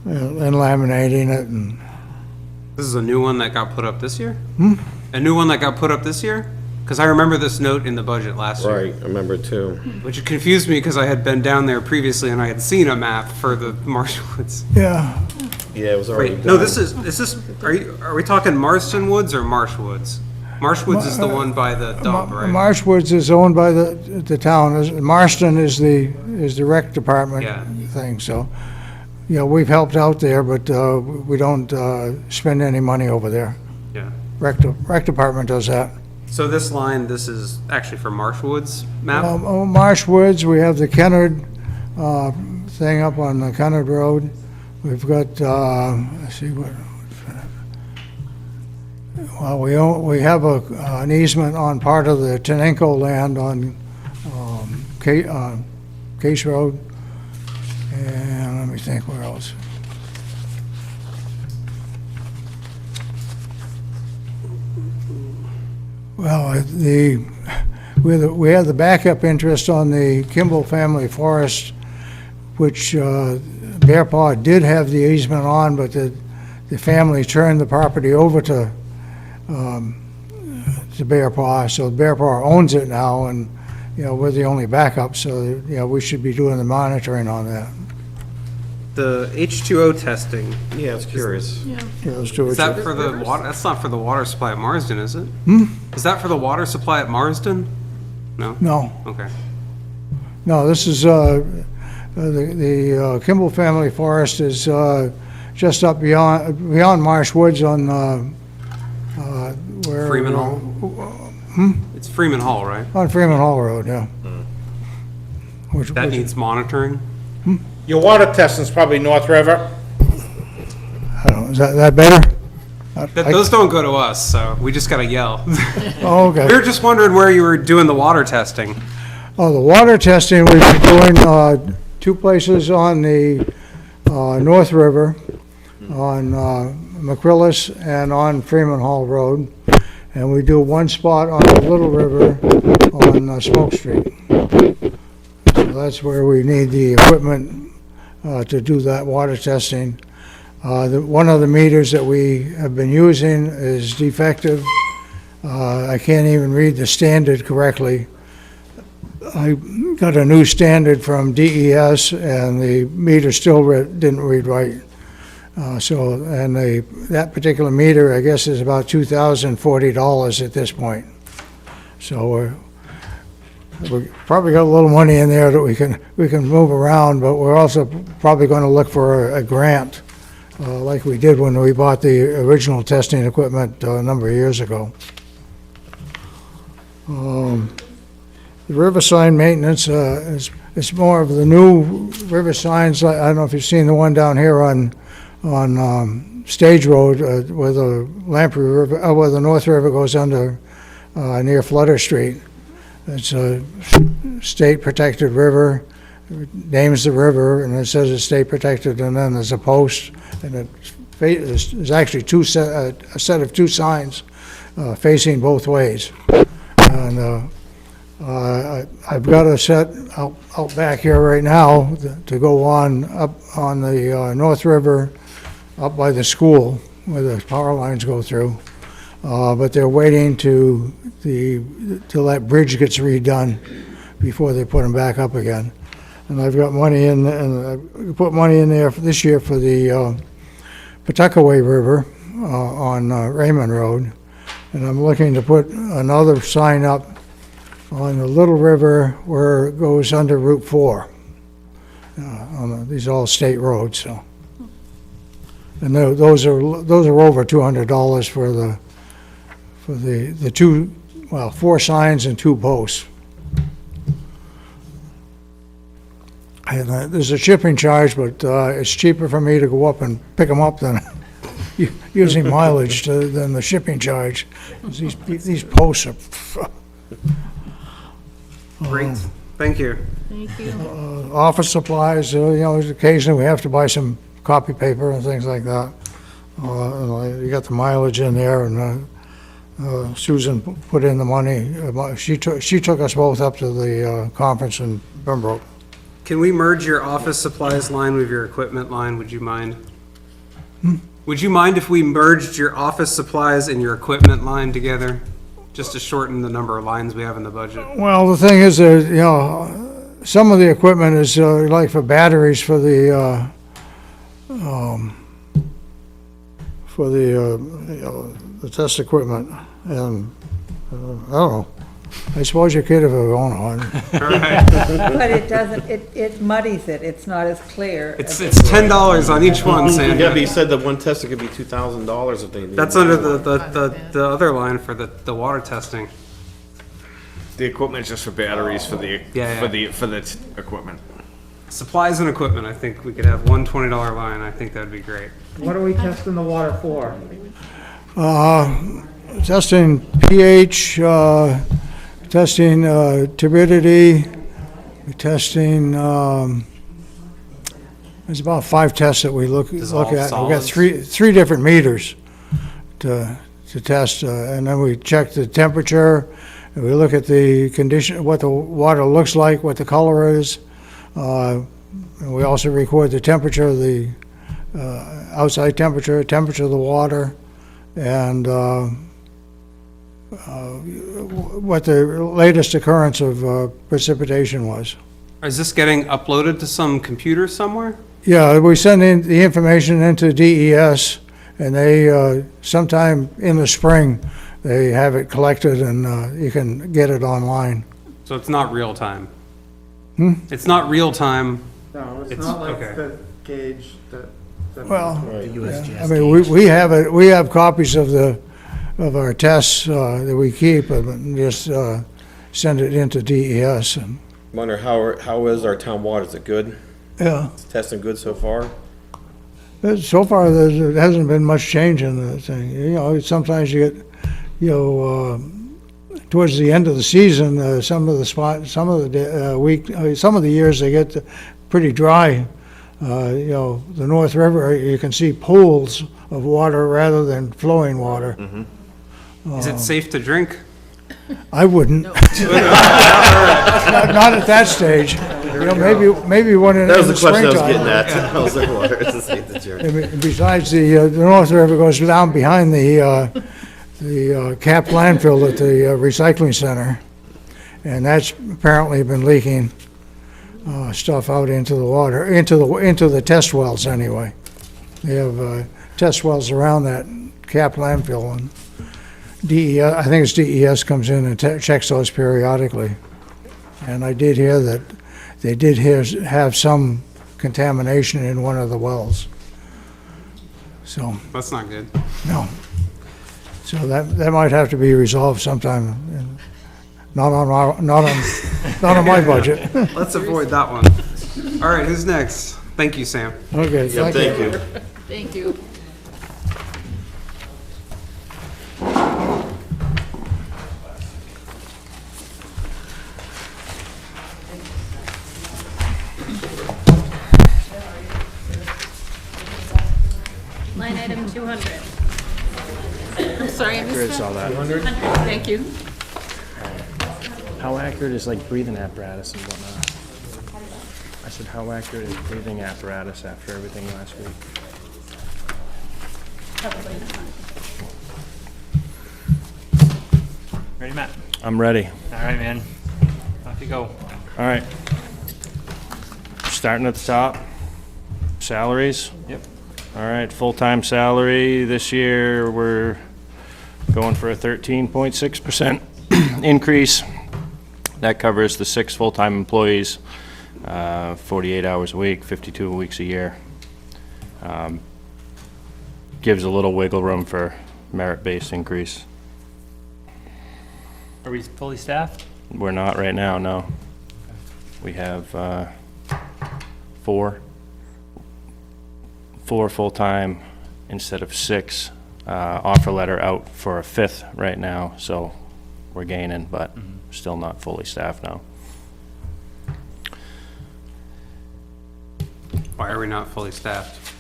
And laminating it, and This is a new one that got put up this year? A new one that got put up this year? Because I remember this note in the budget last year. Right, I remember it too. Which confused me because I had been down there previously and I had seen a map for the Marshwoods. yeah. Yeah, it was already Wait, no, done. are we talking Marston Woods or Marshwoods? Marshwoods is the one by the dump, right? Marshwoods is owned by the town. Marston is the rec department Yeah. thing, so, you know, we've helped out there, but we don't spend any money over there. Yeah. Rec department does that. So this line, this is actually for Marshwoods map? Marshwoods, we have the Kennard thing up on the Kennard Road. We've got, let's see what, well, we have an easement on part of the Tenenco land on Case Road. And let me think, where else? Well, we have the backup interest on the Kimball family forest, which Bear Paw did have the easement on, but the family turned the property over to Bear Paw, so Bear Paw owns it now, and, you know, we're the only backup, so, you know, we should be doing the monitoring on that. The H2O testing, Yeah, I was curious. Yeah, let's do it. is that for the water, that's not for the water supply at Marsden, is it? Hmm? Is that for the water supply at Marsden? No? No. Okay. No, this is, the Kimball family forest is just up beyond Marsh Woods on, where? Freeman Hall? It's Freeman Hall, right? On Freeman Hall Road, yeah. That needs monitoring? Your water testing's probably North River. I don't know, is that better? Those don't go to us, so we just gotta yell. Oh, okay. We were just wondering where you were doing the water testing. Oh, the water testing, we've been doing two places on the North River, on McCrillis and on Freeman Hall Road. And we do one spot on the Little River on Smoke Street. So that's where we need the equipment to do that water testing. One of the meters that we have been using is defective. I can't even read the standard correctly. I got a new standard from DES, and the meter still didn't read right. That particular meter, I guess, is about $2,040 at this point. So we probably got a little money in there that we can move around, but we're also probably going to look for a grant, like we did when we bought the original testing equipment a number of years ago. The river sign maintenance is more of the new river signs. I don't know if you've seen the one down here on Stage Road where the Lamprey River, where the North River goes under near Flutter Street. It's a state protected river. It names the river, and it says it's state protected, and then there's a post, and there's actually a set of two signs facing both ways. And I've got a set out back here right now to go up on the North River, up by the school where the power lines go through. But they're waiting till that bridge gets redone before they put them back up again. And I've got money in, and I put money in there for this year for the Pawtuckaway River on Raymond Road. And I'm looking to put another sign up on the Little River where it goes under Route 4. These are all state roads, so. And those are over $200 for for the two, well, 4 signs and 2 posts. And there's a shipping charge, but it's cheaper for me to go up and pick them up than using mileage than the shipping charge. These posts are, Great, thank you. Thank you. office supplies, occasionally we have to buy some copy paper and things like that. You got the mileage in there, and Susan put in the money. She took us both up to the conference in Pembroke. Can we merge your office supplies line with your equipment line? Would you mind? Would you mind if we merged your office supplies and your equipment line together? Just to shorten the number of lines we have in the budget? Well, the thing is, some of the equipment is like for batteries for the test equipment, and I don't know. I suppose your kid if it were going on. But it doesn't, it muddies it, it's not as clear. It's $10 on each one, Yeah, Sandra. but you said that one tester could be $2,000 if they need. That's under the other line for the water testing. The equipment's just for batteries for the, Yeah, yeah. for the equipment. Supplies and equipment, I think we could have one $20 line. I think that'd be great. What are we testing the water for? Testing pH, testing turbidity, testing, there's about 5 tests that we look at. We've got solids. three different meters to test, and then we check the temperature, and we look at the condition, what the water looks like, what the color is. And we also record the temperature, the outside temperature, temperature of the water, and what the latest occurrence of precipitation was. Is this getting uploaded to some computer somewhere? Yeah, we send in the information into DES, and they, sometime in the spring, they have it collected, and you can get it online. So it's not real time? It's not real time. No, it's It's- not like okay. the gauge that. Well, USGS I mean, we have it, we have copies of our tests that we keep, and just send it into DES, and, Wonder how is our town water? Is it good? yeah. It's testing good so far? So far, there hasn't been much change in the thing. Sometimes you get, towards the end of the season, some of the years they get pretty dry. The North River, you can see pools of water rather than flowing water. Is it safe to drink? I wouldn't. Not at that stage. Maybe when in That was the the question I was springtime. getting at. I was like, water is the safe to drink. And besides, the North River goes down behind the capped landfill at the recycling center, and that's apparently been leaking stuff out into the water, into the test wells anyway. They have test wells around that capped landfill, and DES, I think it's DES comes in and checks those periodically. And I did hear that they did have some contamination in one of the wells. So, That's not good. no. So that might have to be resolved sometime, not on my budget. Let's avoid that one. All right, who's next? Thank you, Sam. Okay, Yeah, thank you. Thank you. Line item 200. Sorry, I missed that. All that. Thank you. How accurate is like breathing apparatus and whatnot? I said, how accurate is breathing apparatus after everything last week? Ready, Matt? I'm ready. All right, man. Off you go. All right. Starting at the top, salaries. Yep. All right, full-time salary, this year, we're going for a 13.6% increase. That covers the 6 full-time employees, 48 hours a week, 52 weeks a year. Gives a little wiggle room for merit-based increase. Are we fully staffed? We're not right now, no. We have four full-time instead of 6. Offer letter out for a 5th right now, so we're gaining, but still not fully staffed now. Why are we not fully staffed?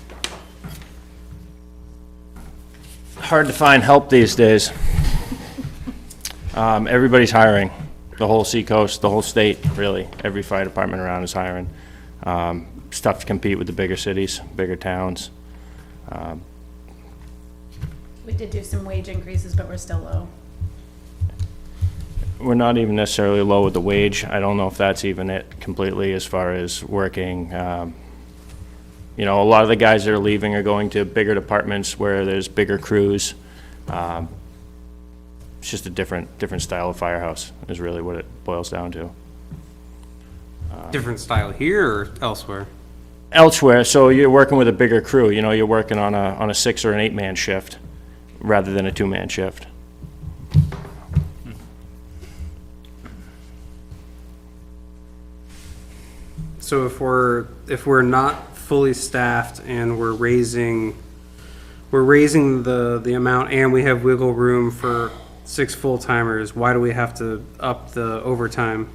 Hard to find help these days. Everybody's hiring. The whole seacoast, the whole state, really. Every fire department around is hiring. It's tough to compete with the bigger cities, bigger towns. We did do some wage increases, but we're still low. We're not even necessarily low with the wage. I don't know if that's even it completely as far as working. You know, a lot of the guys that are leaving are going to bigger departments where there's bigger crews. It's just a different style of firehouse is really what it boils down to. Different style here or elsewhere? Elsewhere, so you're working with a bigger crew. You know, you're working on a 6 or an 8-man shift rather than a 2-man shift. So if we're not fully staffed and we're raising the amount and we have wiggle room for 6 full-timers, why do we have to up the overtime?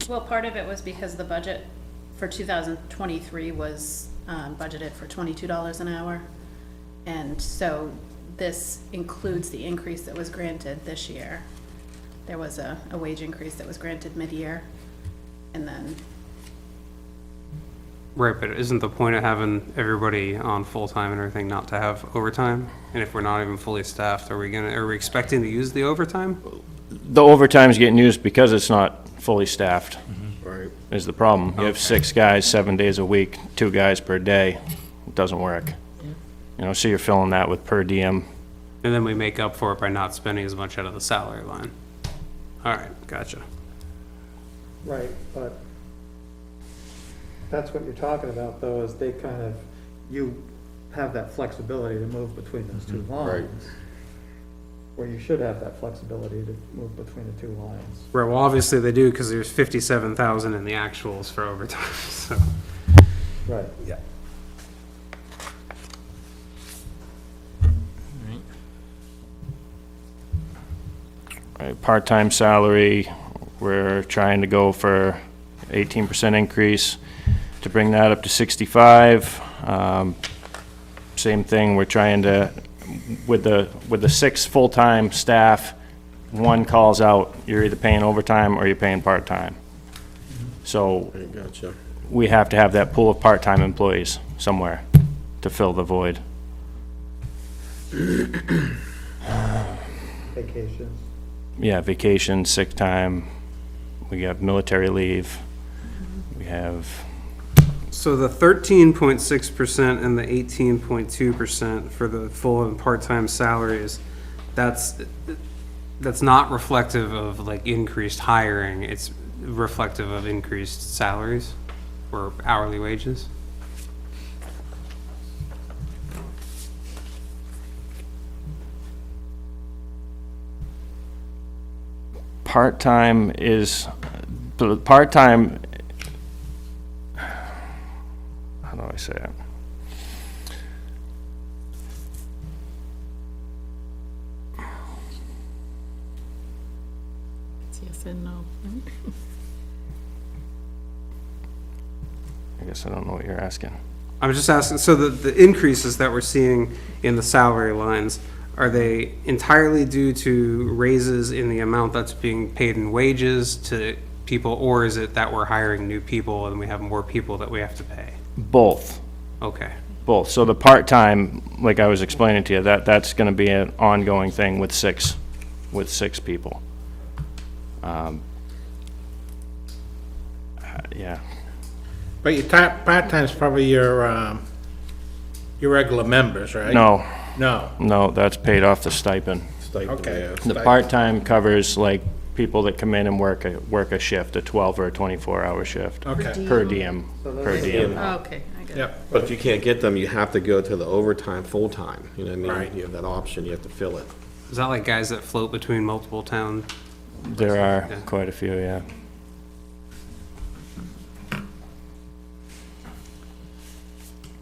Well, part of it was because the budget for 2023 was budgeted for $22 an hour. And so this includes the increase that was granted this year. There was a wage increase that was granted mid-year. And then, Right, but isn't the point of having everybody on full-time and everything not to have overtime? And if we're not even fully staffed, are we expecting to use the overtime? The overtime's getting used because it's not fully staffed. Right. Is the problem. You have 6 guys, 7 days a week, 2 guys per day. It doesn't work. You know, so you're filling that with per diem. And then we make up for it by not spending as much out of the salary line. All right, gotcha. Right, but that's what you're talking about, though, is they kind of, you have that flexibility to move between those 2 lines. Where you should have that flexibility to move between the 2 lines. Right, well, obviously they do, because there's 57,000 in the actuals for overtime, so. Right. Yeah. Right, part-time salary, we're trying to go for 18% increase to bring that up to 65. Same thing, we're trying to, with the 6 full-time staff, 1 calls out, you're either paying overtime or you're paying part-time. So Gotcha. we have to have that pool of part-time employees somewhere to fill the void. Vacations. Yeah, vacation, sick time, we have military leave, we have, So the 13.6% and the 18.2% for the full and part-time salaries, that's not reflective of like increased hiring, it's reflective of increased salaries or hourly wages? part-time is, the part-time, how do I say it? It's yes and no. I guess I don't know what you're asking. I was just asking, so the increases that we're seeing in the salary lines, are they entirely due to raises in the amount that's being paid in wages to people, or is it that we're hiring new people and we have more people that we have to pay? Both. Okay. Both. So the part-time, like I was explaining to you, that's gonna be an ongoing thing with six people. Yeah. But your part-time's probably your regular members, right? No. No. No, that's paid off the stipend. Okay. The part-time covers like people that come in and work a shift, a 12 or a 24-hour shift. Okay. Per diem, per diem. Oh, okay, I get it. Yep. But if you can't get them, you have to go to the overtime, full-time, you know what I mean? Right. You have that option, you have to fill it. Is that like guys that float between multiple town There are quite a few, yeah.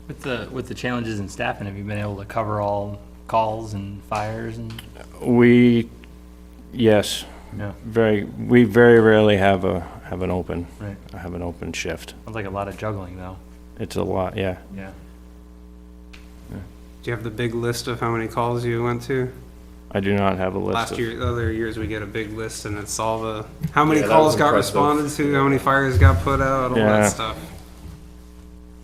With the challenges in staffing, have you been able to cover all calls and fires and? Yes. Yeah. We very rarely have an open, Right. have an open shift. Sounds like a lot of juggling, though. It's a lot, yeah. Yeah. Do you have the big list of how many calls you went to? I do not have a list Last of, year, other years, we get a big list and it's all the, how many Yeah, that calls was got impressive. responded to, how many fires got put out, all Yeah. that stuff.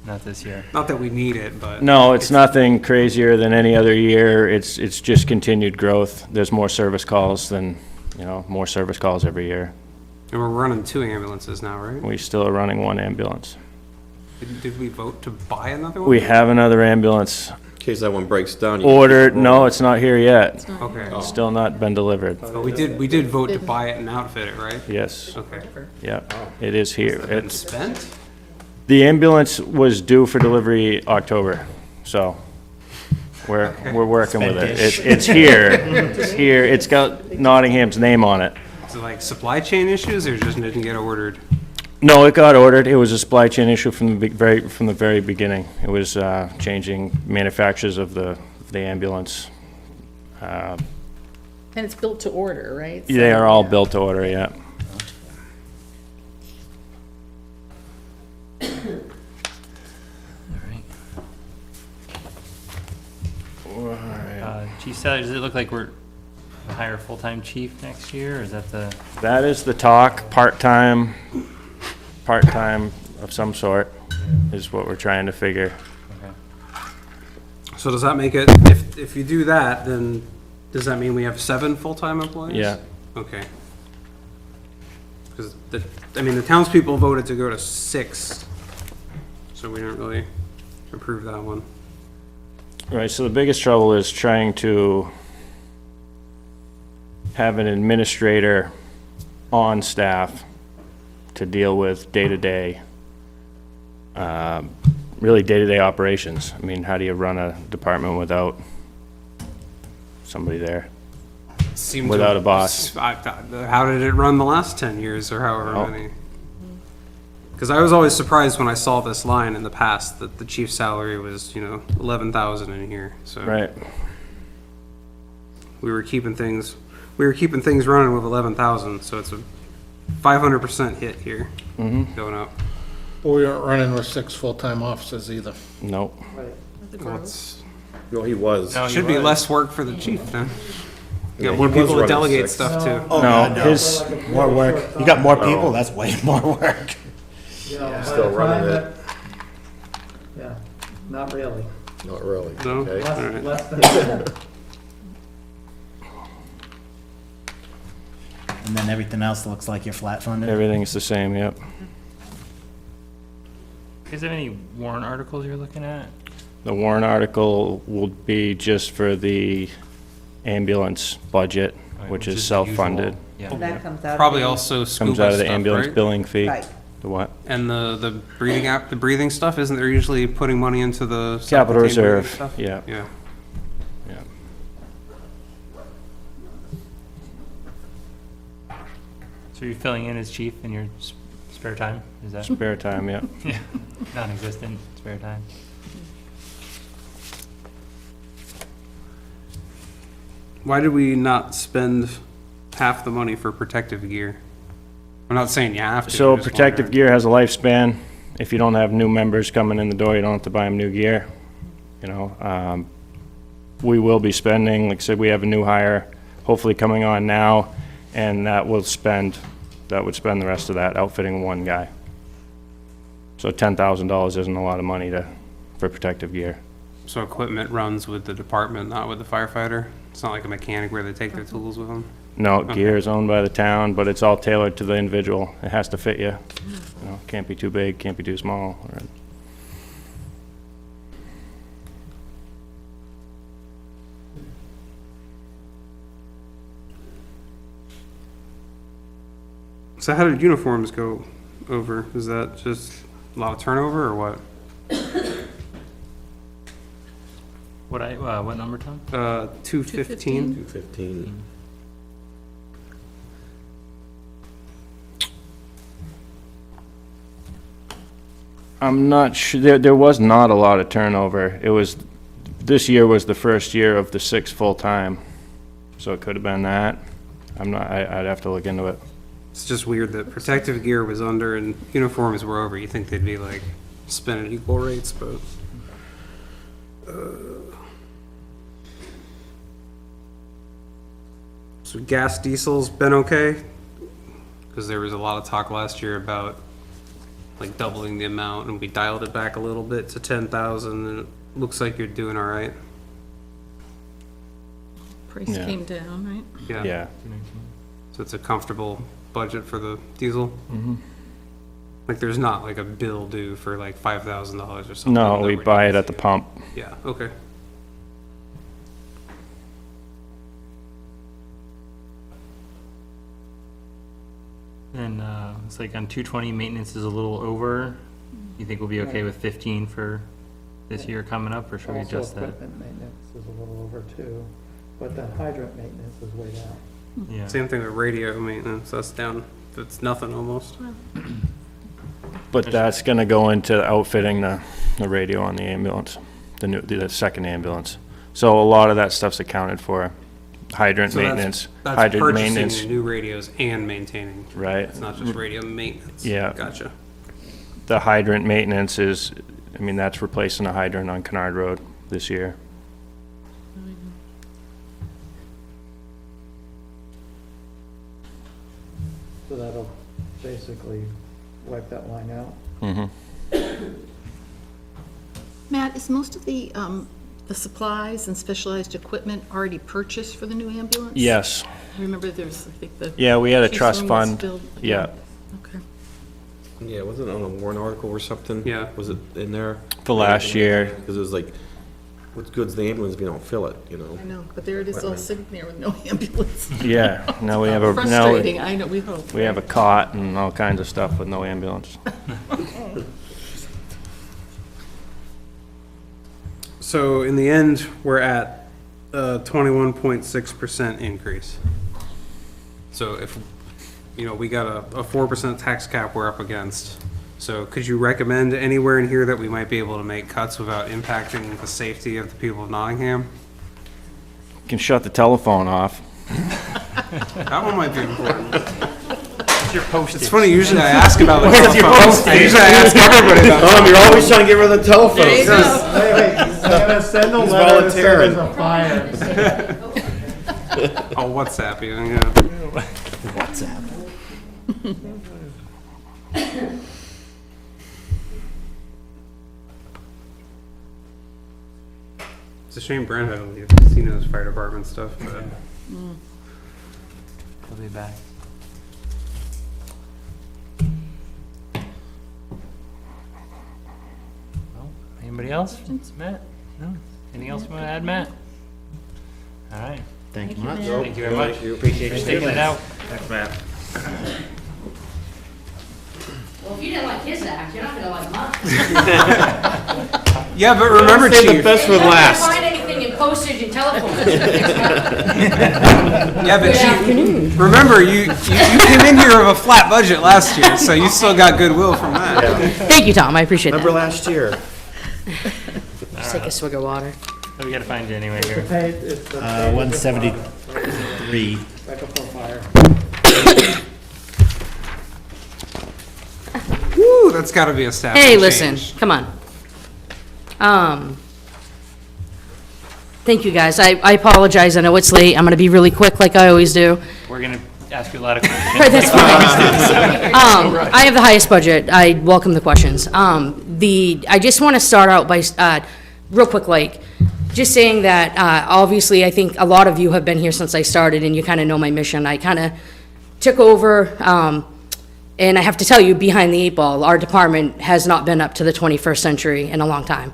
Not this year. Not that we need it, but. No, it's nothing crazier than any other year. It's just continued growth. There's more service calls than, more service calls every year. And we're running 2 ambulances now, right? We still are running 1 ambulance. Did we vote to buy another one? We have another ambulance In case that one breaks down. you- ordered. No, it's not here yet. Okay. It's still not been delivered. But we did vote to buy it and outfit it, right? Yes, Okay. yeah, it is here. Been It's, spent? the ambulance was due for delivery October, so we're working with it. It's here. It's here. It's got Nottingham's name on it. Is it like supply chain issues or just didn't get ordered? No, it got ordered. It was a supply chain issue from the very beginning. It was changing manufacturers of the ambulance. And it's built to order, right? They So- are all built to order, yeah. Chief salary, does it look like we're gonna hire a full-time chief next year, or is that the? That is the talk, part-time of some sort is what we're trying to figure. So does that make it, if you do that, then does that mean we have 7 full-time employees? Yeah. Okay. Because the townspeople voted to go to 6, so we didn't really approve that one. Right, so the biggest trouble is trying to have an administrator on staff to deal with day-to-day, really day-to-day operations. I mean, how do you run a department without somebody there? Seemed Without to- a boss. How did it run the last 10 years or however Oh. many? Because I was always surprised when I saw this line in the past that the chief's salary was, 11,000 in here, so. Right. We were keeping things running with 11,000, so it's a 500% hit here, going up. We aren't running with 6 full-time officers either. Nope. Well, it's, Well, he was. should be less work for the chief then. You Yeah, got he more was people to running delegate 6. stuff to. Oh, No, God, his, More work. You got more people, that's way more work. By Still the running time it. that- Yeah, not really. Not really, No? okay. All right. Less than. And then everything else looks like you're flat funded. everything's the same, yep. You guys have any warrant articles you're looking at? The warrant article will be just for the ambulance budget, Right, which is the self-funded. usual- Yeah. That comes out. Probably of also Comes scuba out of the stuff, ambulance right? billing fee. Right. The what? And the breathing stuff, isn't there usually putting money into the? Capital self-contained breathing reserve, stuff? yeah. Yeah. Yeah. So you're filling in as chief in your spare time, is that? Spare time, yeah. Yeah, non-existent spare time. Why did we not spend half the money for protective gear? I'm not saying you have to. So I'm just protective wondering. gear has a lifespan. If you don't have new members coming in the door, you don't have to buy them new gear. We will be spending, like I said, we have a new hire hopefully coming on now, and that would spend the rest of that outfitting one guy. So $10,000 isn't a lot of money for protective gear. So equipment runs with the department, not with the firefighter? It's not like a mechanic where they take their tools with them? No, Okay. gear is owned by the town, but it's all tailored to the individual. It has to fit you. Can't be too big, can't be too small. So how did uniforms go over? Is that just a lot of turnover or what? What number, Tom? 215. 215. I'm not sure, there was not a lot of turnover. This year was the first year of the 6 full-time, so it could have been that. I'd have to look into it. It's just weird that protective gear was under and uniforms were over. You think they'd be like spent at equal rates, but. So gas diesel's been okay? Because there was a lot of talk last year about like doubling the amount, and we dialed it back a little bit to 10,000, and it looks like you're doing all right. Price Yeah. came down, right? Yeah. So it's a comfortable budget for the diesel? Like, there's not like a bill due for like $5,000 or something? No, that we we're buy gonna it at the see? pump. Yeah, okay. And, it's like on 220, maintenance is a little over. You think we'll be okay with 15 for this year coming up, or should we Also, adjust that? equipment maintenance is a little over too, but then hydrant maintenance is way down. Yeah. Same thing with radio maintenance, that's down, that's nothing almost. But that's gonna go into outfitting the radio on the ambulance, the second ambulance. So a lot of that stuff's accounted for. Hydrant So that's- maintenance, that's hydrant maintenance, purchasing new radios and maintaining. right? It's not just radio maintenance. Yeah. Gotcha. The hydrant maintenance is, that's replacing a hydrant on Kennard Road this year. So that'll basically wipe that line out. Mm-hmm. Matt, is most of the supplies and specialized equipment already purchased for the new ambulance? Yes. I remember there's, I think the. Yeah, we had a chief's trust room was fund. filled- Yeah. Okay. Yeah, was it on a warrant article or something? Yeah. Was it in there? For last year. Because it was like, what's good's the ambulance if you don't fill it, you know? I know, but there it is all sitting there with no ambulance. Yeah, now we have a, Frustrating, I know, we hope. we have a cot and all kinds of stuff with no ambulance. So in the end, we're at a 21.6% increase. So if, we got a 4% tax cap we're up against. So could you recommend anywhere in here that we might be able to make cuts without impacting the safety of the people of Nottingham? You can shut the telephone off. That one might be important. Your postage. It's funny, usually I ask about the Where's your telephone. postage? Usually I ask everybody about You're always trying to get rid of the telephone. Wait, he's gonna send a He's letter that says volunteering. a fire. Oh, WhatsApp, yeah. WhatsApp. It's a shame Brent had to leave, because he knows fire department stuff, but. He'll be back. Well, anybody else? Matt? No? Anything else you want to add, Matt? All right. Thank you much. Thank you very much. Appreciate Thanks you for taking it out. Thanks, Matt. Well, if you didn't like his act, you're not gonna like mine. Yeah, but remember, Save the Chief. best for If I last. find anything in postage and telephone. Yeah, but Chief, remember, you came in here with a flat budget last year, so you still got goodwill from that. Thank you, Tom, I appreciate Remember last year? Just take a swig of water. So we gotta find you anyway here. Hey, it's the. 173. Microphone fire. Woo, that's gotta be a staff. Hey, change. listen, come on. Thank you, guys. I apologize. I know it's late. I'm gonna be really quick like I always do. We're gonna ask you a lot of questions. That's fine. I have the highest budget. I welcome the questions. I just want to start out by, real quick, just saying that, obviously, I think a lot of you have been here since I started, and you kind of know my mission. I kind of took over, and I have to tell you, behind the eight ball, our department has not been up to the 21st century in a long time.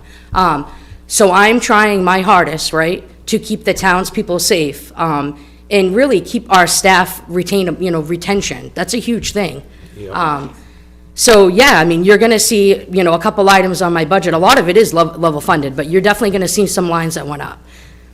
So I'm trying my hardest, right, to keep the townspeople safe, and really keep our staff retention. That's a huge thing. So, yeah, you're gonna see, a couple items on my budget. A lot of it is level funded, but you're definitely gonna see some lines that went up.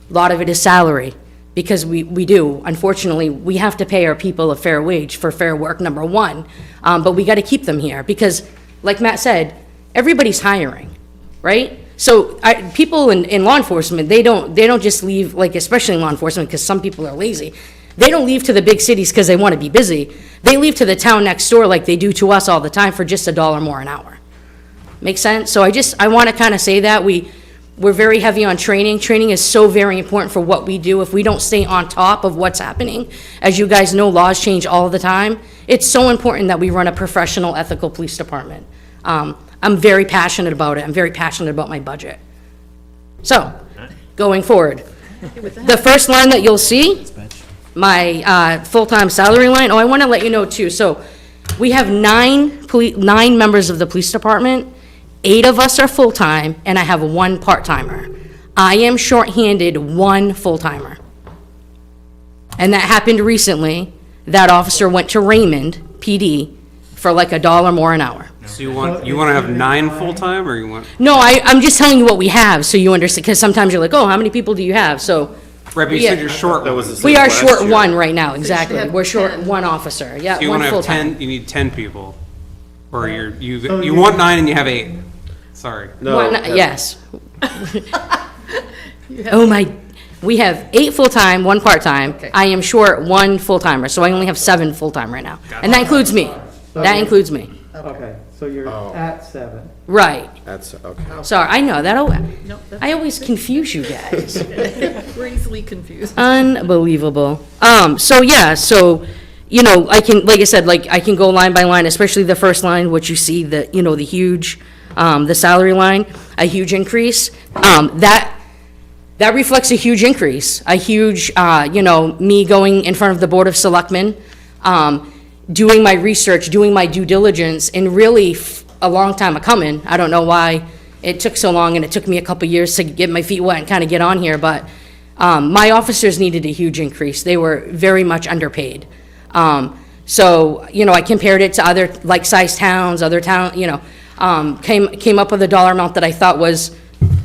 A lot of it is salary, because we do. Unfortunately, we have to pay our people a fair wage for fair work, number one. But we gotta keep them here, because, like Matt said, everybody's hiring, right? So people in law enforcement, they don't just leave, like especially in law enforcement, because some people are lazy. They don't leave to the big cities because they want to be busy. They leave to the town next door like they do to us all the time for just $1 more an hour. Make sense? So I want to kind of say that we're very heavy on training. Training is so very important for what we do. If we don't stay on top of what's happening, as you guys know, laws change all the time. It's so important that we run a professional, ethical police department. I'm very passionate about it. I'm very passionate about my budget. So, going forward, the first line that you'll see, my full-time salary line, I want to let you know too, so we have 9 members of the police department, 8 of us are full-time, and I have 1 part-timer. I am shorthanded 1 full-timer. And that happened recently. That officer went to Raymond PD for like $1 more an hour. So you want to have 9 full-time, or you want? No, I'm just telling you what we have, so you understand, because sometimes you're like, oh, how many people do you have? So, Right, but you said you're short. That was the we same are last short year. 1 right now, exactly. We're short 1 officer, yeah, So you 1 want to have full-time. 10, you need 10 people. Or you want 9 and you have 8. Sorry. No, Yes. Oh my, we have 8 full-time, 1 part-time. I am short 1 full-timer, so I only have 7 full-time right now. And that includes me. That includes me. Okay, so you're at 7. Right. That's, okay. Sorry, I know, I always confuse you guys. Crazily confused. Unbelievable. So yeah, so, you know, I can, like I said, like, I can go line by line, especially the first line, which you see the, you know, the huge, the salary line, a huge increase. That reflects a huge increase, a huge, you know, me going in front of the Board of Selectmen, doing my research, doing my due diligence, and really a long time coming. I don't know why it took so long, and it took me a couple years to get my feet wet and kind of get on here, but my officers needed a huge increase. They were very much underpaid. So, you know, I compared it to other like-sized towns, you know, came up with a dollar amount that I thought was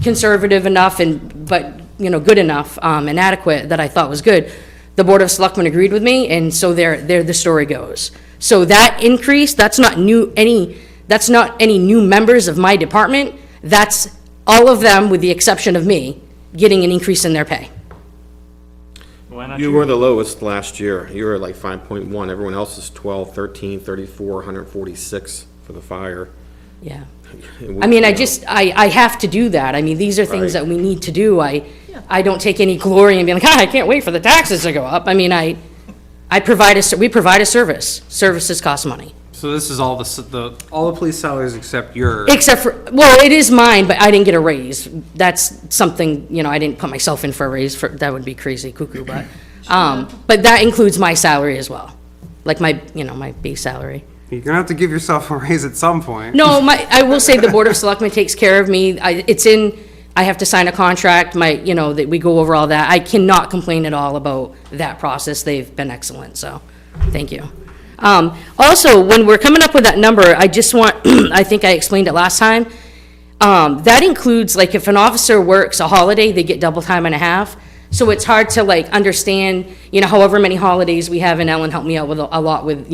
conservative enough but, you know, good enough, and adequate, that I thought was good. The Board of Selectmen agreed with me, and so there the story goes. So that increase, that's not any new members of my department. That's all of them, with the exception of me, getting an increase in their pay. You were the lowest last year. You were at like 5.1. Everyone else is 12, 13, 34, 146 for the fire. Yeah. I mean, I have to do that. I mean, these are things Right. that we need to do. I don't take any glory in being like, I can't wait for the taxes to go up. I mean, we provide a service. Services cost money. So this is all all the police salaries except yours. Except for, well, it is mine, but I didn't get a raise. That's something, you know, I didn't put myself in for a raise, that would be crazy cuckoo, but that includes my salary as well. Like my base salary. You're gonna have to give yourself a raise at some point. No, I will say the Board of Selectmen takes care of me. I have to sign a contract, that we go over all that. I cannot complain at all about that process. They've been excellent, so, thank you. Also, when we're coming up with that number, I just want, I think I explained it last time, that includes, like, if an officer works a holiday, they get double time and a half. So it's hard to, like, understand, however many holidays we have, and Ellen helped me out with a lot with,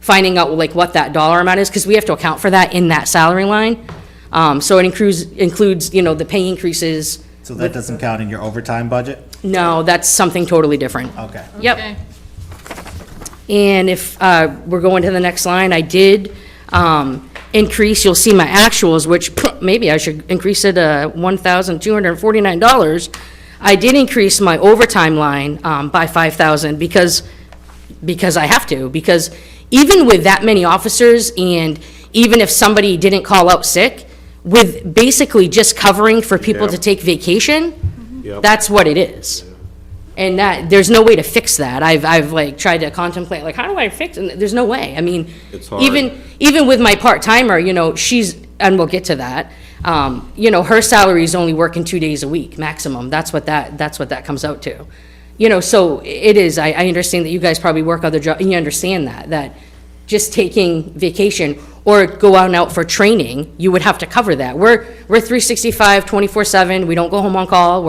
finding out, like, what that dollar amount is, because we have to account for that in that salary line. So it includes, the pay increases. So that doesn't count in your overtime budget? No, that's something totally different. Okay. Yep. And if we're going to the next line, I did increase, you'll see my actuals, which maybe I should increase it to $1,249. I did increase my overtime line by $5,000 because I have to, because even with that many officers, and even if somebody didn't call out sick, with basically just covering for people Yep. to take vacation, Yep. that's what it is. And there's no way to fix that. I've like tried to contemplate, like, how do I fix it? There's no way. I mean, It's hard. even with my part-timer, she's, and we'll get to that, her salary is only working 2 days a week, maximum. That's what that comes out to. So it is, I understand that you guys probably work other jobs, and you understand that just taking vacation or go out for training, you would have to cover that. We're 365, 24/7, we don't go home on call,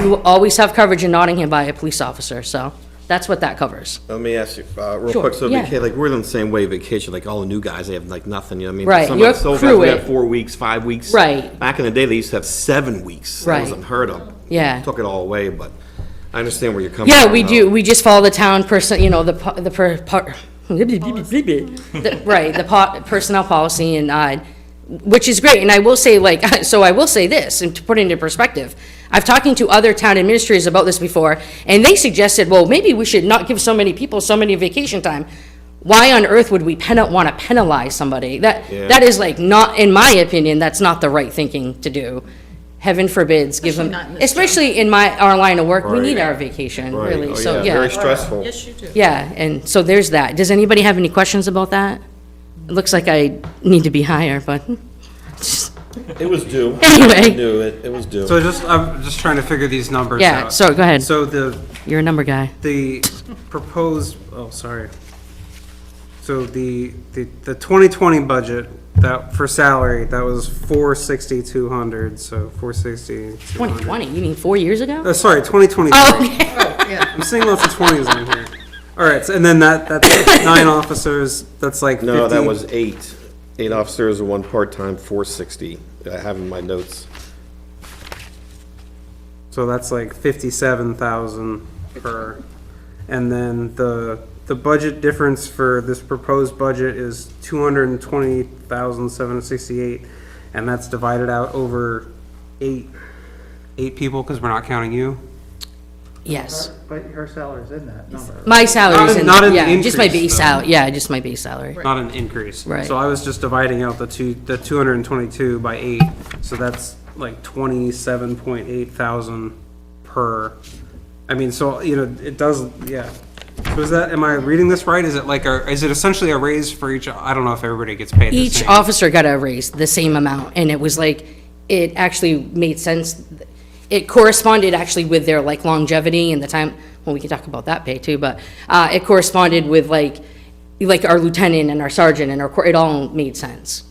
you always have coverage in Nottingham by a police officer, so. That's what that covers. Let me ask you, real Sure, quick, so yeah. like, we're in the same way, vacation, like all the new guys, they have like nothing, you know what I mean? Right, Some your of the old crew guys, we it. have 4 weeks, 5 weeks. Right. Back in the day, they used to have 7 weeks. That was Right. unheard of. Yeah. Took it all away, but I understand where you're coming from. Yeah, we now. do, we just follow the town person, you know, personnel policy and, which is great, and I will say, like, so I will say this, and to put it into perspective, I've talking to other town administrators about this before, and they suggested, well, maybe we should not give so many people so many vacation time. Why on earth would we want to penalize somebody? That is like not, in my opinion, that's not the right thinking to do. Heaven forbids, give them, especially in our line of work, we need our vacation, Right. really, Oh, so, yeah, very stressful. Yes, you do. yeah, and so there's that. Does anybody have any questions about that? It looks like I need to be higher, but It was due. Anyway. We knew it, it was due. So I'm just trying to figure these numbers out. Yeah, so go ahead. So the You're a number guy. proposed, oh, sorry. So the 2020 budget, that, for salary, that was 460,200, so 460. 2020, you mean 4 years ago? Sorry, 2023. Oh, okay. I'm seeing lots of 20s on here. All right, so, and then that's 9 officers, that's like 50. No, that was 8. 8 officers and 1 part-time, 460. I have in my notes. So that's like 57,000 per, and then the budget difference for this proposed budget is 220,768, and that's divided out over eight people, because we're not counting you. Yes. But her salary's in that number. My salary's in, Not an yeah, just my increase, base though. salary, yeah, just my base salary. Not an increase. Right. So I was just dividing out the 222 by 8, so that's like 27.8 thousand per. I mean, so, you know, it does, yeah. So is that, am I reading this right? Is it like is it essentially a raise for each, I don't know if everybody gets paid the Each same. officer got a raise, the same amount, and it was like, it actually made sense. It corresponded actually with their like longevity and the time, well, we can talk about that pay too, but, it corresponded with like our lieutenant and our sergeant and it all made sense.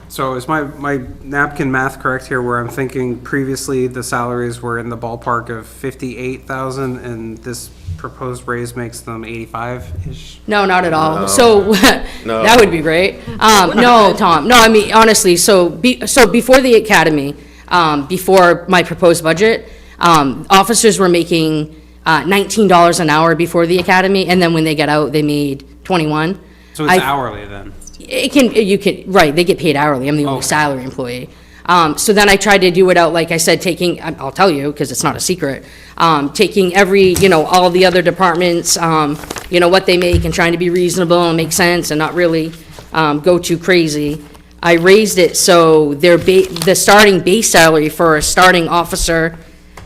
So is my napkin math correct here, where I'm thinking previously the salaries were in the ballpark of 58,000 and this proposed raise makes them 85-ish? No, not at all. No. So, No. that would be great. No, Tom, no, I mean, honestly, so before the academy, before my proposed budget, officers were making, $19 an hour before the academy, and then when they got out, they made 21. So it's hourly then? Right, they get paid hourly, I'm the only salary employee. So then I tried to do it out, like I said, I'll tell you, because it's not a secret, taking all the other departments, what they make and trying to be reasonable and make sense and not really, go too crazy. I raised it so the starting base salary for a starting officer,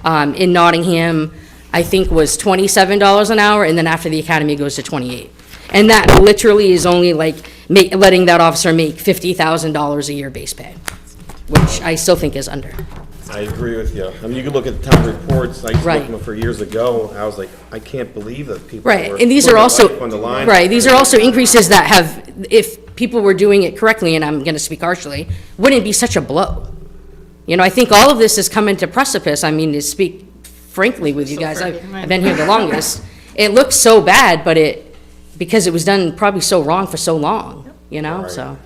in Nottingham, I think was $27 an hour, and then after the academy it goes to 28. And that literally is only like letting that officer make $50,000 a year base pay, which I still think is under. I agree with you. I mean, you can look at the town reports, I used to Right. look at them for years ago, I was like, I can't believe that people Right, were and these putting are their also, life on the line. right, these are also increases that have, if people were doing it correctly, and I'm gonna speak harshly, wouldn't be such a blow. I think all of this has come into precipice, I mean, to speak frankly with you guys, I've been here the longest. It looks so bad, but because it was done probably so wrong for so long, so,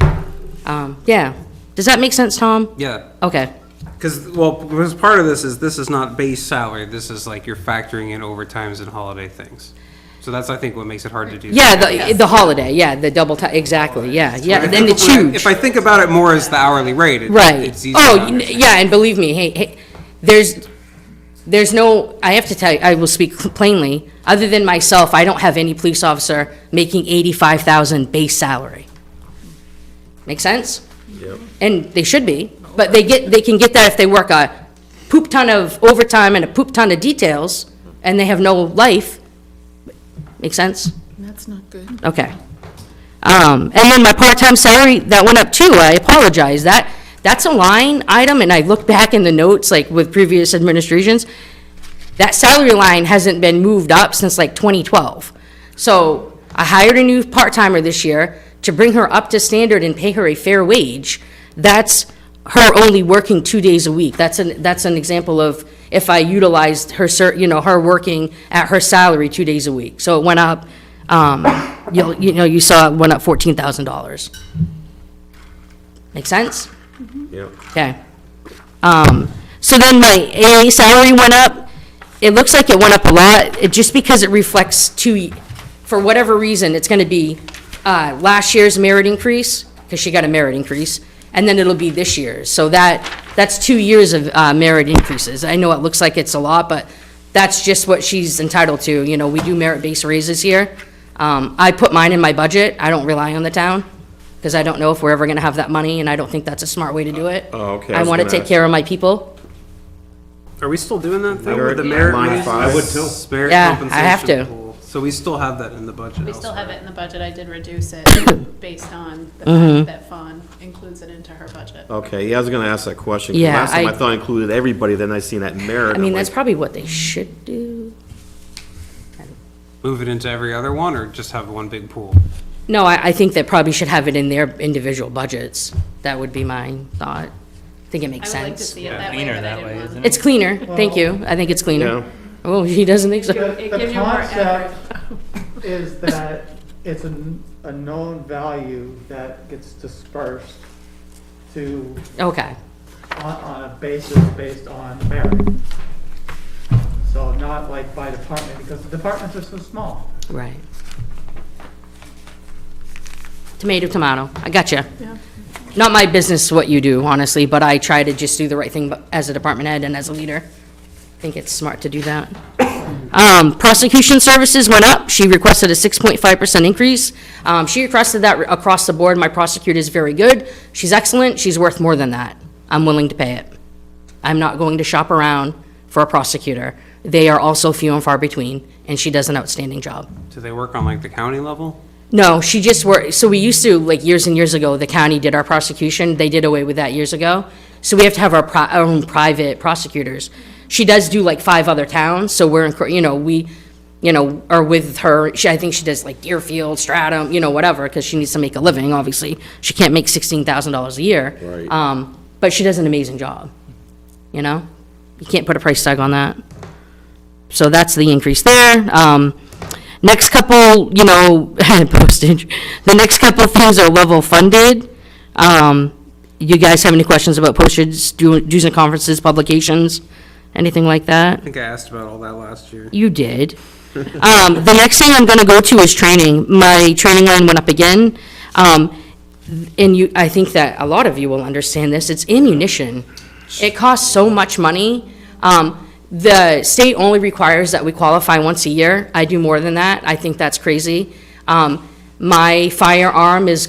yeah. Does that make sense, Tom? Yeah. Okay. Because part of this is not base salary, this is like you're factoring in overtimes and holiday things. So that's, I think, what makes it hard to do. Yeah, the holiday, yeah, the double time, exactly, yeah, then it's huge. If I think about it more as the hourly rate, Right. it's easier to understand. Yeah, and believe me, hey, there's no, I have to tell you, I will speak plainly, other than myself, I don't have any police officer making 85,000 base salary. Make sense? Yep. And they should be, but they can get that if they work a poop ton of overtime and a poop ton of details, and they have no life. Make sense? That's not good. Okay. And then my part-time salary, that went up too, I apologize, that's a line item, and I look back in the notes, like with previous administrations, that salary line hasn't been moved up since like 2012. So I hired a new part-timer this year to bring her up to standard and pay her a fair wage. That's her only working 2 days a week. That's an example of, if I utilized her, her working at her salary 2 days a week. So it went up, you saw it went up $14,000. Make sense? Yep. Okay. So then my AA salary went up. It looks like it went up a lot, just because it reflects for whatever reason, it's gonna be, last year's merit increase, because she got a merit increase, and then it'll be this year's. So that's 2 years of, merit increases. I know it looks like it's a lot, but that's just what she's entitled to. We do merit-based raises here. I put mine in my budget. I don't rely on the town, because I don't know if we're ever gonna have that money, and I don't think that's a smart way to do it. Oh, okay. I was wanna gonna take ask. care of my people. Are we still doing that thing Merit- with the merit line raises? five. I would too. Merit Yeah, I compensation have to. pool. So we still have that in the budget. We still have elsewhere. it in the budget. I did reduce it based on the Mm-hmm. fact that Fawn includes it into her budget. Okay, yeah, I was gonna ask that question. 'Cause Yeah, last time I I- thought it included everybody, then I seen that merit. I mean, I'm that's like, probably what they should do. Move it into every other one, or just have one big pool? No, I think they probably should have it in their individual budgets. That would be my thought. I think it makes I would like to sense. see it that way, Cleaner but I that didn't way, want. isn't it? It's cleaner, thank you. I think it's cleaner. Yeah. Oh, he doesn't think so? It The gives you more concept is that it's a known value that gets dispersed to, Okay, on a basis based on merit. So not like by department, because the departments are so small. right. Tomato, tomato, I gotcha. Not my business what you do, honestly, but I try to just do the right thing as a department head and as a leader. I think it's smart to do that. Prosecution services went up. She requested a 6.5% increase. She requested that across the board. My prosecutor is very good. She's excellent. She's worth more than that. I'm willing to pay it. I'm not going to shop around for a prosecutor. They are also few and far between, and she does an outstanding job. Do they work on like the county level? No, she just worked, so we used to, like, years and years ago, the county did our prosecution. They did away with that years ago. So we have to have our own private prosecutors. She does do like 5 other towns, so we're, we, are with her. I think she does like Deerfield, Stratham, whatever, because she needs to make a living, obviously. She can't make $16,000 a year. Right. But she does an amazing job, You can't put a price tag on that. So that's the increase there. Next couple, postage, the next couple things are level funded. You guys have any questions about postage, dues and conferences, publications, anything like that? I think I asked about all that last year. You did. The next thing I'm gonna go to is training. My training line went up again. And I think that a lot of you will understand this, it's ammunition. It costs so much money. The state only requires that we qualify once a year. I do more than that. I think that's crazy. My firearm is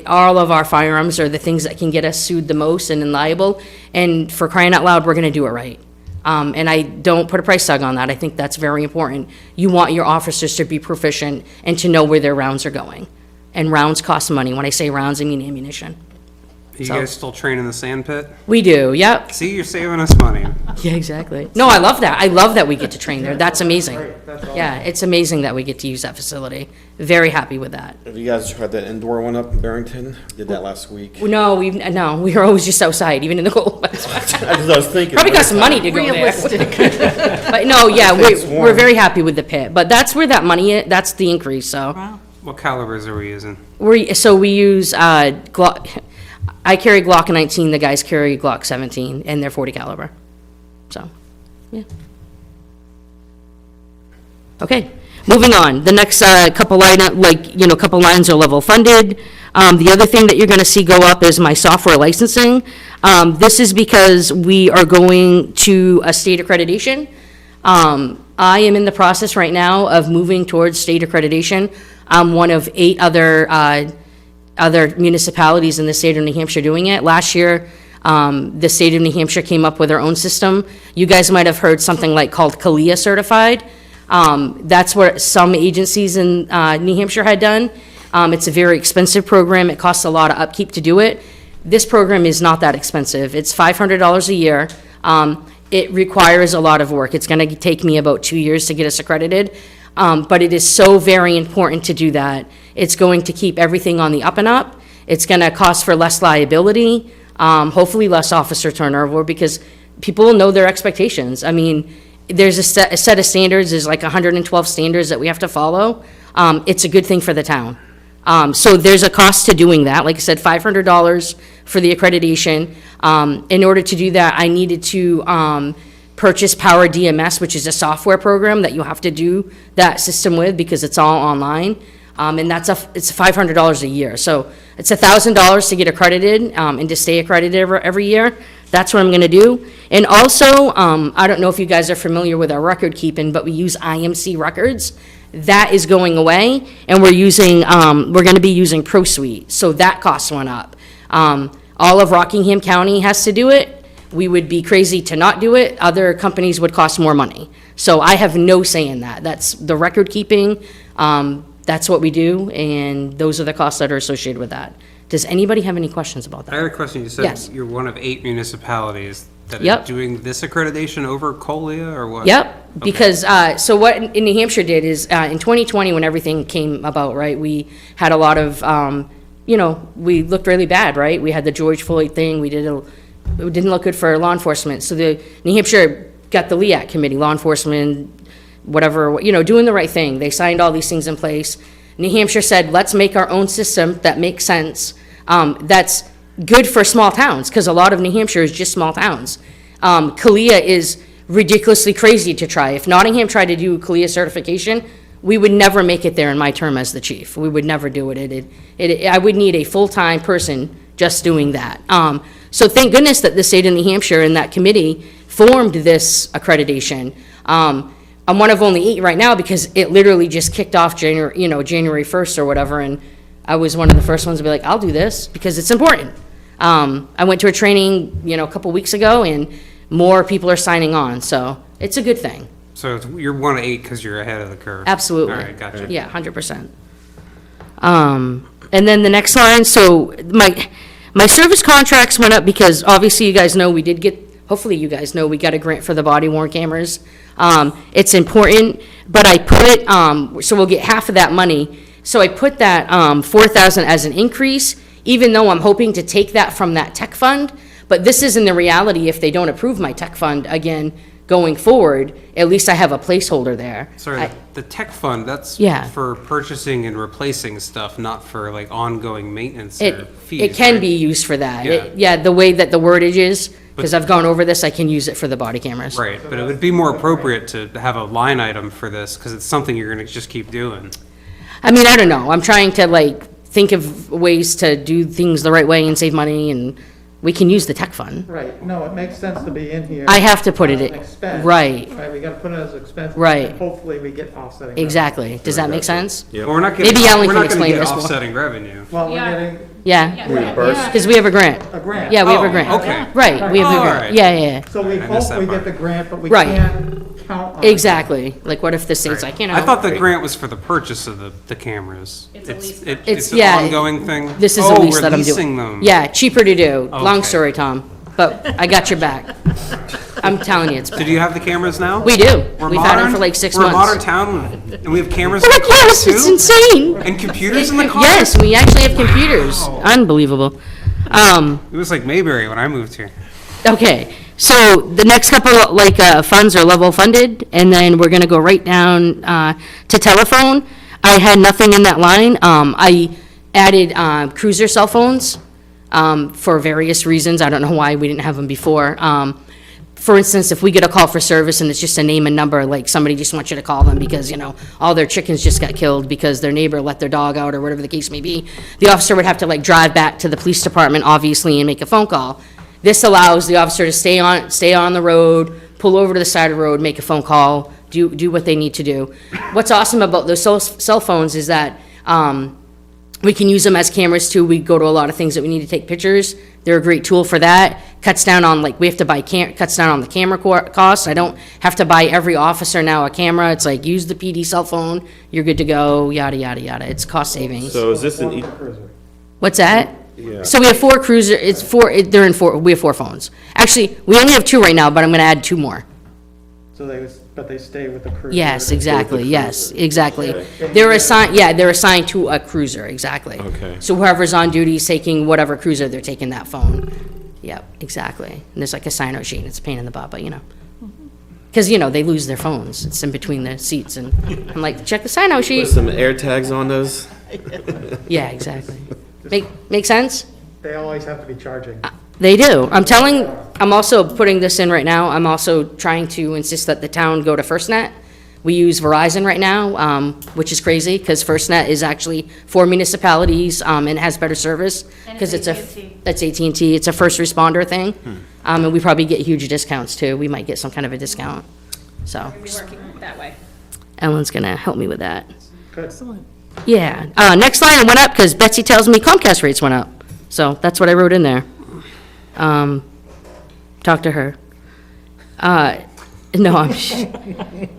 all of our firearms are the things that can get us sued the most and liable. And for crying out loud, we're gonna do it right. And I don't put a price tag on that. I think that's very important. You want your officers to be proficient and to know where their rounds are going. And rounds cost money. When I say rounds, I mean ammunition. You So- guys still train in the sand pit? We do, yep. See, you're saving us money. Yeah, exactly. No, I love that. I love that we get to train there. That's amazing. Great, that's all. Yeah, it's amazing that we get to use that facility. Very happy with that. Have you guys tried that indoor one up in Barrington? Did that last week. No, we were always just outside, even in the cold. That's what I was thinking. Probably cost some money to go there. But no, yeah, It's we're warm. very happy with the pit. But that's where that money, that's the increase, so. What calibers are we using? We use Glock. I carry Glock 19. The guys carry Glock 17, and they're 40 caliber. So, yeah. Okay, moving on. The next couple lines are level funded. The other thing that you're going to see go up is my software licensing. This is because we are going to a state accreditation. I am in the process right now of moving towards state accreditation. I'm one of 8 other municipalities in the state of New Hampshire doing it. Last year, the state of New Hampshire came up with their own system. You guys might have heard something called CALIA certified. That's what some agencies in New Hampshire had done. It's a very expensive program. It costs a lot of upkeep to do it. This program is not that expensive. It's $500 a year. It requires a lot of work. It's going to take me about 2 years to get us accredited. But it is so very important to do that. It's going to keep everything on the up and up. It's going to cost for less liability, hopefully less officer turnover, because people know their expectations. I mean, there's a set of standards, there's like 112 standards that we have to follow. It's a good thing for the town. So there's a cost to doing that. Like I said, $500 for the accreditation. In order to do that, I needed to purchase Power DMS, which is a software program that you have to do that system with because it's all online. And it's $500 a year. So it's $1,000 to get accredited and to stay accredited every year. That's what I'm going to do. And also, I don't know if you guys are familiar with our record keeping, but we use IMC records. That is going away, and we're going to be using ProSuite. So that cost went up. All of Rockingham County has to do it. We would be crazy to not do it. Other companies would cost more money. So I have no say in that. That's the record keeping. That's what we do, and those are the costs that are associated with that. Does anybody have any questions about that? I had a question. You said Yes. you're one of 8 municipalities that Yep. are doing this accreditation over COLIA or what? Yep, Okay. because, so what in New Hampshire did is, in 2020, when everything came about, right, we had a lot of, we looked really bad, right? We had the George Floyd thing, it didn't look good for law enforcement. So the New Hampshire got the LEAC committee, law enforcement, whatever, doing the right thing. They signed all these things in place. New Hampshire said, let's make our own system that makes sense, that's good for small towns, because a lot of New Hampshire is just small towns. CALIA is ridiculously crazy to try. If Nottingham tried to do CALIA certification, we would never make it there in my term as the chief. We would never do it. I would need a full-time person just doing that. So thank goodness that the state of New Hampshire and that committee formed this accreditation. I'm one of only 8 right now because it literally just kicked off January 1st or whatever, and I was one of the first ones to be like, I'll do this because it's important. I went to a training, a couple weeks ago, and more people are signing on, so it's a good thing. So you're one of 8 because you're ahead of the curve. Absolutely. All right, gotcha. Yeah, 100%. And then the next line, so my service contracts went up because obviously you guys know hopefully you guys know we got a grant for the body worn cameras. It's important, but I put, so we'll get half of that money. So I put that $4,000 as an increase, even though I'm hoping to take that from that tech fund. But this isn't the reality if they don't approve my tech fund again going forward. At least I have a placeholder there. Sorry, the tech fund, that's Yeah. for purchasing and replacing stuff, not for like ongoing maintenance or fees. It can right? be used for that. Yeah. Yeah, the way that the wordage is, because I've gone over this, I can use it for the body cameras. Right, but it would be more appropriate to have a line item for this because it's something you're going to just keep doing. I mean, I don't know. I'm trying to think of ways to do things the right way and save money, and we can use the tech fund. Right, no, it makes sense to be in here. I have to put it as in- an expense. right. Right, we gotta put it as expense. Right. And hopefully we get offsetting. Exactly. Does that make sense? Well, we're not getting, Maybe Alan we're can not going to explain get this more. offsetting revenue. Well, we're getting Yeah. Reimbursed. Because we have a grant. a grant. Yeah, we have a Oh, grant. okay. Right, we have Oh, a all grant. right. Yeah. So we I missed hope we that get the part. grant, but we Right. can't count on it. Exactly. Like, what if the state's like, I thought the grant was for the purchase of the cameras. It's a lease It's, an yeah. ongoing thing? This is a Oh, lease we're that I'm leasing doing. them. Yeah, cheaper to do. Long Okay. story, Tom, but I got your back. I'm telling you, it's So bad. do you have the cameras now? We do. We're We've had them modern? for like 6 We're months. a modern town, and we have cameras in We're the like, cars yes, it's too? insane. And computers in the cars? Yes, we actually have computers. Unbelievable. It was like Mayberry when I moved here. Okay, so the next couple, funds are level funded, and then we're gonna go right down, to telephone. I had nothing in that line. I added, cruiser cell phones, for various reasons. I don't know why we didn't have them before. For instance, if we get a call for service and it's just a name and number, like somebody just wants you to call them because, all their chickens just got killed because their neighbor let their dog out or whatever the case may be, the officer would have to drive back to the police department, obviously, and make a phone call. This allows the officer to stay on the road, pull over to the side of the road, make a phone call, do what they need to do. What's awesome about those cell phones is that, we can use them as cameras too. We go to a lot of things that we need to take pictures. They're a great tool for that. Cuts down on we have to buy cuts down on the camera costs. I don't have to buy every officer now a camera. It's like use the PD cell phone. You're good to go. Yada yada yada. It's cost savings. So is this an, What's that? Yeah. So we have 4 cruiser. It's 4. They're in 4. We have 4 phones. Actually, we only have 2 right now, but I'm going to add 2 more. So but they stay with the cruiser. Yes, exactly. Yes, exactly. They're assigned. Yeah, they're assigned to a cruiser. Exactly. Okay. So whoever's on duty is taking whatever cruiser, they're taking that phone. Yep, exactly. And there's like a sign-out sheet, and it's a pain in the butt, but you know. Because, you know, they lose their phones. It's in between the seats, and I'm like, check the sign-out sheet. Put some air tags on those. Yeah, exactly. Make sense? They always have to be charging. They do. I'm also putting this in right now. I'm also trying to insist that the town go to FirstNet. We use Verizon right now, which is crazy because FirstNet is actually for municipalities, and it has better service. And Because it's it's AT&T. that's AT&T. It's a first responder thing. And we probably get huge discounts too. We might get some kind of a discount. So We're working that way. Ellen's gonna help me with that. Excellent. Yeah. Next line, it went up because Betsy tells me Comcast rates went up. So that's what I wrote in there. Talk to her. No,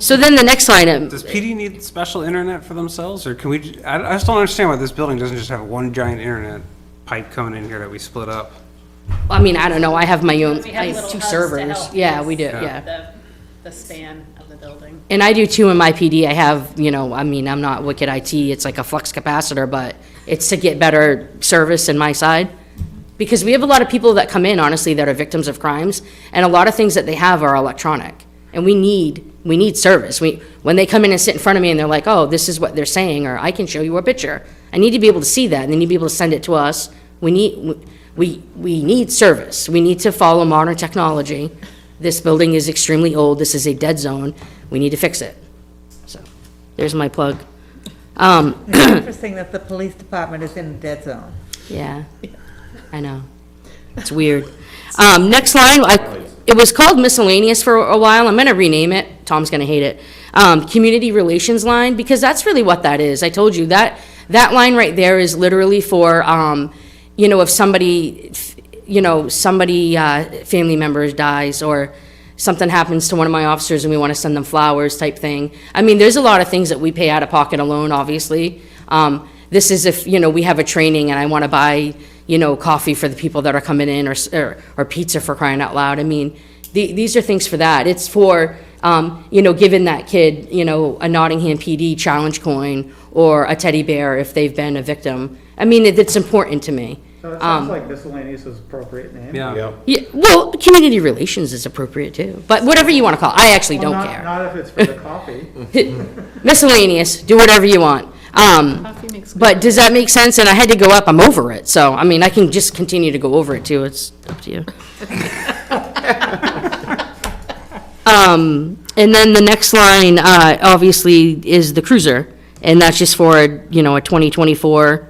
so then the next line, Does PD need special internet for themselves, or can we, I just don't understand why this building doesn't just have one giant internet pipe coming in here that we split up. I mean, I don't know, I have my own, We I have have little two hubs to servers. help Yeah, use we do, yeah. The span of the building. And I do too in my PD. I have, you know, I mean, I'm not wicked IT. It's like a flux capacitor, but it's to get better service in my side. Because we have a lot of people that come in, honestly, that are victims of crimes, and a lot of things that they have are electronic. And we need service. When they come in and sit in front of me and they're like, oh, this is what they're saying, or I can show you a picture. I need to be able to see that, and they need to be able to send it to us. We need service. We need to follow modern technology. This building is extremely old. This is a dead zone. We need to fix it. So, there's my plug. It's interesting that the police department is in a dead zone. Yeah, I know. It's weird. Next line, it was called miscellaneous for a while. I'm gonna rename it. Tom's gonna hate it. Community relations line, because that's really what that is. I told you that line right there is literally for, you know, if somebody, family member dies or something happens to one of my officers and we want to send them flowers type thing. I mean, there's a lot of things that we pay out of pocket alone, obviously. This is if, we have a training and I want to buy, coffee for the people that are coming in or pizza for crying out loud. I mean, these are things for that. It's for, giving that kid, a Nottingham PD challenge coin or a teddy bear if they've been a victim. I mean, it's important to me. So it sounds like miscellaneous is appropriate name. Yeah. Yeah, well, community relations is appropriate too, but whatever you want to call it, I actually don't care. Not if it's for the coffee. Miscellaneous, do whatever you want. But does that make sense? And I had to go up, I'm over it, so, I mean, I can just continue to go over it too, it's up to you. And then the next line, obviously, is the cruiser, and that's just for, a 2024,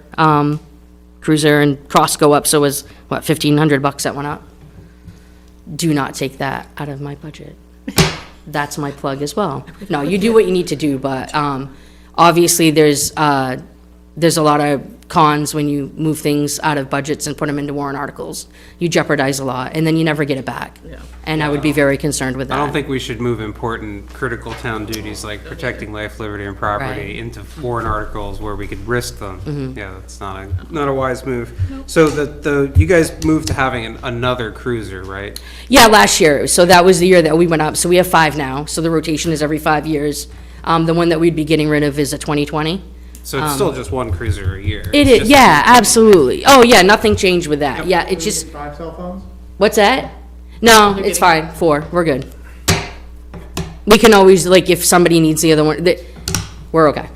cruiser, and costs go up, so it was, $1,500 that went up? Do not take that out of my budget. That's my plug as well. No, you do what you need to do, but, obviously, there's a lot of cons when you move things out of budgets and put them into warrant articles. You jeopardize a lot, and then you never get it back. And I would be very concerned with that. I don't think we should move important critical town duties like protecting life, liberty, and property Right. into warrant articles where we could risk them. Mhm. Yeah, that's not a wise move. So you guys moved to having another cruiser, right? Yeah, last year, so that was the year that we went up, so we have 5 now, so the rotation is every 5 years. The one that we'd be getting rid of is a 2020. So it's still just one cruiser a year. It It's is, just- yeah, absolutely. Oh, yeah, nothing changed with that. Yeah, it's just, 5 cell phones? what's that? No, it's fine, 4, we're good. We can always, like, if somebody needs the other one, we're okay.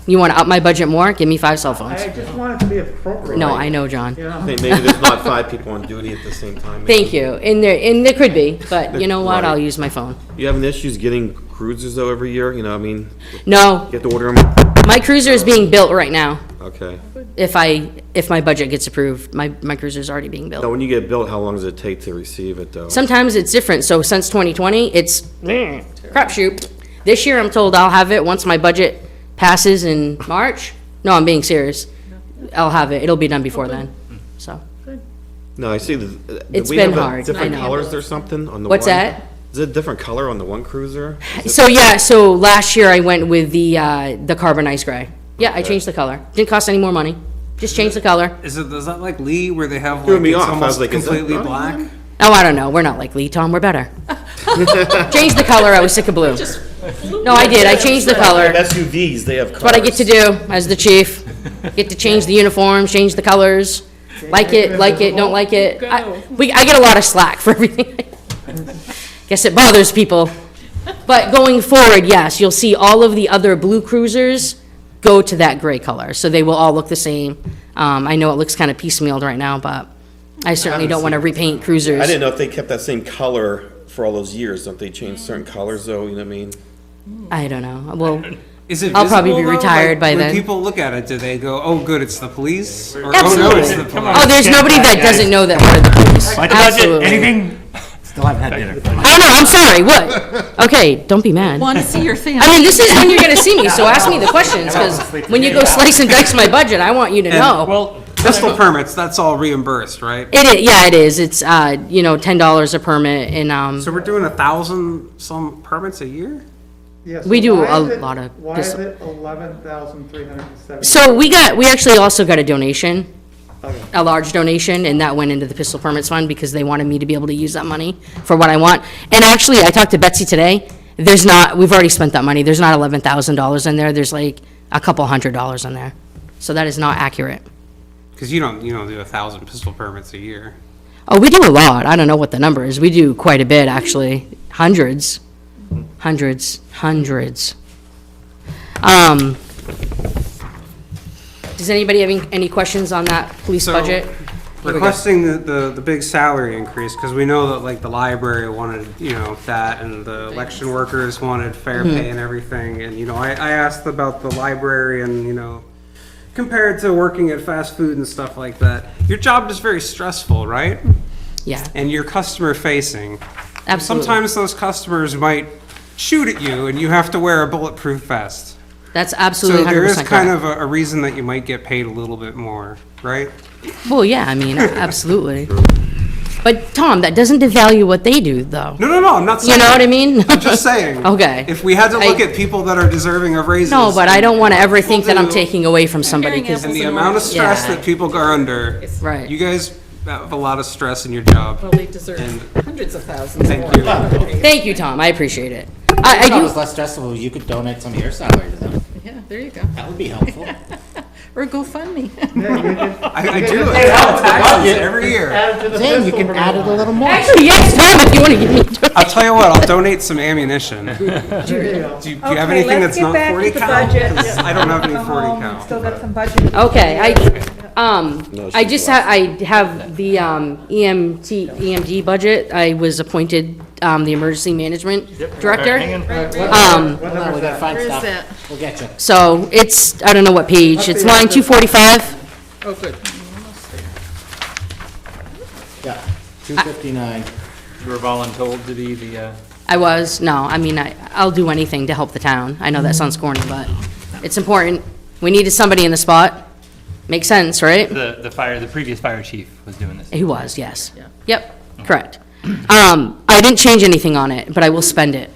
You want to up my budget more? Give me 5 cell phones. I just want it to be appropriate. No, I know, John. You know? Maybe there's not 5 people on duty at the same time. Thank you, and there could be, but you know what, I'll use my phone. You having issues getting cruisers though every year, I mean? No, You have to order them? my cruiser is being built right now. Okay. If my budget gets approved, my cruiser's already being Now, built. when you get built, how long does it take to receive it though? Sometimes it's different, so since 2020, it's crapshoot. This year, I'm told I'll have it once my budget passes in March. No, I'm being serious. I'll have it, it'll be done before then, so. No, I see the. It's we been have hard, Different I know. colors or something on the one? What's that? Is it a different color on the one cruiser? So, yeah, so last year I went with the carbonized gray. Yeah, I changed the color. Didn't cost any more money. Just changed the color. Is that like Lee where they have Threw like me it's off. I was almost like, is that completely Nottingham? black? Oh, I don't know. We're not like Lee, Tom. We're better. Changed the color. I was sick of blue. No, I did. I changed the color. SUVs, they have colors. That's what I get to do as the chief. Get to change the uniforms, change the colors. Like it, don't like it. I get a lot of slack for everything. Guess it bothers people. But going forward, yes, you'll see all of the other blue cruisers go to that gray color, so they will all look the same. I know it looks kind of piecemealed right now, but I certainly don't want to repaint cruisers. I didn't know if they kept that same color for all those years. Don't they change certain colors though, you know what I mean? I don't know. Well, Is it I'll probably be visible, though? retired by when then. people look at it, do they go, "Oh, good, it's the police"? Or, Absolutely. "Oh no, it's the police"? Oh, there's nobody that doesn't know that we're the police. Absolutely. Anything? Still haven't had dinner. Oh, no, I'm sorry, what? Okay, don't don't be mad. Want to see your family. I mean, this is when you're gonna see me, so ask me the questions, because when you go slice and dice my budget, I want you to know. Well, Pistol permits, that's all reimbursed, right? Yeah, it is. It's, $10 a permit, and, So we're doing 1,000 some permits a year? Yeah, so We do why a is it- lot of Why is this- it 11,370? so we actually also got a donation, a large donation, and that went into the pistol permits fund because they wanted me to be able to use that money for what I want. And actually, I talked to Betsy today, we've already spent that money. There's not $11,000 in there. There's like a couple $100 in there. So that is not accurate. Because you don't do 1,000 pistol permits a year. Oh, we do a lot. I don't know what the number is. We do quite a bit, actually. Hundreds. Does anybody have any questions on that police So, budget? Here we go. Requesting the big salary increase, because we know that like the library wanted, that, and the election workers wanted fair Mm-hmm. pay and everything, and, I asked about the library and, compared to working at fast food and stuff like that. Your job is very stressful, right? Yeah, And you're customer facing. absolutely. Sometimes those customers might shoot at you and you have to wear a bulletproof vest. That's absolutely So there 100% is kind correct. of a reason that you might get paid a little bit more, right? Well, yeah, I mean, absolutely. But Tom, that doesn't devalue what they do, though. No, I'm not saying. You know what I mean? I'm just saying. Okay. If we had to look I- at people that are deserving of raises. No, but I don't want to ever think that I'm do- taking away from somebody, because, And the amount of stress Yeah. that people are under. Right. You guys have a lot of stress in your job. Well, they deserve And- hundreds of thousands Thank more. you. Thank you, Tom, I appreciate it. If I it do, was less stressful, you could donate some of your salary to them. Yeah, there you go. That would be helpful. Or GoFundMe. I do it. Taxes every year. Zane, you can add it a little more. actually, yes, Tom, if you want to give me. I'll tell you what, I'll donate some ammunition. Do you have Okay, anything let's that's get not back 40 to the cal? budget. 'Cause I don't have any Go 40 home. cal. Still got some budget. Okay, I have the EMD budget. I was appointed the emergency management director. Hold on, we gotta find stuff. We'll get you. So it's, I don't know what page, it's line 245. Oh, good. Yeah, 259. you were voluntold to be the, I was, no, I mean, I'll do anything to help the town. I know that sounds corny, but it's important. We needed somebody in the spot. Makes sense, right? the previous fire chief was doing this. He was, yes. Yep, correct. I didn't change anything on it, but I will spend it.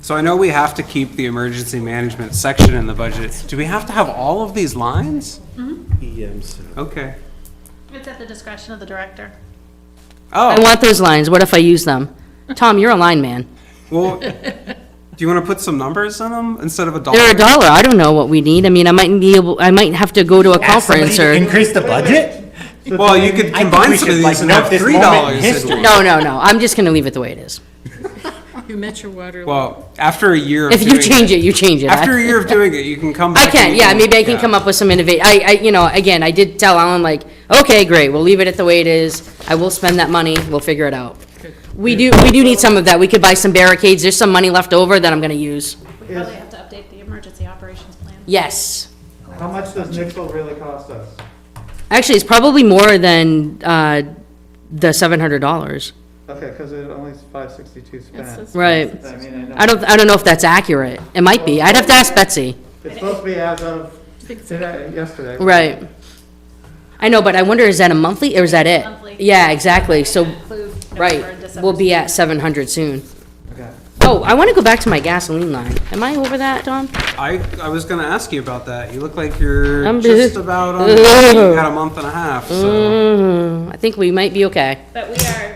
So I know we have to keep the emergency management section in the budget. Do we have to have all of these lines? Okay. It's at the discretion of the director. I Oh, want those lines. What if I use them? Tom, you're a line man. well, do you want to put some numbers in them instead of a dollar? They're $1. I don't know what we need. I mean, I might have to go to a conference or. Increase the budget? Well, you could I think combine we some of should, these and note have this $3. moment in history. No. I'm just gonna leave it the way it is. You met your water. Well, after a year of If you doing change it, you change it. After a year of doing it, you can come I back. can, and yeah, you maybe I can come up with some innovate, again, I did tell Alan, like, okay, great, we'll leave it at the way it is. I will spend that money, we'll figure it out. We do need some of that. We could buy some barricades. There's some money left over that I'm gonna use. We probably have to update the emergency operations plan. Yes. How much does Nixle really cost us? Actually, it's probably more than, the $700. Okay, because it only is 562 spent. Right. I mean, I don't know if that's accurate. It might be. I'd have to ask Betsy. It's supposed to be as of today, yesterday. Right. I know, but I wonder, is that a monthly, or is that it? Monthly. Yeah, exactly, so, Include November right, and December. we'll be at 700 soon. Okay. Oh, I want to go back to my gasoline line. Am I over that, Tom? I was gonna ask you about that. You look like you're I'm just just- about on, you got a month and a half, so. I think we might be okay. But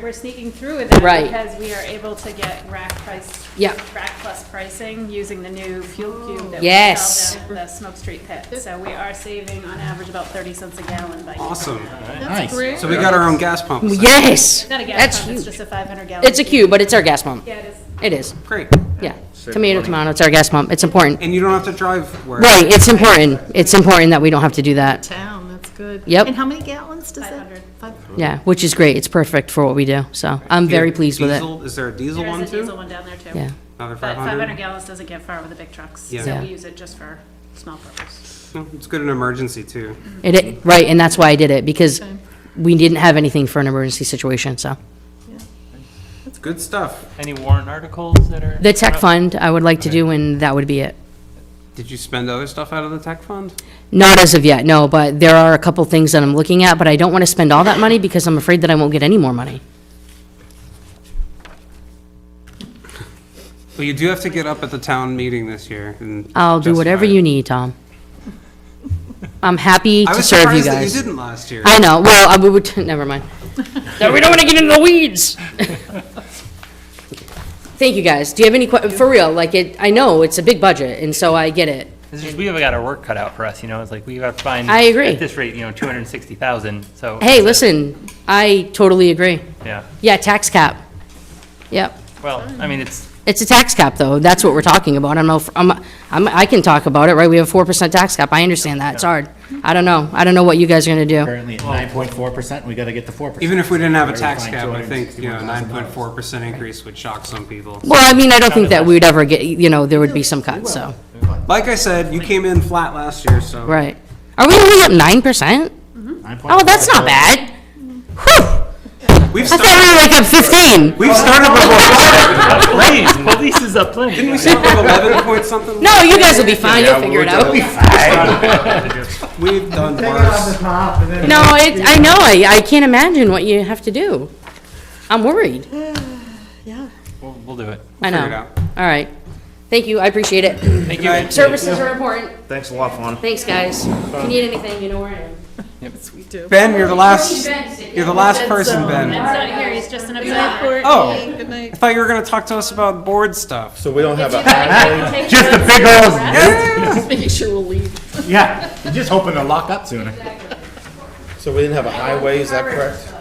we're sneaking through with that Right. because we are able to get rack price. Yeah. Rack plus pricing using the new fuel cube that we Yes. sell down at the Smoke Street pit. So we are saving on average about 30 cents a gallon by. Awesome. Nice. So we got our own gas pump. Yes. Not a gas That's pump, it's huge. just a 500 gallon. It's a cube, but it's our gas pump. Yeah, it is. It is. Great. Yeah. Tomato, tomato, it's our gas pump. It's important. And you don't have to drive where. Right, it's important. It's important that we don't have to do that. Town, that's good. Yep. And how many gallons does that? 500. Yeah, which is great. It's perfect for what we do. So I'm very pleased with it. Diesel- Is there a diesel There one is a too? diesel one down there too. Yeah. Another But 500 500? gallons doesn't get far with the big trucks. Yeah. So Yeah. we use it just for small purpose. It's good in emergency too. Right, and that's why I did it, because we didn't have anything for an emergency situation, so. It's good stuff. Any warrant articles that are? The tech fund, I would like to do, and that would be it. Did you spend other stuff out of the tech fund? Not as of yet, no, but there are a couple things that I'm looking at, but I don't want to spend all that money because I'm afraid that I won't get any more money. Well, you do have to get up at the town meeting this year and. I'll do whatever justify it. you need, Tom. I'm happy I to was serve you surprised that guys. you didn't last year. I know, well, we would, never mind. No, we don't want to get into the weeds. Thank you, guys. Do you have any, for real, like, I know it's a big budget, and so I get it. It's just, we have got our work cut out for us, you know, it's like, we have to find. I agree. At this rate, you know, 260,000, so. Hey, listen, I totally agree. Yeah, Yeah, tax cap. Yep. well, I mean, it's, It's a tax cap, though. That's what we're talking about. I don't know if, I can talk about it, right? We have a 4% tax cap. I understand that. It's hard. I don't know. I don't know what you guys are gonna do. Currently at 9.4%, we gotta get to 4%. Even if we didn't have a Already tax find cap, I think, you know, $261,000. 9.4% increase would shock some people. Well, I mean, I don't think that we'd ever get, you know, there would be some cuts, so. Like I said, you came in flat last year, so. Right. Are we only up 9%? Oh, that's not bad. Whew. We've I thought started, we were like at 15. we've started with, police is up plenty. didn't we start with 11 point something? No, you guys will be fine. You'll figure it out. We've done Take it off worse. the top and then. No, I know. I can't imagine what you have to do. I'm worried. We'll do it. I know. Figure it out. All right. Thank you. I appreciate it. Thank you. Services are important. Thanks a lot, Fawn. Thanks, guys. If you need anything, you know where I am. Ben, you're the last person, Ben. Ben's not here, he's just an observer. Oh, I thought you were gonna talk to us about board stuff. So we don't have a Just the big old, Just making sure we'll leave. yeah, you're just hoping to lock up sooner. So we didn't have a highway, is that correct?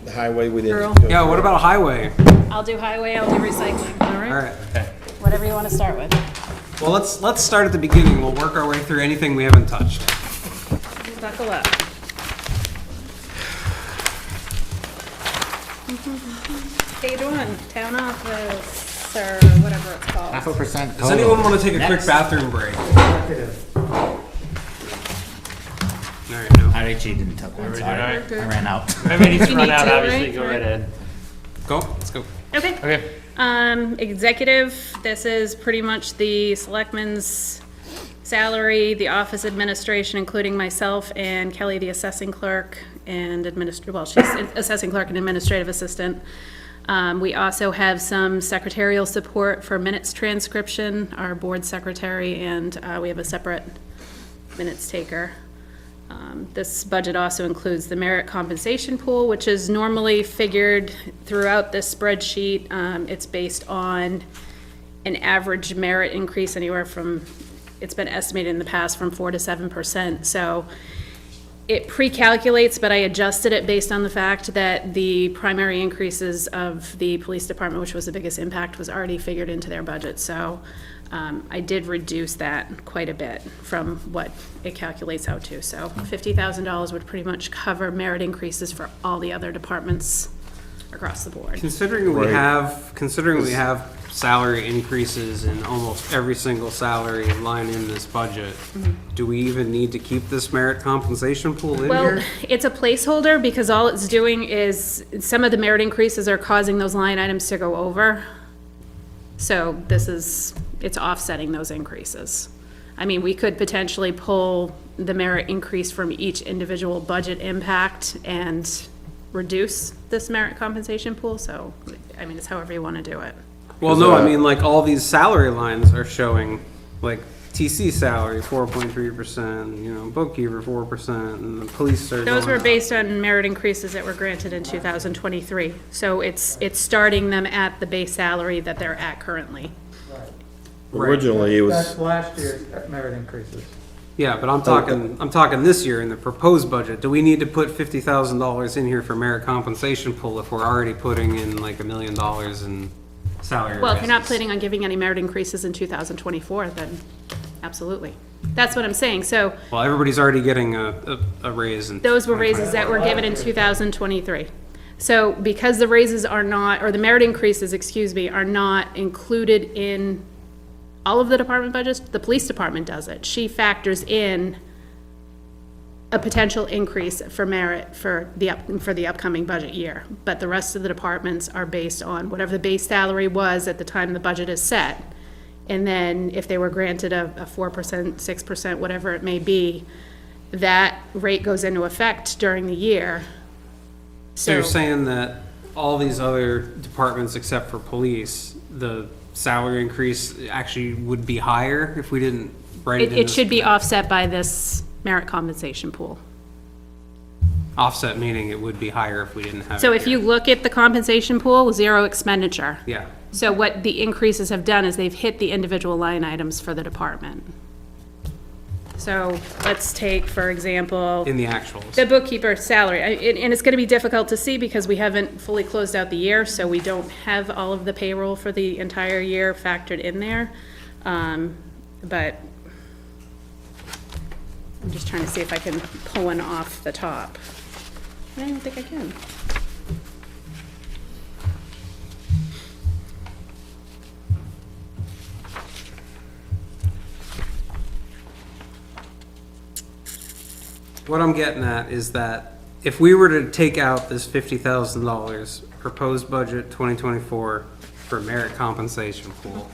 The highway, we didn't. do it. Yeah, what about a highway? I'll do highway, I'll do recycling, All right. whatever you want to start with. Well, let's start at the beginning. We'll work our way through anything we haven't touched. Buckle up. Page one, town office, or whatever it's called. 0.5% Does anyone want to take a quick Next. bathroom break? All right, no. I actually didn't tell one, sorry. I ran out. Whoever needs to You run need out, to, obviously, right? go right ahead. Go, let's go. Okay. Okay. Executive, this is pretty much the selectman's salary, the office administration, including myself and Kelly, the assessing clerk, and well, she's assessing clerk and administrative assistant. We also have some secretarial support for minutes transcription, our board secretary, and we have a separate minutes taker. This budget also includes the merit compensation pool, which is normally figured throughout this spreadsheet. It's based on an average merit increase anywhere from, it's been estimated in the past from 4 to 7%. So it pre-calculates, but I adjusted it based on the fact that the primary increases of the police department, which was the biggest impact, was already figured into their budget. So I did reduce that quite a bit from what it calculates out to. So $50,000 would pretty much cover merit increases for all the other departments across the board. Considering we have salary increases in almost every single salary line in this budget, do we even need to keep this merit compensation pool in Well, here? it's a placeholder because all it's doing is, some of the merit increases are causing those line items to go over. So it's offsetting those increases. I mean, we could potentially pull the merit increase from each individual budget impact and reduce this merit compensation pool, so, I mean, it's however you want to do it. Well, no, I mean, like, all these salary lines are showing, like, TC salary, 4.3%, you know, bookkeeper, 4%, and the police are Those going were up. based on merit increases that were granted in 2023. So it's starting them at the base salary that they're at currently. Originally, it was, That's last year's merit increases. Yeah, but I'm talking this year in the proposed budget. Do we need to put $50,000 in here for merit compensation pool if we're already putting in like $1 million in salary Well, if you're not raises? planning on giving any merit increases in 2024, then absolutely. That's what I'm saying. So Well, everybody's already getting a raise and. those were raises that were given in 2023. So because the raises are not, or the merit increases, excuse me, are not included in all of the department budgets, the police department does it. She factors in a potential increase for merit for the upcoming budget year. But the rest of the departments are based on whatever the base salary was at the time the budget is set. And then if they were granted a 4%, 6%, whatever it may be, that rate goes into effect during the year. So you're saying that all these other departments except for police, the salary increase actually would be higher if we didn't write it in It this- should be offset by this merit compensation pool. Offset meaning it would be higher if we didn't have it. So if here. you look at the compensation pool, zero expenditure. Yeah. So what the increases have done is they've hit the individual line items for the department. So let's take, for example. In the actuals. The bookkeeper salary, and it's gonna be difficult to see because we haven't fully closed out the year, so we don't have all of the payroll for the entire year factored in there. But I'm just trying to see if I can pull one off the top. I don't think I can. What I'm getting at is that if we were to take out this $50,000 proposed budget 2024 for merit compensation pool,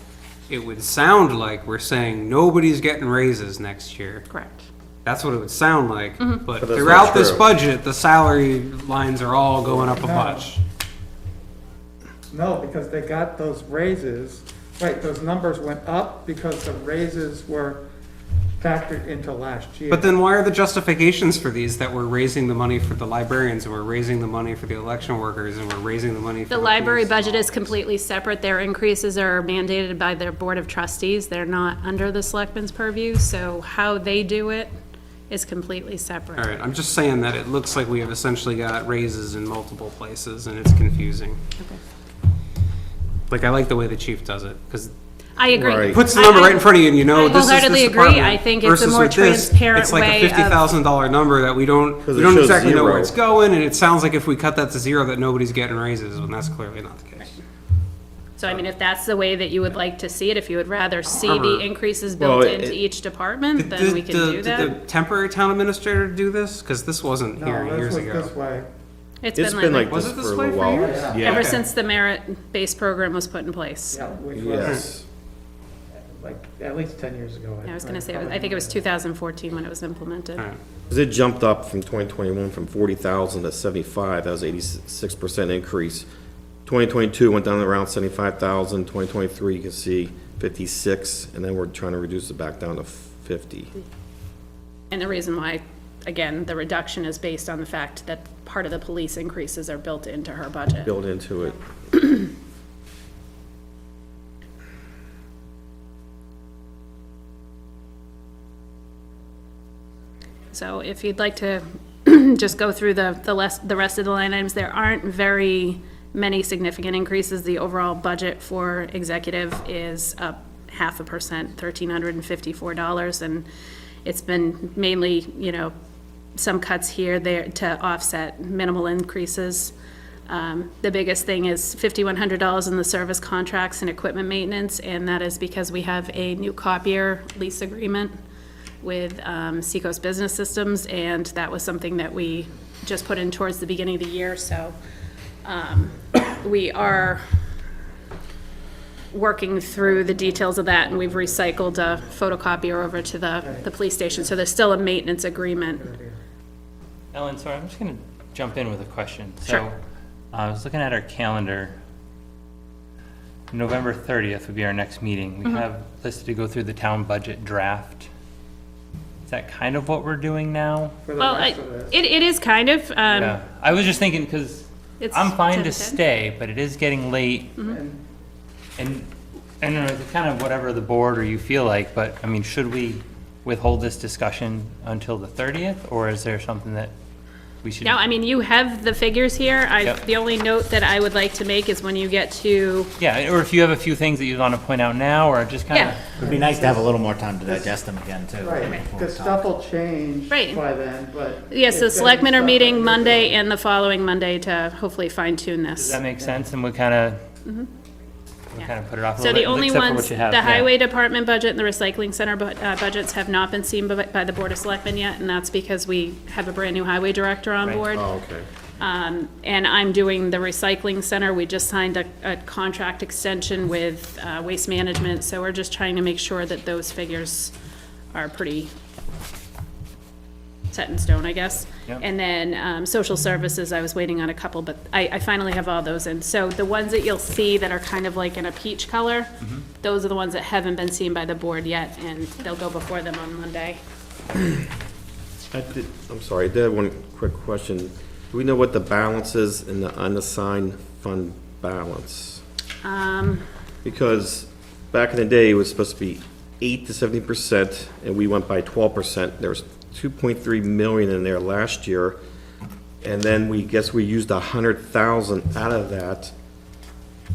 it would sound like we're saying nobody's getting raises next year. Correct. That's what it would sound like, but But that's not throughout this true. budget, the salary lines are all going up a bunch. No, because they got those raises, right, those numbers went up because the raises were factored into last year. But then why are the justifications for these that we're raising the money for the librarians, and we're raising the money for the election workers, and we're raising the money for The the library police? budget is completely separate. Their increases are mandated by their board of trustees. They're not under the selectmen's purview, so how they do it is completely separate. All right, I'm just saying that it looks like we have essentially got raises in multiple places, and it's confusing. Like, I like the way the chief does it, because I agree. Right. puts the number right in front of you, and you know I this is this wholeheartedly agree. department. I think it's a versus more with this, transparent It's like way a of- $50,000 number that we don't it shows exactly know where zero. it's going, and it sounds like if we cut that to zero, that nobody's getting raises, when that's clearly not the case. So I mean, if that's the way that you would like to see it, if you would rather see Whatever. the increases Well, built it- into each department, then we can do Did that. the temporary town administrator do this? Because this wasn't No, here this years was ago. this way. It's It's been been like like that. Was this it for this a way little for while. years? Yeah. Ever since the merit-based program was put in place. Yeah, which was Yes. like at least 10 years ago. I was gonna say, I think it was 2014 when it was implemented. All right. 'Cause it jumped up from 2021 from 40,000 to 75, that was 86% increase. 2022 went down to around 75,000, 2023 you can see 56, and then we're trying to reduce it back down to 50. And the reason why, again, the reduction is based on the fact that part of the police increases are built into her budget. Built into it. So if you'd like to just go through the rest of the line items, there aren't very many significant increases. The overall budget for executive is up 0.5%, $1,354, and it's been mainly, you know, some cuts here, there to offset minimal increases. The biggest thing is $5,100 in the service contracts and equipment maintenance, and that is because we have a new copier lease agreement with Seacoast Business Systems, and that was something that we just put in towards the beginning of the year, so we are working through the details of that, and we've recycled a photocopier over to the police station, so there's still a maintenance agreement. Ellen, sorry, I'm just gonna jump in with a question. Sure. So, I was looking at our calendar. November 30th would be our next meeting. We have listed to go through the town budget draft. Is that kind of what we're doing now? For the Well, rest of it. it is kind of, Yeah, I was just thinking, because It's I'm fine 10 to to 10. stay, but it is getting late. And And I don't know, it's kind of whatever the board or you feel like, but, I mean, should we withhold this discussion until the 30th? Or is there something that we should? no, I mean, you have the figures here. Yep. The only note that I would like to make is when you get to, Yeah, or if you have a few things that you want to point out now, or just kind of. Yeah. It'd be nice to have a little more time to digest them again, too. Right, before we because talk. stuff will change Right. by then, but. yes, the it's gonna be selectmen are stuff meeting that you're Monday doing. and the following Monday to hopefully fine tune Does this. that make sense? And we kind of, Yeah. kind of put it off a So little the bit, only except for ones, what you have. the yeah. highway department budget and the recycling center budgets have not been seen by the Board of Selectmen yet, and that's because we have a brand-new highway director on Right. board. Oh, okay. And I'm doing the recycling center. We just signed a contract extension with Waste Management, so we're just trying to make sure that those figures are pretty set in stone, I guess. Yep. And then social services, I was waiting on a couple, but I finally have all those in. So the ones that you'll see that are kind of like in a peach color, those are the ones that haven't been seen by the board yet, and they'll go before them on Monday. I'm sorry, I did have one quick question. Do we know what the balance is in the unassigned fund balance? Because back in the day, it was supposed to be 8 to 70%, and we went by 12%. There was 2.3 million in there last year, and then we used 100,000 out of that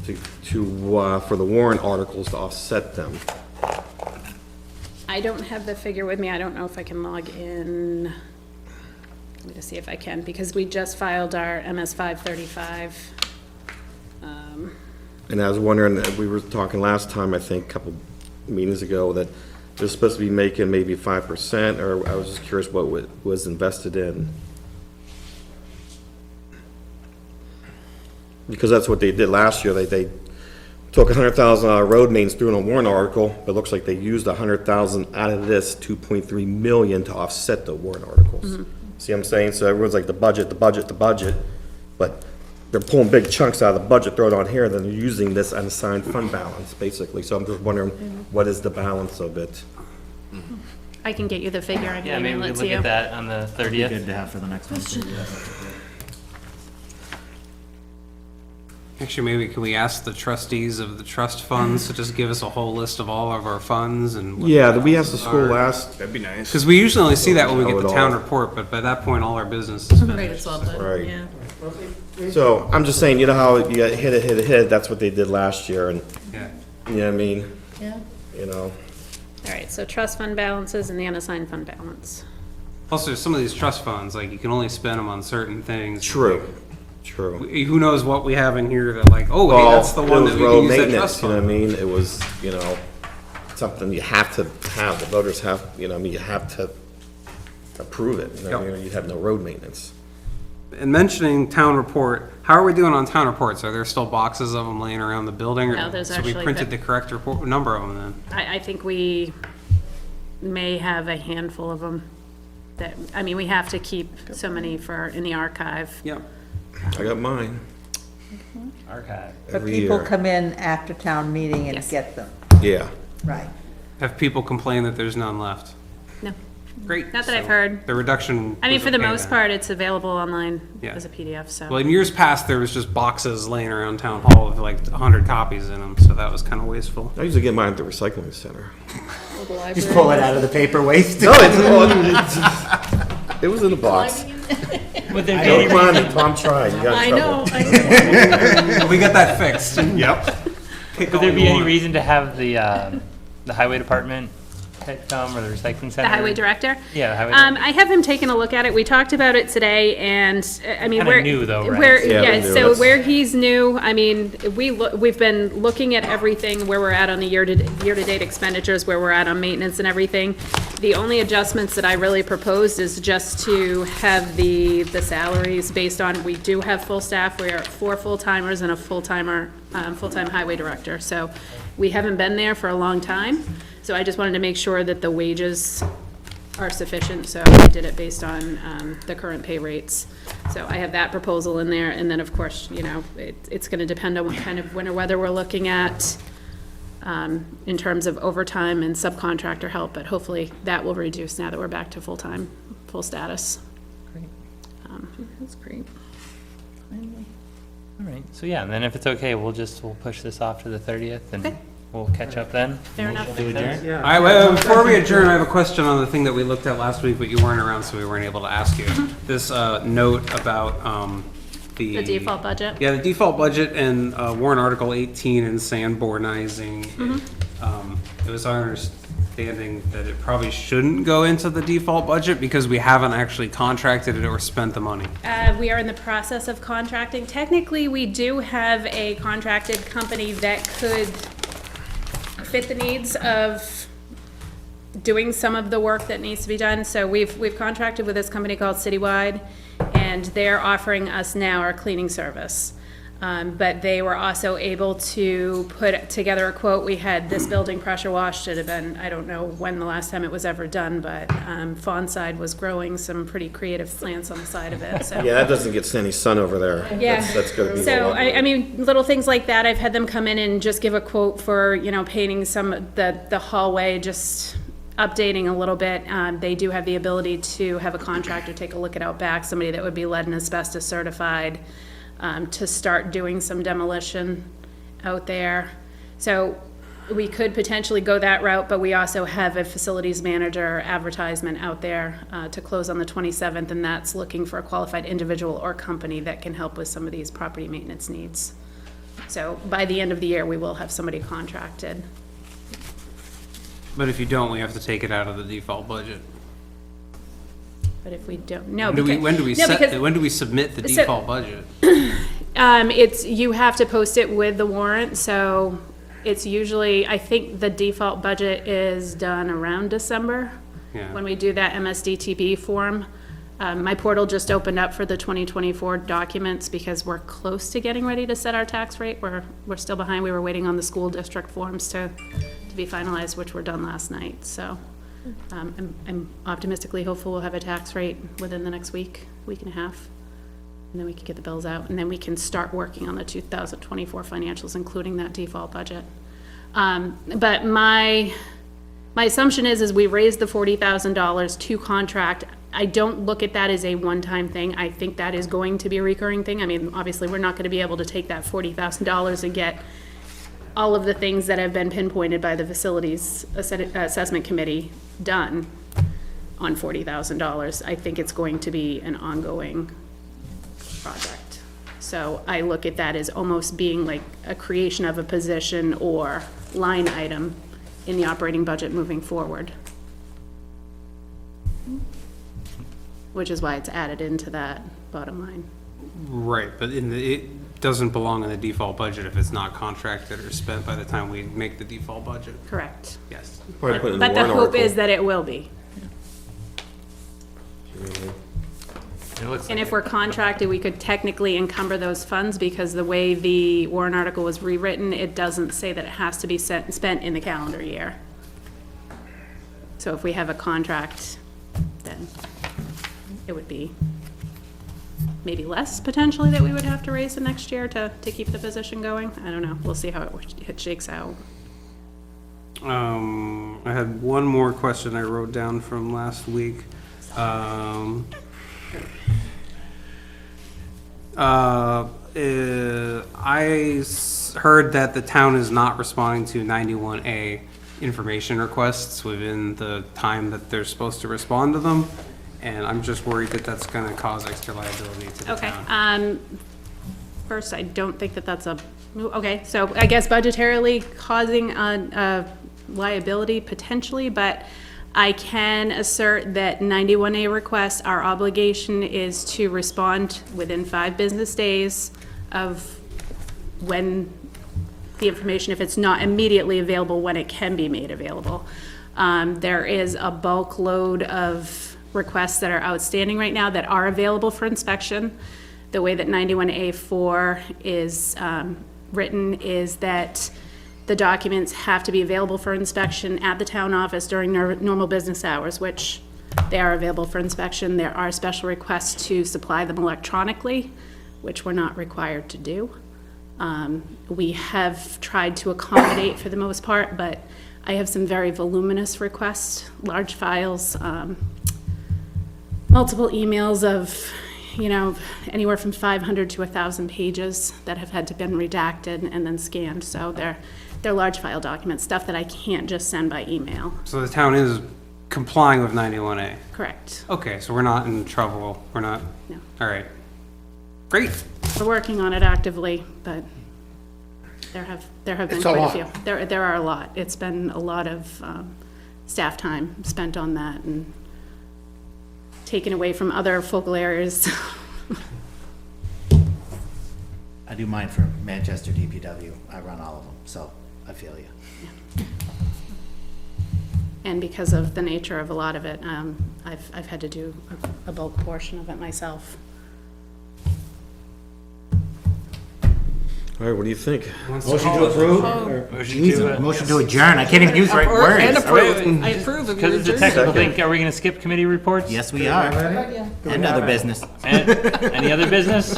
for the warrant articles to offset them. I don't have the figure with me. I don't know if I can log in. Let me just see if I can, because we just filed our MS 535. And I was wondering, we were talking last time, I think, a couple meetings ago, that they're supposed to be making maybe 5%, or I was just curious what was invested in. Because that's what they did last year. They took 100,000 out of road mains through in a warrant article, but it looks like they used 100,000 out of this 2.3 million to offset the warrant articles. See what I'm saying? So everyone's like the budget, but they're pulling big chunks out of the budget, throw it on here, then they're using this unassigned fund balance, basically. So I'm just wondering, what is the balance of it? I can get you the figure. I Yeah, can maybe email we it could to look you. at that on the Be 30th. good to have for the next one, too. Actually, maybe can we ask the trustees of the trust funds to just give us a whole list of all of our funds and? Yeah, we asked the school last, That'd be nice. Because we usually only see that when we get Know the it town all. report, but by that point, all our business is Right, finished. it's all done, Right. yeah. so I'm just saying, you know how you got hit, that's what they did last year, and, Yeah. you know what I mean? Yeah. You know, All right, so trust fund balances and the unassigned fund balance. Also, some of these trust funds, like, you can only spend them on certain things. true. Who knows what we have in here that like, oh, hey, that's the one that we can use that trust You know what I fund. mean? It was, you know, something you have to have, the voters have, you know, I mean, you have to approve it, you know, Yep. you have no road maintenance. And mentioning town report, how are we doing on town reports? Are there still boxes of them laying around the building? or- No, there's So we actually- printed the correct report, number of them then? I think we may have a handful of them that, I mean, we have to keep so many in the archive. Yep. I got mine Archive. But every people year. come in after town meeting and Yes. get them, Yeah. right. Have people complained that there's none left? No, Great. not that I've So heard. The reduction. I mean, was for the okay most then. part, it's available online Yeah. as a PDF, so. Well, in years past, there was just boxes laying around town hall with like 100 copies in them, so that was kind of wasteful. I usually get mine at the recycling center. Just pull it out of the paper waste. No, it was in the box. Would there be Don't any mind reason, it, Tom tried, you got I in trouble. know, I know. We got that fixed. Yep. Pick would all there you be any want. reason to have the highway department head come, or the recycling center? The highway director? Yeah, the highway director. I have him taking a look at it. We talked about it today, and, I mean, Kinda we're. new though, right? We're, Yeah, yeah, we're new. so That's- where he's new, I mean, we've been looking at everything, where we're at on the year-to-date expenditures, where we're at on maintenance and everything. The only adjustments that I really proposed is just to have the salaries based on, we do have full staff. We are 4 full-timers and a full-time highway director. So we haven't been there for a long time. So I just wanted to make sure that the wages are sufficient, so I did it based on the current pay rates. So I have that proposal in there, and then, of course, you know, it's gonna depend on what kind of winter weather we're looking at in terms of overtime and subcontractor help, but hopefully that will reduce now that we're back to full-time, full status. That's great. Finally. All right, so yeah, and then if it's okay, we'll push this off to the 30th, and we'll catch up then. Fair enough. Motion to adjourn? Yeah. All right, well, before we adjourn, I have a question on the thing that we looked at last week, but you weren't around, so we weren't able to ask you. This note about The default budget? Yeah, the default budget and warrant Article 18 and Sanbornizing. It was our understanding that it probably shouldn't go into the default budget because we haven't actually contracted it or spent the money. We are in the process of contracting. Technically, we do have a contracted company that could fit the needs of doing some of the work that needs to be done. So we've contracted with this company called Citywide, and they're offering us now our cleaning service. But they were also able to put together a quote. We had this building pressure washed. It had been, I don't know when the last time it was ever done, but Fawnside was growing some pretty creative slants on the side of it, so. Yeah, that doesn't get any sun over there. Yeah. That's gonna be. a So, lot. I mean, little things like that, I've had them come in and just give a quote for, you know, painting some, the hallway, just updating a little bit. They do have the ability to have a contractor take a look at out back, somebody that would be lead and asbestos certified, to start doing some demolition out there. So we could potentially go that route, but we also have a facilities manager advertisement out there to close on the 27th, and that's looking for a qualified individual or company that can help with some of these property maintenance needs. So by the end of the year, we will have somebody contracted. But if you don't, we have to take it out of the default budget. But if we don't, no. When do we, because- when do we no, set, because- when do we submit the So- default budget? It's, you have to post it with the warrant, so it's usually, I think the default budget is done around December. Yeah. When we do that MSDTB form. My portal just opened up for the 2024 documents because we're close to getting ready to set our tax rate. We're still behind. We were waiting on the school district forms to be finalized, which were done last night, so. I'm optimistically hopeful we'll have a tax rate within the next week and a half. And then we can get the bills out, and then we can start working on the 2024 financials, including that default budget. But my assumption is we raised the $40,000 to contract. I don't look at that as a one-time thing. I think that is going to be a recurring thing. I mean, obviously, we're not gonna be able to take that $40,000 and get all of the things that have been pinpointed by the Facilities Assessment Committee done on $40,000. I think it's going to be an ongoing project. So I look at that as almost being like a creation of a position or line item in the operating budget moving forward. Which is why it's added into that bottom line. Right, but it doesn't belong in the default budget if it's not contracted or spent by the time we make the default budget. Correct. Yes. Probably put it in the But the warrant hope article. is that it will be. It looks And if we're contracted, we could technically encumber those funds because the way the warrant article was rewritten, it doesn't say that it has to be spent in the calendar year. So if we have a contract, then it would be maybe less potentially that we would have to raise the next year to keep the position going. I don't know. We'll see how it shakes out. I had one more question I wrote down from last week. Heard that the town is not responding to 91A information requests within the time that they're supposed to respond to them, and I'm just worried that that's gonna cause extra liability to the Okay, town. first, I don't think that that's okay, so I guess budgetarily causing a liability potentially, but I can assert that 91A requests, our obligation is to respond within 5 business days of when the information, if it's not immediately available, when it can be made available. There is a bulk load of requests that are outstanding right now that are available for inspection. The way that 91A4 is written is that the documents have to be available for inspection at the town office during normal business hours, which They are available for inspection. There are special requests to supply them electronically, which we're not required to do. We have tried to accommodate for the most part, but I have some very voluminous requests, large files, multiple emails of, anywhere from 500 to 1,000 pages that have had to been redacted and then scanned. So they're large file documents, stuff that I can't just send by email. So the town is complying with 91A? Correct. Okay, so we're not in trouble, we're not? No. All right. Great. We're working on it actively, but there have been It's a quite a lot. few. There are a lot. It's been a lot of staff time spent on that and taken away from other focal areas. I do mine for Manchester DPW. I run all of them, so I feel you. And because of the nature of a lot of it, I've had to do a bulk portion of it myself. All right, what do you think? Motion to approve? Motion to adjourn. I can't even use the right words. And approve. I approve of your Because it's a adjournment. technical thing, are we gonna skip committee reports? Yes, we are. And other business. Any other business?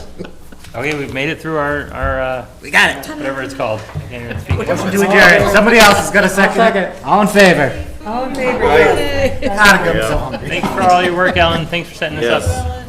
Okay, we've made it through our, We got it. whatever it's called. I can't even speak. Motion to adjourn. Somebody else is gonna second it. All in favor? All in favor? God, I'm so hungry. Thanks for all your work, Ellen, thanks for setting this Yes. up.